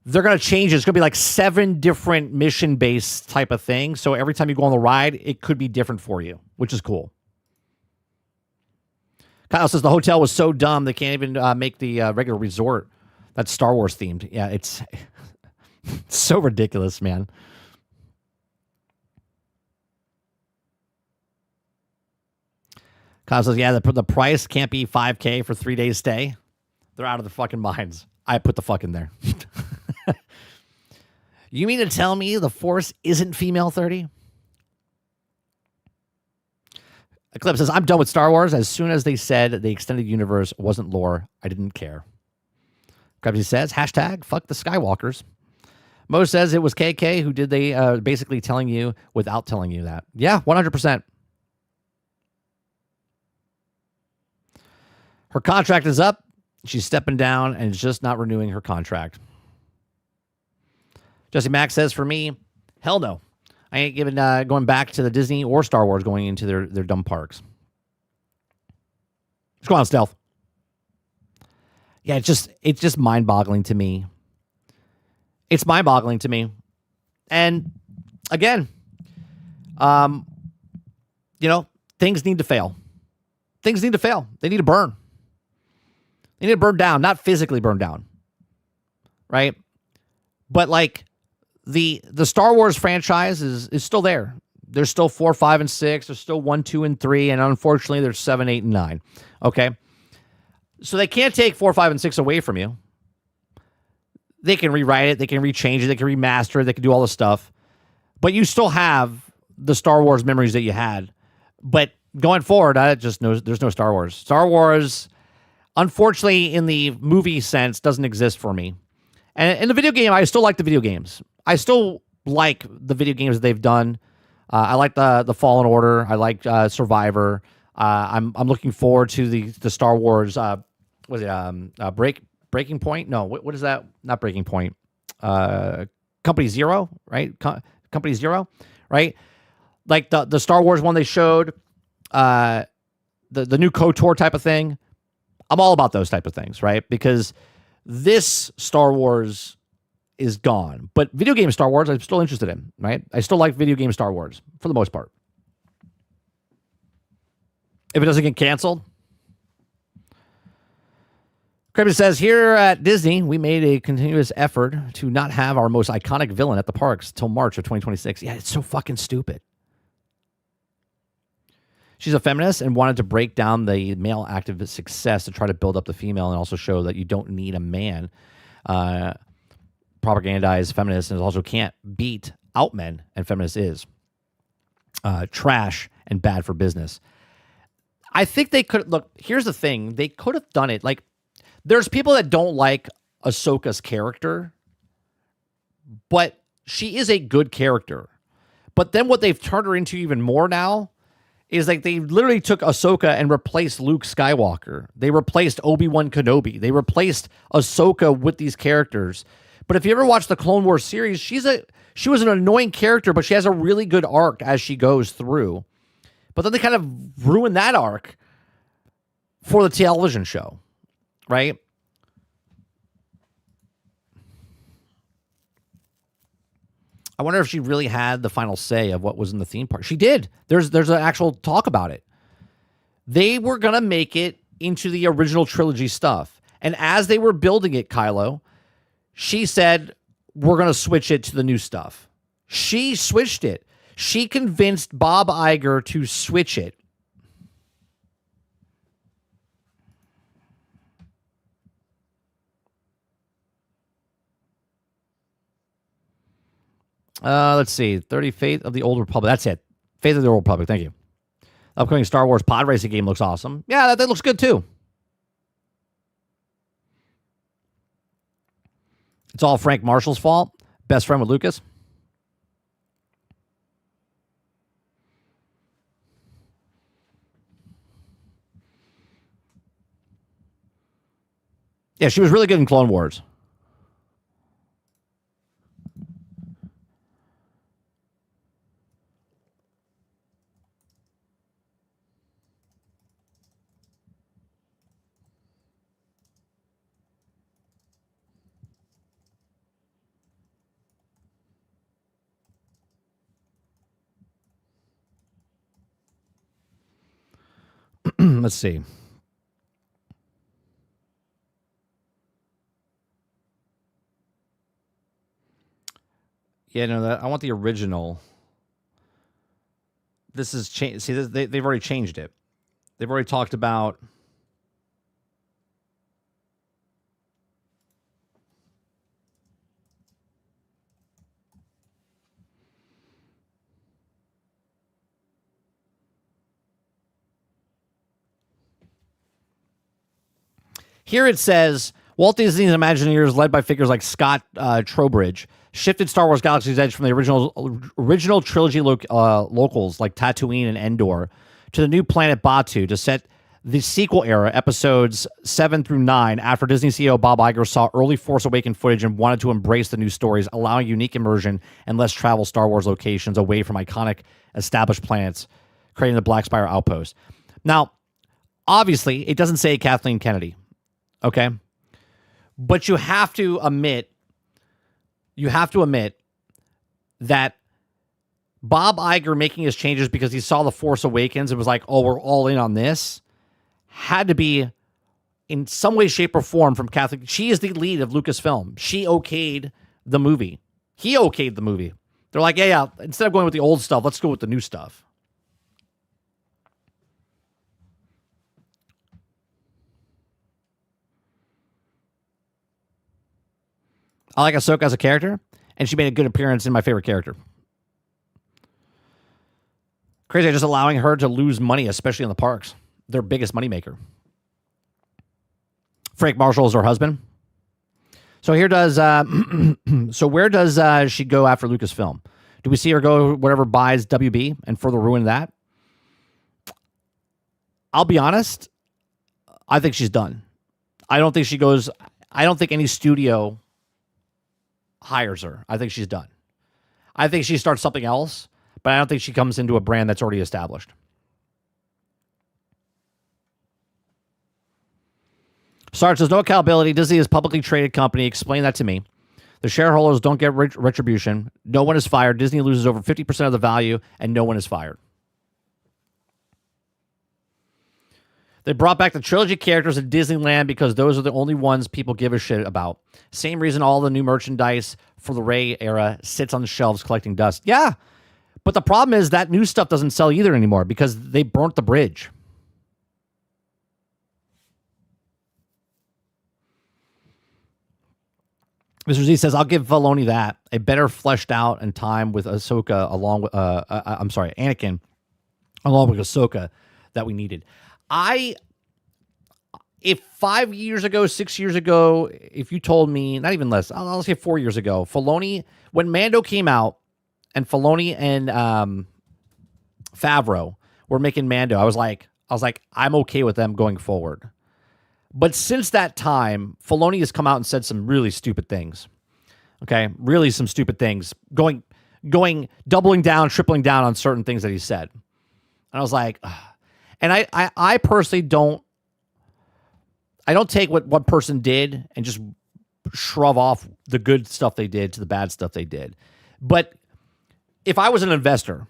They're going to change it. It's going to be like 7 different mission-based type of thing. So every time you go on the ride, it could be different for you, which is cool. Kyle says the hotel was so dumb they can't even make the regular resort that's Star Wars themed. Yeah, it's so ridiculous, man. Kyle says, yeah, the price can't be $5K for 3 days stay. They're out of their fucking minds. I put the fuck in there. You mean to tell me the Force isn't female 30? Eclipse says, I'm done with Star Wars. As soon as they said the extended universe wasn't lore, I didn't care. Krebsy says, hashtag fuck the Skywalkers. Mo says it was KK who did they basically telling you without telling you that. Yeah, 100%. Her contract is up. She's stepping down and is just not renewing her contract. Jesse Mack says, for me, hell no. I ain't giving going back to the Disney or Star Wars going into their dumb parks. Let's go on, Stealth. Yeah, it's just mind-boggling to me. It's mind-boggling to me. And again, things need to fail. Things need to fail. They need to burn. They need to burn down, not physically burn down. Right? But like the Star Wars franchise is still there. There's still 4, 5, and 6. There's still 1, 2, and 3. And unfortunately, there's 7, 8, and 9. Okay? So they can't take 4, 5, and 6 away from you. They can rewrite it. They can rechange it. They can remaster it. They can do all this stuff. But you still have the Star Wars memories that you had. But going forward, there's no Star Wars. Star Wars, unfortunately, in the movie sense, doesn't exist for me. And in the video game, I still like the video games. I still like the video games that they've done. I like the Fallen Order. I like Survivor. I'm looking forward to the Star Wars. Breaking Point? No, what is that? Not Breaking Point. Company Zero, right? Company Zero, right? Like the Star Wars one they showed, the new KOTOR type of thing. I'm all about those type of things, right? Because this Star Wars is gone. But video game Star Wars, I'm still interested in, right? I still like video game Star Wars for the most part. If it doesn't get canceled. Kramer says, here at Disney, we made a continuous effort to not have our most iconic villain at the parks till March of 2026. Yeah, it's so fucking stupid. She's a feminist and wanted to break down the male activist success to try to build up the female and also show that you don't need a man. Propagandize feminists and also can't beat out men, and feminist is trash and bad for business. I think they could, look, here's the thing. They could have done it. Like, there's people that don't like Ahsoka's character, but she is a good character. But then what they've turned her into even more now is like they literally took Ahsoka and replaced Luke Skywalker. They replaced Obi-Wan Kenobi. They replaced Ahsoka with these characters. But if you ever watch the Clone Wars series, she was an annoying character, but she has a really good arc as she goes through. But then they kind of ruined that arc for the television show, right? I wonder if she really had the final say of what was in the theme park. She did. There's an actual talk about it. They were going to make it into the original trilogy stuff. And as they were building it, Kylo, she said, we're going to switch it to the new stuff. She switched it. She convinced Bob Iger to switch it. Let's see. 30 Faith of the Old Republic. That's it. Faith of the Old Republic. Thank you. Upcoming Star Wars pod racing game looks awesome. Yeah, that looks good too. It's all Frank Marshall's fault. Best friend with Lucas. Yeah, she was really good in Clone Wars. Let's see. Yeah, no, I want the original. This is changed. See, they've already changed it. They've already talked about. Here it says, Walt Disney's Imagineers, led by figures like Scott Trowbridge, shifted Star Wars Galaxy's Edge from the original trilogy locals like Tatooine and Endor to the new planet Batuu to set the sequel era, episodes 7 through 9, after Disney CEO Bob Iger saw early Force Awakens footage and wanted to embrace the new stories, allowing unique immersion and less travel Star Wars locations away from iconic established planets, creating the Black Spire Outpost. Now, obviously, it doesn't say Kathleen Kennedy. Okay, but you have to admit that Bob Iger making his changes because he saw The Force Awakens and was like, oh, we're all in on this, had to be in some way, shape, or form from Kathleen. She is the lead of Lucasfilm. She okayed the movie. He okayed the movie. They're like, yeah, instead of going with the old stuff, let's go with the new stuff. I like Ahsoka as a character, and she made a good appearance in my favorite character. Crazy, just allowing her to lose money, especially in the parks. Their biggest moneymaker. Frank Marshall is her husband. So here does, so where does she go after Lucasfilm? Do we see her go whatever buys WB and further ruin that? I'll be honest. I think she's done. I don't think she goes, I don't think any studio hires her. I think she's done. I think she starts something else, but I don't think she comes into a brand that's already established. Sarge says, no accountability. Disney is a publicly traded company. Explain that to me. The shareholders don't get retribution. No one is fired. Disney loses over 50% of the value, and no one is fired. They brought back the trilogy characters at Disneyland because those are the only ones people give a shit about. Same reason all the new merchandise for the Rey era sits on the shelves collecting dust. Yeah, but the problem is that new stuff doesn't sell either anymore because they burnt the bridge. Mr. Z says, I'll give Filoni that. A better fleshed out and time with Ahsoka along with, Anakin along with Ahsoka that we needed. If 5 years ago, 6 years ago, if you told me, not even less, I'll say 4 years ago, Filoni, when Mando came out and Filoni and Favreau were making Mando, I was like, I'm okay with them going forward. But since that time, Filoni has come out and said some really stupid things. Okay, really some stupid things, going, doubling down, tripling down on certain things that he said. And I was like, ugh. And I personally don't take what one person did and just shrug off the good stuff they did to the bad stuff they did. But if I was an investor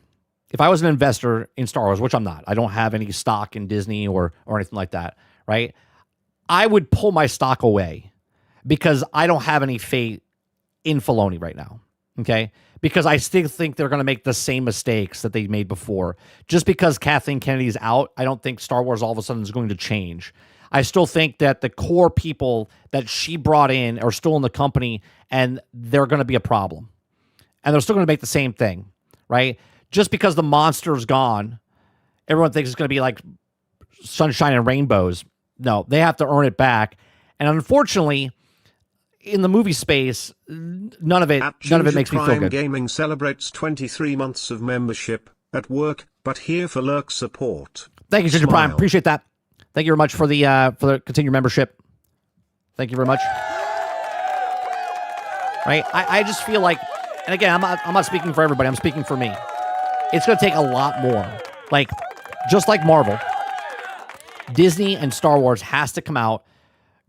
in Star Wars, which I'm not, I don't have any stock in Disney or anything like that, right? I would pull my stock away because I don't have any faith in Filoni right now, okay? Because I still think they're going to make the same mistakes that they made before. Just because Kathleen Kennedy's out, I don't think Star Wars all of a sudden is going to change. I still think that the core people that she brought in are still in the company, and they're going to be a problem. And they're still going to make the same thing, right? Just because the monster's gone, everyone thinks it's going to be like sunshine and rainbows. No, they have to earn it back. And unfortunately, in the movie space, none of it makes me feel good. Gaming celebrates 23 months of membership at work, but here for lurk support. Thank you, Ginger Prime. Appreciate that. Thank you very much for the continued membership. Thank you very much. Right? I just feel like, and again, I'm not speaking for everybody. I'm speaking for me. It's going to take a lot more. Like, just like Marvel, Disney and Star Wars has to come out.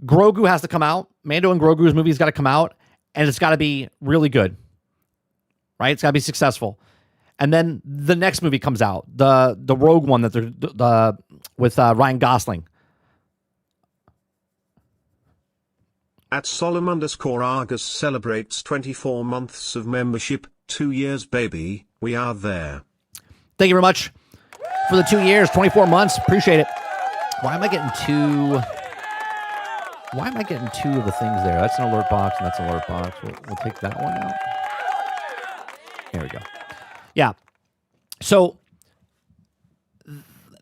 Grogu has to come out. Mando and Grogu's movie's got to come out, and it's got to be really good. Right? It's got to be successful. And then the next movie comes out, the Rogue One that they're with Ryan Gosling. At Solom_Argus celebrates 24 months of membership, 2 years, baby. We are there. Thank you very much for the 2 years, 24 months. Appreciate it. Why am I getting two of the things there? That's an alert box, and that's an alert box. We'll take that one out. There we go. Yeah. So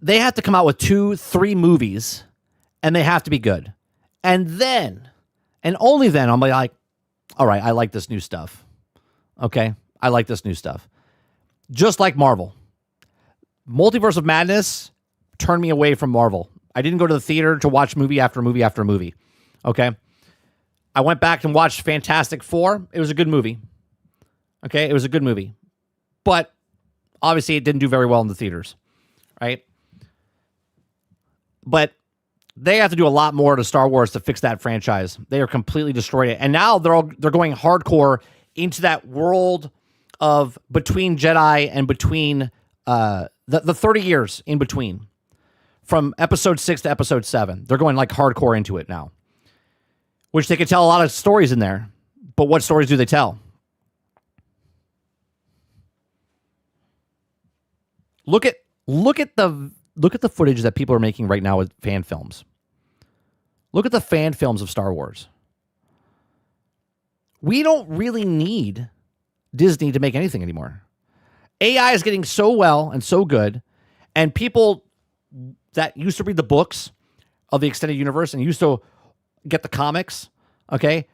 they have to come out with 2-3 movies, and they have to be good. And then, and only then, I'm like, all right, I like this new stuff. Okay? I like this new stuff. Just like Marvel. Multiverse of Madness turned me away from Marvel. I didn't go to the theater to watch movie after movie after movie. Okay? I went back and watched Fantastic Four. It was a good movie. Okay? It was a good movie. But obviously it didn't do very well in the theaters. Right? But they have to do a lot more to Star Wars to fix that franchise. They are completely destroyed it. And now they're going hardcore into that world of between Jedi and between the 30 years in between. From episode 6 to episode 7. They're going like hardcore into it now. Which they could tell a lot of stories in there. But what stories do they tell? Look at the footage that people are making right now with fan films. Look at the fan films of Star Wars. We don't really need Disney to make anything anymore. AI is getting so well and so good, and people that used to read the books of the extended universe and used to get the comics, okay?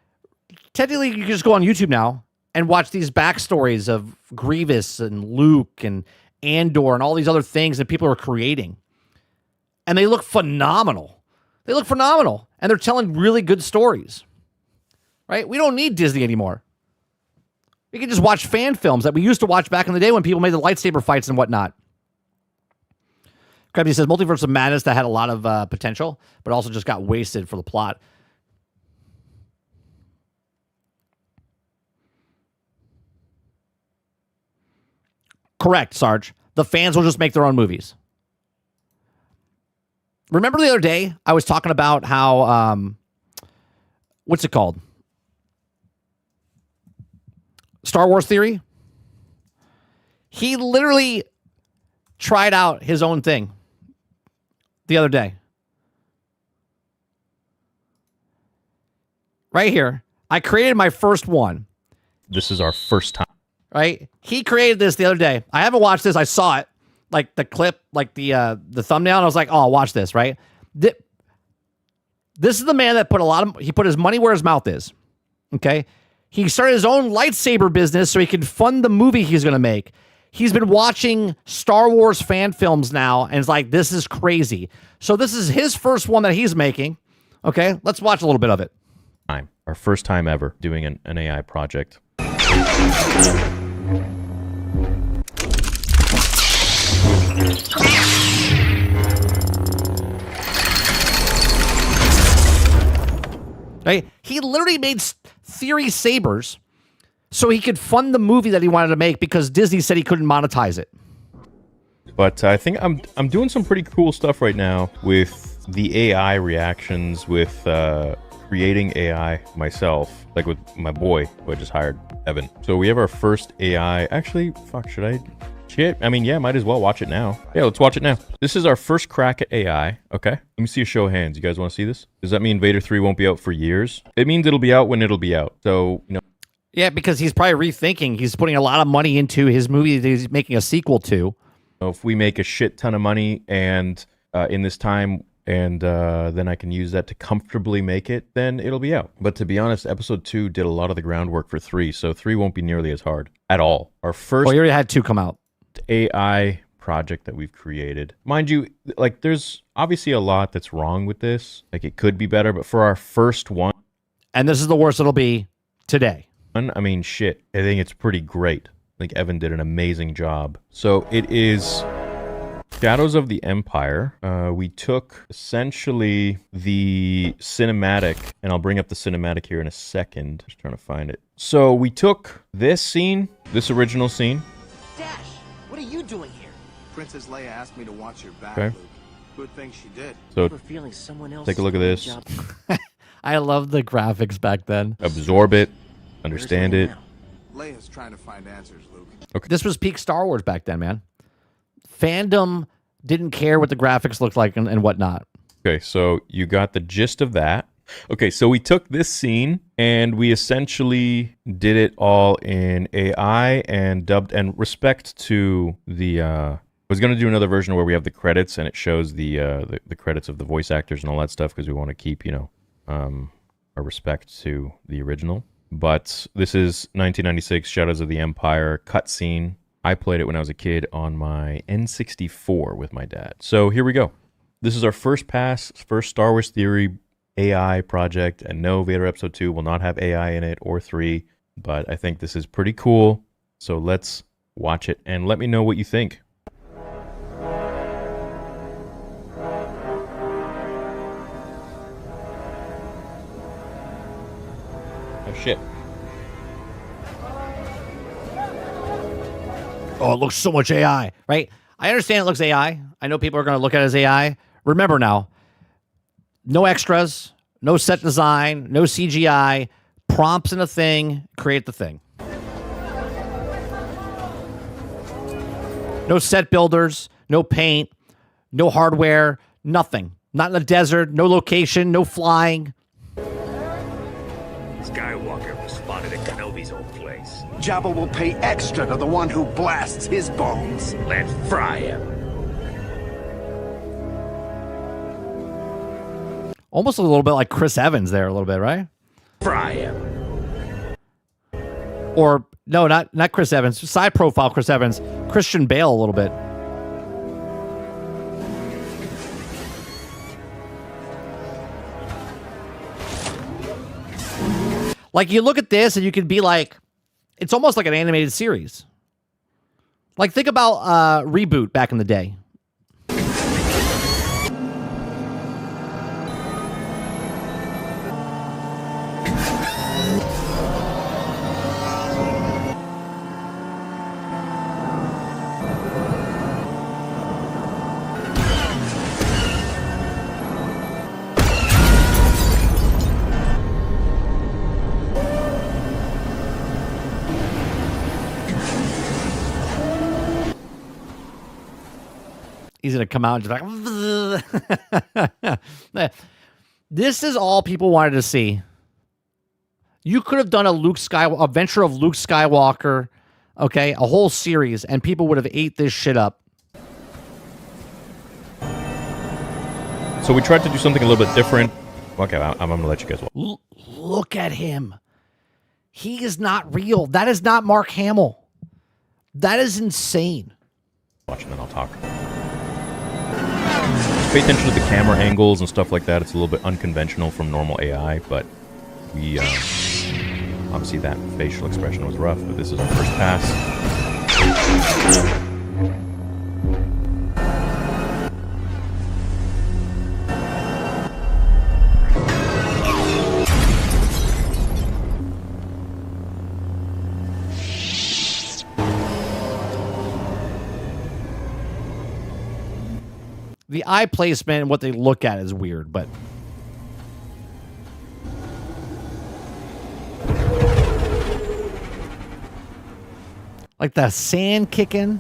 Technically, you can just go on YouTube now and watch these backstories of Grievous and Luke and Andor and all these other things that people are creating. And they look phenomenal. They look phenomenal. And they're telling really good stories. Right? We don't need Disney anymore. We can just watch fan films that we used to watch back in the day when people made the lightsaber fights and whatnot. Krabby says Multiverse of Madness that had a lot of potential, but also just got wasted for the plot. Correct, Sarge. The fans will just make their own movies. Remember the other day I was talking about how, what's it called? Star Wars Theory? He literally tried out his own thing the other day. Right here. I created my first one. This is our first time. Right? He created this the other day. I haven't watched this. I saw it. Like the clip, like the thumbnail, and I was like, oh, I'll watch this, right? This is the man that he put his money where his mouth is. Okay? He started his own lightsaber business so he could fund the movie he's going to make. He's been watching Star Wars fan films now, and it's like, this is crazy. So this is his first one that he's making. Okay? Let's watch a little bit of it. Our first time ever doing an AI project. Right? He literally made theory sabers so he could fund the movie that he wanted to make because Disney said he couldn't monetize it. But I think I'm doing some pretty cool stuff right now with the AI reactions, with creating AI myself, like with my boy who I just hired, Evan. So we have our first AI. Actually, fuck, should I? Shit. I mean, yeah, might as well watch it now. Yeah, let's watch it now. This is our first crack at AI. Okay. Let me see a show of hands. You guys want to see this? Does that mean Vader 3 won't be out for years? It means it'll be out when it'll be out. So, you know. Yeah, because he's probably rethinking. He's putting a lot of money into his movie that he's making a sequel to. If we make a shit ton of money and in this time, and then I can use that to comfortably make it, then it'll be out. But to be honest, episode 2 did a lot of the groundwork for 3, so 3 won't be nearly as hard at all. Our first... Well, you already had 2 come out. AI project that we've created. Mind you, like, there's obviously a lot that's wrong with this. Like, it could be better, but for our first one... And this is the worst it'll be today. I mean, shit, I think it's pretty great. I think Evan did an amazing job. So it is Shadows of the Empire. We took essentially the cinematic, and I'll bring up the cinematic here in a second. Just trying to find it. So we took this scene, this original scene. Dash, what are you doing here? Princess Leia asked me to watch your back, Okay. Luke. Good thing she did. So For feeling someone else. take a look at this. I love the graphics back then. Absorb it. Understand it. Leia's trying to find answers, Luke. Okay. This was peak Star Wars back then, man. Fandom didn't care what the graphics looked like and whatnot. Okay, so you got the gist of that. Okay, so we took this scene and we essentially did it all in AI and dubbed, and respect to the I was going to do another version where we have the credits and it shows the credits of the voice actors and all that stuff because we want to keep, you know, our respect to the original. But this is 1996 Shadows of the Empire cutscene. I played it when I was a kid on my N64 with my dad. So here we go. This is our first Star Wars Theory AI project, and no, Vader Episode 2 will not have AI in it, or 3, but I think this is pretty cool. So let's watch it and let me know what you think. Oh shit. Oh, it looks so much AI, right? I understand it looks AI. I know people are going to look at it as AI. Remember now, no extras, no set design, no CGI, prompts in a thing, create the thing. No set builders, no paint, no hardware, nothing. Not in the desert, no location, no flying. Skywalker was spotted at Kenobi's old place. Jabba will pay extra to the one who blasts his bones. Let's fry him. Almost a little bit like Chris Evans there, a little bit, right? Fry him. Or no, not Chris Evans. Side profile Chris Evans. Christian Bale a little bit. Like you look at this and you could be like, it's almost like an animated series. Like think about Reboot back in the day. He's going to come out and just like... This is all people wanted to see. You could have done a venture of Luke Skywalker, okay, a whole series, and people would have ate this shit up. So we tried to do something a little bit different. Okay, I'm going to let you guys watch. Look at him. He is not real. That is not Mark Hamill. That is insane. Watch and then I'll talk. Pay attention to the camera angles and stuff like that. It's a little bit unconventional from normal AI, but we obviously that facial expression was rough, but this is our first pass. The eye placement and what they look at is weird, but... Like the sand kicking.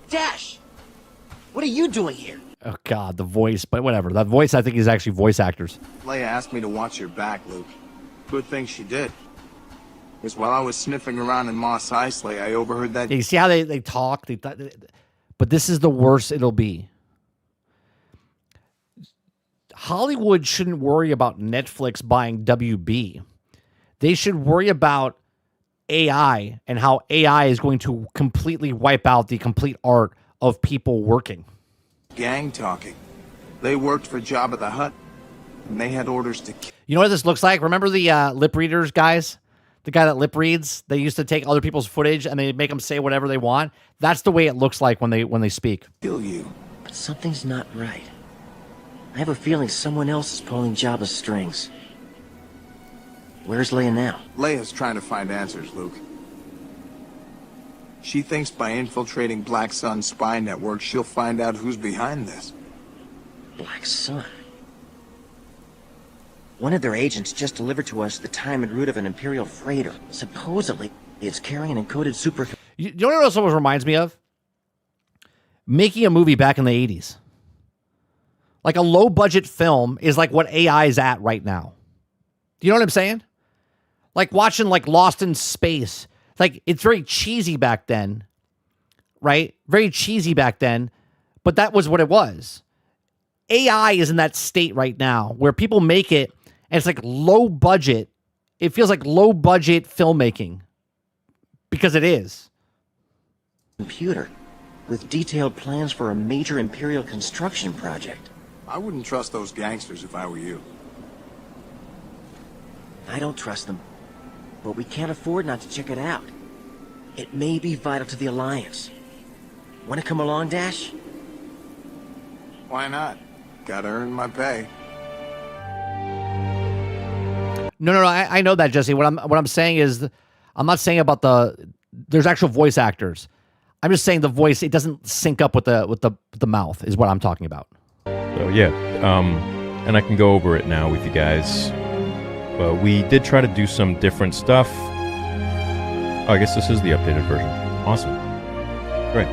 Dash! What are you doing here? Oh, God, the voice, but whatever. That voice, I think, is actually voice actors. Leia asked me to watch your back, Luke. Good thing she did. Because while I was sniffing around in Mos Eisley, I overheard that... Yeah, you see how they talk? But this is the worst it'll be. Hollywood shouldn't worry about Netflix buying WB. They should worry about AI and how AI is going to completely wipe out the complete art of people working. Gang talking. They worked for Jabba the Hutt, and they had orders to... You know what this looks like? Remember the lip readers guys? The guy that lip reads? They used to take other people's footage and they make them say whatever they want. That's the way it looks like when they speak. Kill you. But something's not right. I have a feeling someone else is pulling Jabba's strings. Where's Leia now? Leia's trying to find answers, Luke. She thinks by infiltrating Black Sun's spy network, she'll find out who's behind this. Black Sun? One of their agents just delivered to us the time and route of an Imperial freighter. Supposedly, it's carrying an encoded super... You know what else always reminds me of? Making a movie back in the 80s. Like a low-budget film is like what AI is at right now. Do you know what I'm saying? Like watching like Lost in Space. Like it's very cheesy back then, right? Very cheesy back then, but that was what it was. AI is in that state right now where people make it and it's like low budget. It feels like low budget filmmaking because it is. Computer with detailed plans for a major Imperial construction project. I wouldn't trust those gangsters if I were you. I don't trust them, but we can't afford not to check it out. It may be vital to the Alliance. Want to come along, Dash? Why not? Gotta earn my pay. No. I know that, Jesse. What I'm saying is, I'm not saying about there's actual voice actors. I'm just saying the voice, it doesn't sync up with the mouth is what I'm talking about. So yeah, and I can go over it now with you guys. But we did try to do some different stuff. Oh, I guess this is the updated version. Awesome. Great.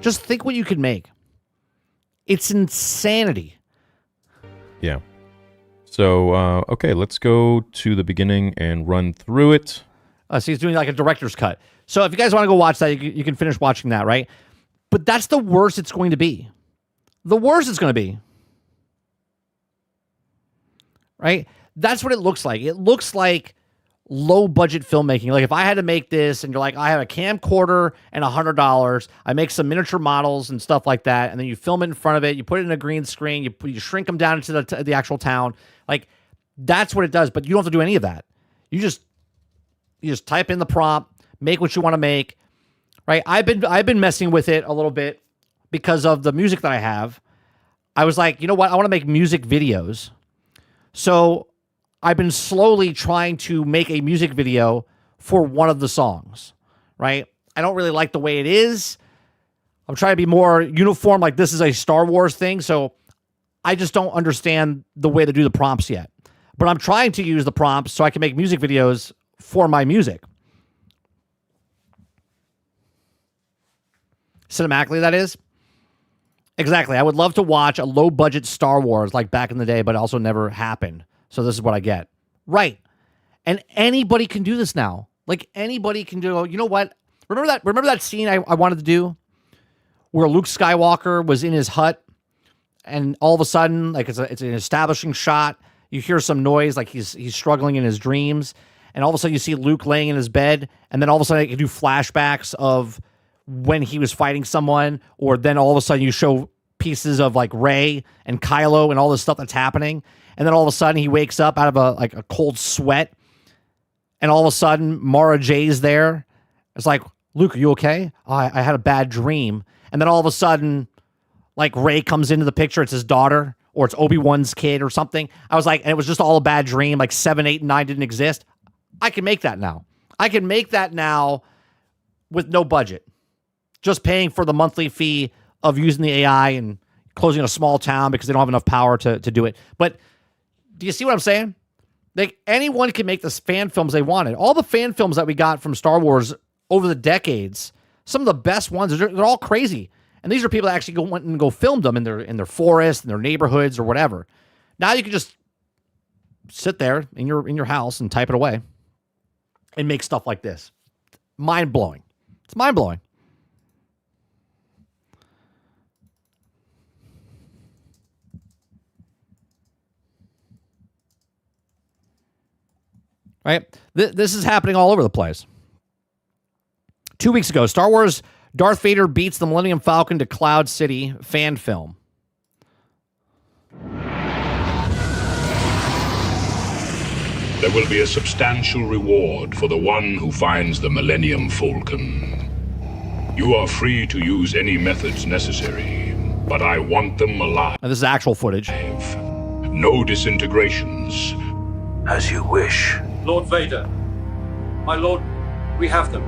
Just think what you could make. It's insanity. Yeah. So, okay, let's go to the beginning and run through it. So he's doing like a director's cut. So if you guys want to go watch that, you can finish watching that, right? But that's the worst it's going to be. The worst it's going to be. Right? That's what it looks like. It looks like low-budget filmmaking. Like if I had to make this and you're like, I have a camcorder and $100, I make some miniature models and stuff like that, and then you film it in front of it, you put it in a green screen, you shrink them down into the actual town. Like that's what it does, but you don't have to do any of that. You just type in the prompt, make what you want to make, right? I've been messing with it a little bit because of the music that I have. I was like, you know what? I want to make music videos. So I've been slowly trying to make a music video for one of the songs, right? I don't really like the way it is. I'm trying to be more uniform, like this is a Star Wars thing, so I just don't understand the way to do the prompts yet. But I'm trying to use the prompts so I can make music videos for my music. Cinematically, that is. Exactly. I would love to watch a low-budget Star Wars like back in the day, but it also never happened. So this is what I get. Right. And anybody can do this now. Like anybody can do, you know what? Remember that scene I wanted to do where Luke Skywalker was in his hut and all of a sudden, like it's an establishing shot. You hear some noise, like he's struggling in his dreams. And all of a sudden you see Luke laying in his bed. And then all of a sudden you do flashbacks of when he was fighting someone, or then all of a sudden you show pieces of like Rey and Kylo and all this stuff that's happening. And then all of a sudden he wakes up out of a cold sweat. And all of a sudden Mara Jay's there. It's like, Luke, are you okay? Oh, I had a bad dream. And then all of a sudden, like Rey comes into the picture. It's his daughter, or it's Obi-Wan's kid or something. I was like, and it was just all a bad dream. Like 7, 8, and 9 didn't exist. I can make that now. I can make that now with no budget. Just paying for the monthly fee of using the AI and closing a small town because they don't have enough power to do it. But do you see what I'm saying? Like anyone can make the fan films they wanted. All the fan films that we got from Star Wars over the decades, some of the best ones, they're all crazy. And these are people that actually went and go filmed them in their forest, in their neighborhoods, or whatever. Now you can just sit there in your house and type it away and make stuff like this. Mind blowing. It's mind blowing. Right? This is happening all over the place. 2 weeks ago, Star Wars Darth Vader beats the Millennium Falcon to Cloud City fan film. There will be a substantial reward for the one who finds the Millennium Falcon. You are free to use any methods necessary, but I want them alive. Now, this is actual footage. No disintegrations. As you wish. Lord Vader. My lord, we have them.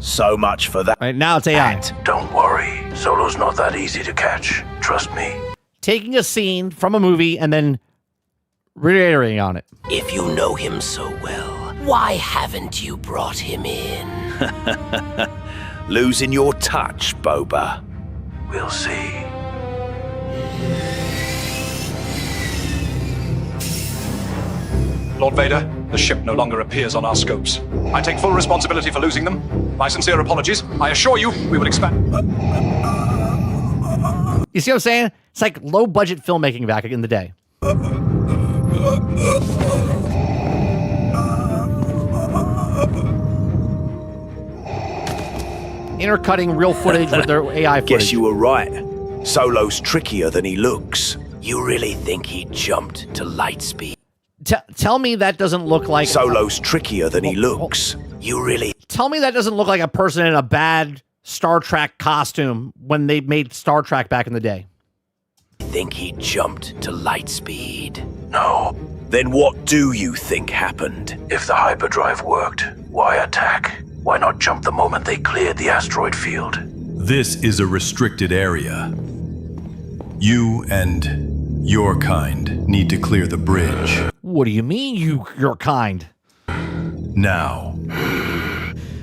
So much for that. Right, now it's AI. Don't worry. Solo's not that easy to catch. Trust me. Taking a scene from a movie and then reiterating on it. If you know him so well, why haven't you brought him in? Losing your touch, Boba. We'll see. Lord Vader, the ship no longer appears on our scopes. I take full responsibility for losing them. My sincere apologies. I assure you, we will expand. You see what I'm saying? It's like low-budget filmmaking back in the day. Intercutting real footage with their AI footage. Guess you were right. Solo's trickier than he looks. You really think he jumped to light speed? Tell me that doesn't look like... Solo's trickier than he looks. You really... Tell me that doesn't look like a person in a bad Star Trek costume when they made Star Trek back in the day. Think he jumped to light speed? No. Then what do you think happened? If the hyperdrive worked, why attack? Why not jump the moment they cleared the asteroid field? This is a restricted area. You and Your kind need to clear the bridge. What do you mean, your kind? Now.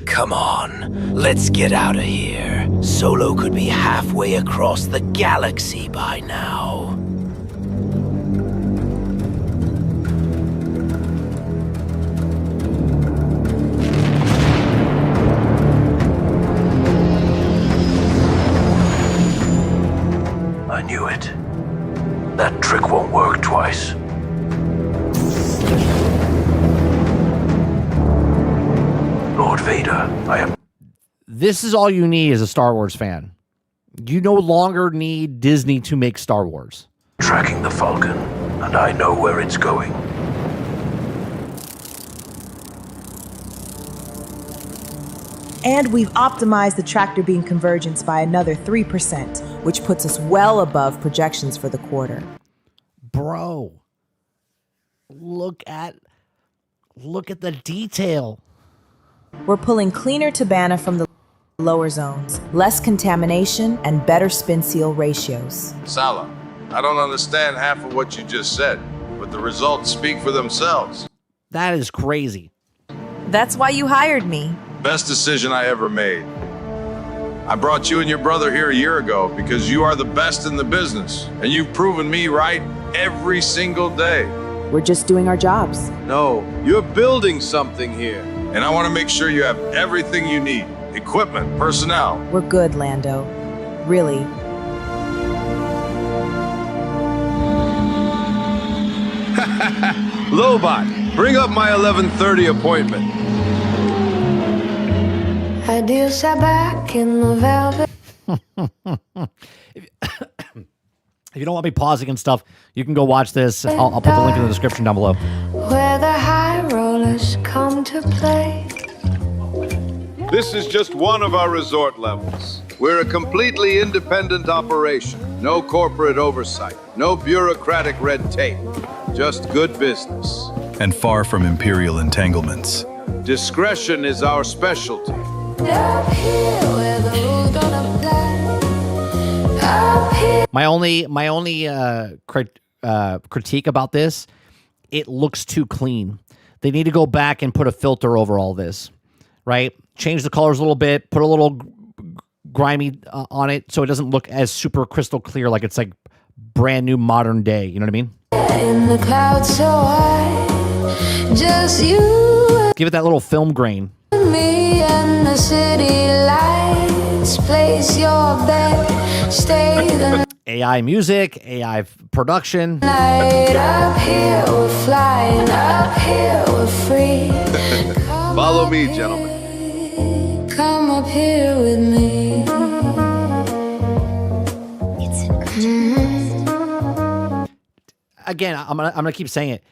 Come on, let's get out of here. Solo could be halfway across the galaxy by now. I knew it. That trick won't work twice. Lord Vader, I am... This is all you need as a Star Wars fan. You no longer need Disney to make Star Wars. Tracking the Falcon, and I know where it's going. And we've optimized the tractor beam convergence by another 3%, which puts us well above projections for the quarter. Bro, look at the detail. We're pulling cleaner Tabana from the lower zones, less contamination, and better spin seal ratios. Sala, I don't understand half of what you just said, but the results speak for themselves. That is crazy. That's why you hired me. Best decision I ever made. I brought you and your brother here a year ago because you are the best in the business, and you've proven me right every single day. We're just doing our jobs. No, you're building something here, and I want to make sure you have everything you need. Equipment, personnel. We're good, Lando. Really. Lobot, bring up my 11:30 appointment. Ideal sat back in the velvet. If you don't want me pausing and stuff, you can go watch this. I'll put the link in the description down below. Where the high rollers come to play. This is just one of our resort levels. We're a completely independent operation. No corporate oversight. No bureaucratic red tape. Just good business. And far from imperial entanglements. Discretion is our specialty. Up here where the rules don't apply. Up here. My only critique about this, it looks too clean. They need to go back and put a filter over all this, right? Change the colors a little bit, put a little grimy on it so it doesn't look as super crystal clear, like it's like brand new modern day. You know what I mean? In the clouds so high, just you. Give it that little film grain. Me and the city lights. Place your bet, stay the AI music, AI production. night. Up here we're flying, up here we're free. Follow me, gentlemen. Come up here with me. Again, I'm gonna keep saying it.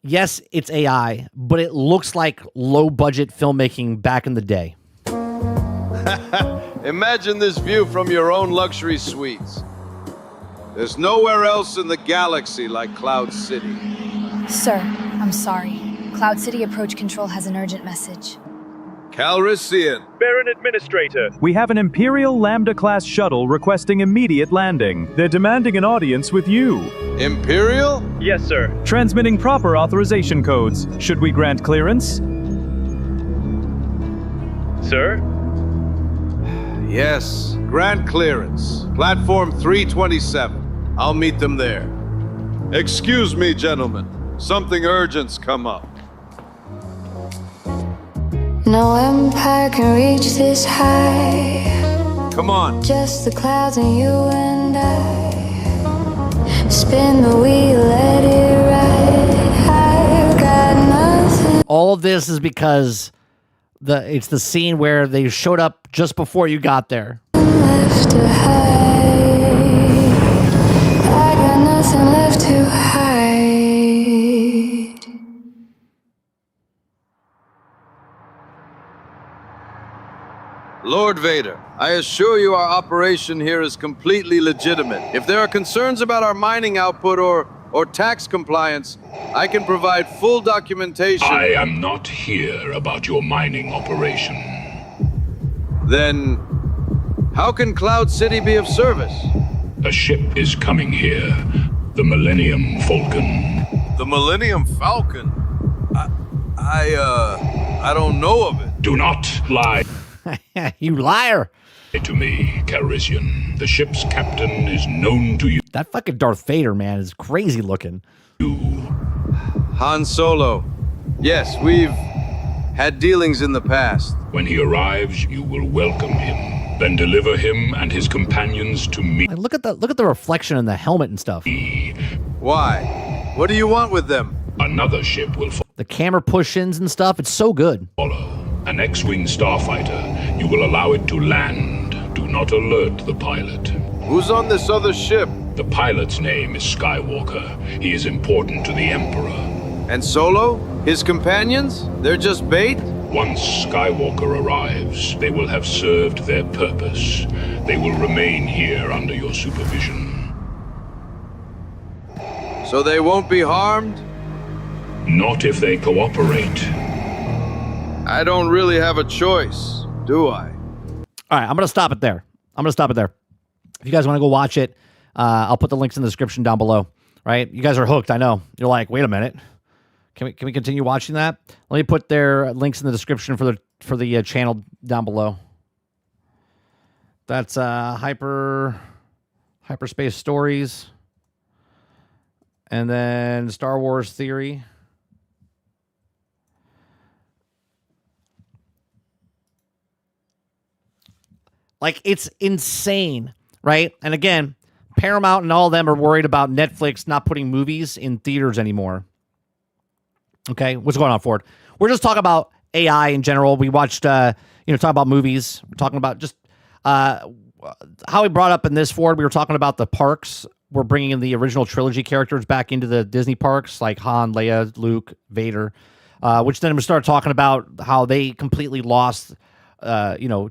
Yes, it's AI, but it looks like low budget filmmaking back in the day. Imagine this view from your own luxury suites. There's nowhere else in the galaxy like Cloud City. Sir, I'm sorry. Cloud City Approach Control has an urgent message. Calrissian. Baron Administrator. We have an Imperial Lambda-class shuttle requesting immediate landing. They're demanding an audience with you. Imperial? Yes, sir. Transmitting proper authorization codes. Should we grant clearance? Sir? Yes, grant clearance. Platform 327. I'll meet them there. Excuse me, gentlemen. Something urgent's come up. No empire can reach this high. Come on. Just the clouds and you and I. Spin the wheel, let it ride. I've got nothing. All of this is because it's the scene where they showed up just before you got there. Left to hide. I got nothing left to hide. Lord Vader, I assure you our operation here is completely legitimate. If there are concerns about our mining output or tax compliance, I can provide full documentation. I am not here about your mining operation. Then, how can Cloud City be of service? A ship is coming here. The Millennium Falcon. The Millennium Falcon? I don't know of it. Do not lie. You liar. To me, Calrissian. The ship's captain is known to you. That fucking Darth Vader, man, is crazy looking. Han Solo. Yes, we've had dealings in the past. When he arrives, you will welcome him. Then deliver him and his companions to me. Like, look at the reflection in the helmet and stuff. Why? What do you want with them? Another ship will follow. The camera push-ins and stuff, it's so good. An X-Wing starfighter. You will allow it to land. Do not alert the pilot. Who's on this other ship? The pilot's name is Skywalker. He is important to the Emperor. And Solo? His companions? They're just bait? Once Skywalker arrives, they will have served their purpose. They will remain here under your supervision. So they won't be harmed? Not if they cooperate. I don't really have a choice, do I? All right, I'm going to stop it there. If you guys want to go watch it, I'll put the links in the description down below, right? You guys are hooked, I know. You're like, wait a minute. Can we continue watching that? Let me put their links in the description for the channel down below. That's Hyperspace Stories. And then Star Wars Theory. Like, it's insane, right? And again, Paramount and all of them are worried about Netflix not putting movies in theaters anymore. Okay, what's going on, Ford? We're just talking about AI in general. We watched, talk about movies. We're talking about just how we brought up in this, Ford. We were talking about the parks. We're bringing in the original trilogy characters back into the Disney parks, like Han, Leia, Luke, Vader, which then we started talking about how they completely lost,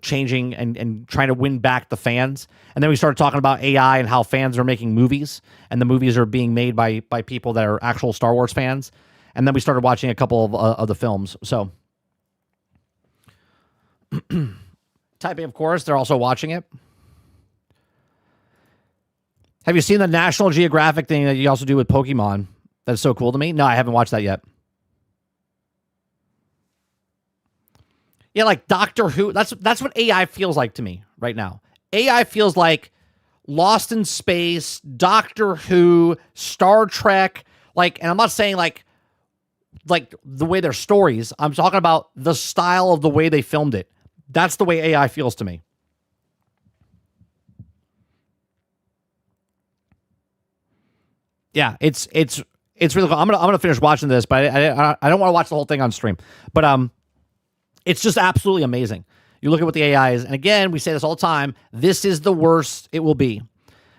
changing and trying to win back the fans. And then we started talking about AI and how fans are making movies, and the movies are being made by people that are actual Star Wars fans. And then we started watching a couple of the films. So, typing, of course, they're also watching it. Have you seen the National Geographic thing that you also do with Pokemon? That's so cool to me. No, I haven't watched that yet. Yeah, like Doctor Who. That's what AI feels like to me right now. AI feels like Lost in Space, Doctor Who, Star Trek. And I'm not saying like the way their stories. I'm talking about the style of the way they filmed it. That's the way AI feels to me. Yeah, it's really cool. I'm gonna finish watching this, but I don't want to watch the whole thing on stream. But it's just absolutely amazing. You look at what the AI is, and again, we say this all the time. This is the worst it will be.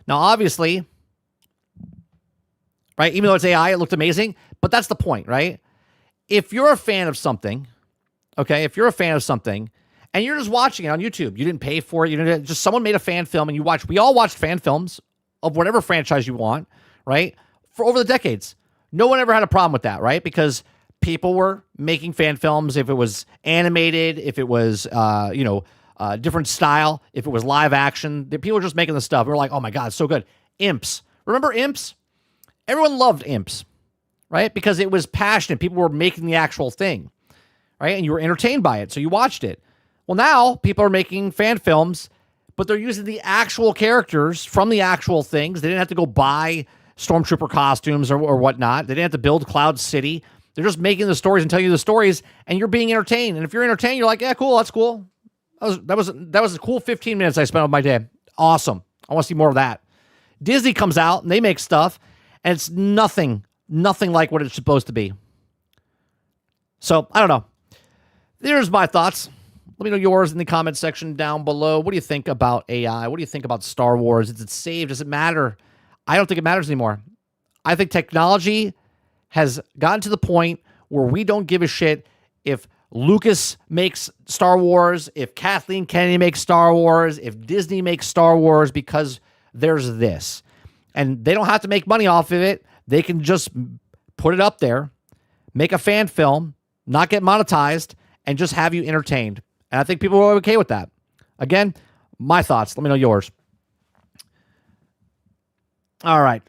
Now, obviously, right? Even though it's AI, it looked amazing. But that's the point, right? If you're a fan of something, okay, and you're just watching it on YouTube, you didn't pay for it, just someone made a fan film and you watch. We all watched fan films of whatever franchise you want, right? For over the decades. No one ever had a problem with that, right? Because people were making fan films. If it was animated, if it was, different style, if it was live action, people were just making the stuff. We were like, oh my God, it's so good. Imps. Remember Imps? Everyone loved Imps, right? Because it was passionate. People were making the actual thing, right? And you were entertained by it, so you watched it. Well, now people are making fan films, but they're using the actual characters from the actual things. They didn't have to go buy Stormtrooper costumes or whatnot. They didn't have to build Cloud City. They're just making the stories and telling you the stories, and you're being entertained. And if you're entertained, you're like, yeah, cool, that's cool. That was a cool 15 minutes I spent on my day. Awesome. I want to see more of that. Disney comes out and they make stuff, and it's nothing like what it's supposed to be. So, I don't know. There's my thoughts. Let me know yours in the comment section down below. What do you think about AI? What do you think about Star Wars? Is it safe? Does it matter? I don't think it matters anymore. I think technology has gotten to the point where we don't give a shit if Lucas makes Star Wars, if Kathleen Kennedy makes Star Wars, if Disney makes Star Wars, because there's this. And they don't have to make money off of it. They can just put it up there, make a fan film, not get monetized, and just have you entertained. And I think people are okay with that. Again, my thoughts. Let me know yours. All right.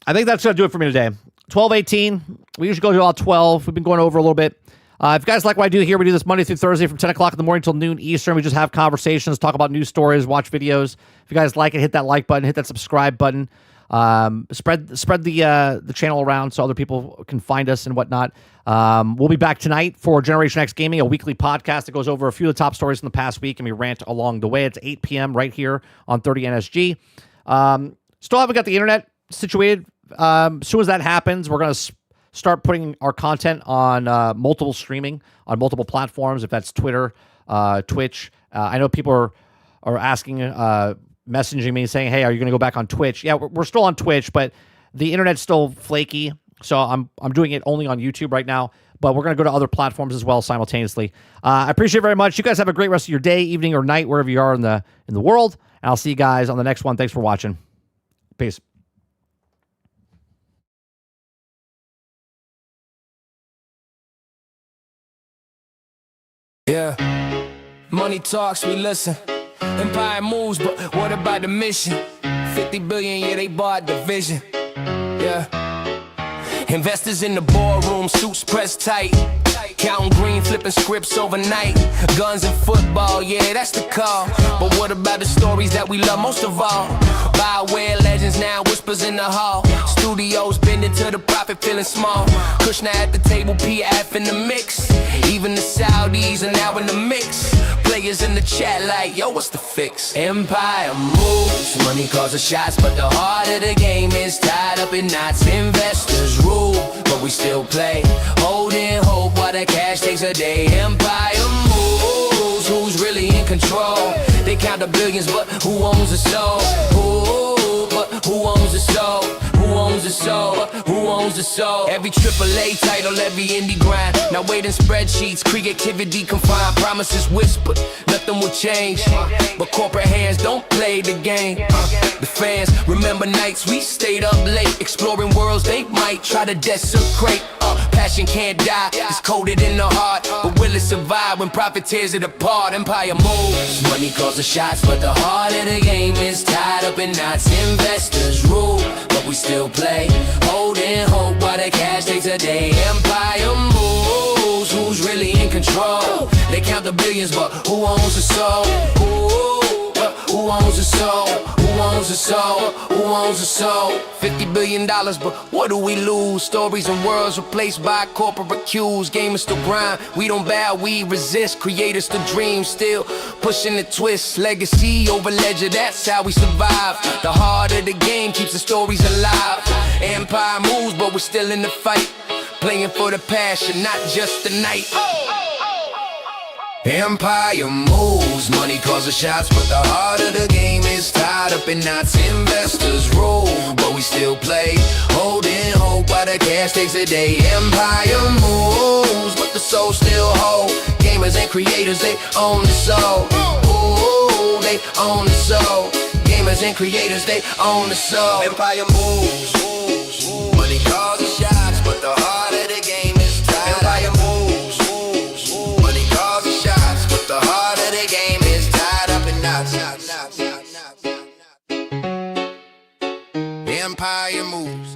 I think that's going to do it for me today. 12:18. We usually go to all 12. We've been going over a little bit. If you guys like what I do here, we do this Monday through Thursday from 10 o'clock in the morning till noon Eastern. We just have conversations, talk about news stories, watch videos. If you guys like it, hit that like button, hit that subscribe button. Spread the channel around so other people can find us and whatnot. We'll be back tonight for Generation X Gaming, a weekly podcast that goes over a few of the top stories from the past week, and we rant along the way. It's 8 p.m. right here on 30 NSG. Still haven't got the internet situated. As soon as that happens, we're going to start putting our content on multiple streaming on multiple platforms, if that's Twitter, Twitch. I know people are asking, messaging me saying, hey, are you going to go back on Twitch? Yeah, we're still on Twitch, but the internet's still flaky, so I'm doing it only on YouTube right now, but we're going to go to other platforms as well simultaneously. I appreciate it very much. You guys have a great rest of your day, evening, or night, wherever you are in the world, and I'll see you guys on the next one. Thanks for watching. Peace. Yeah, money talks, we listen. Empire moves, but what about the mission? 50 billion, yeah, they bought the vision. Yeah, investors in the boardroom, suits pressed tight. Counting green, flipping scripts overnight. Guns and football, yeah, that's the call. But what about the stories that we love most of all? Bioware legends now, whispers in the hall. Studios bending to the profit, feeling small. Kushner at the table, PF in the mix. Even the Saudis are now in the mix. Players in the chat like, yo, what's the fix? Empire moves, money calls the shots, but the heart of the game is tied up in knots. Investors rule, but we still play. Holding hope while the cash takes a day. Empire moves, who's really in control? They count the billions, but who owns the soul? Who owns the soul? Who owns the soul? Who owns the soul? Every AAA title, every indie grind. Now waiting spreadsheets, creativity confined. Promises whispered, nothing will change. But corporate hands don't play the game. The fans remember nights we stayed up late, exploring worlds they might try to desecrate. Passion can't die, it's coded in the heart. But will it survive when profit tears it apart? Empire moves, money calls the shots, but the heart of the game is tied up in knots. Investors rule, but we still play. Holding hope while the cash takes a day. Empire moves, who's really in control? They count the billions, but who owns the soul? Who owns the soul? Who owns the soul? Who owns the soul? $50 billion, but what do we lose? Stories and worlds replaced by corporate cues. Gamers still grind, we don't bow, we resist. Creators to dream, still pushing the twist. Legacy over ledger, that's how we survive. The heart of the game keeps the stories alive. Empire moves, but we're still in the fight. Playing for the passion, not just the night. Empire moves, money calls the shots, but the heart of the game is tied up in knots. Investors rule, but we still play. Holding hope while the cash takes a day. Empire moves, but the soul still whole. Gamers and creators, they own the soul. Ooh, they own the soul. Gamers and creators, they own the soul. Empire moves, money calls the shots, but the heart of the game is tied. Empire moves, money calls the shots, but the heart of the game is tied up in knots. Empire moves.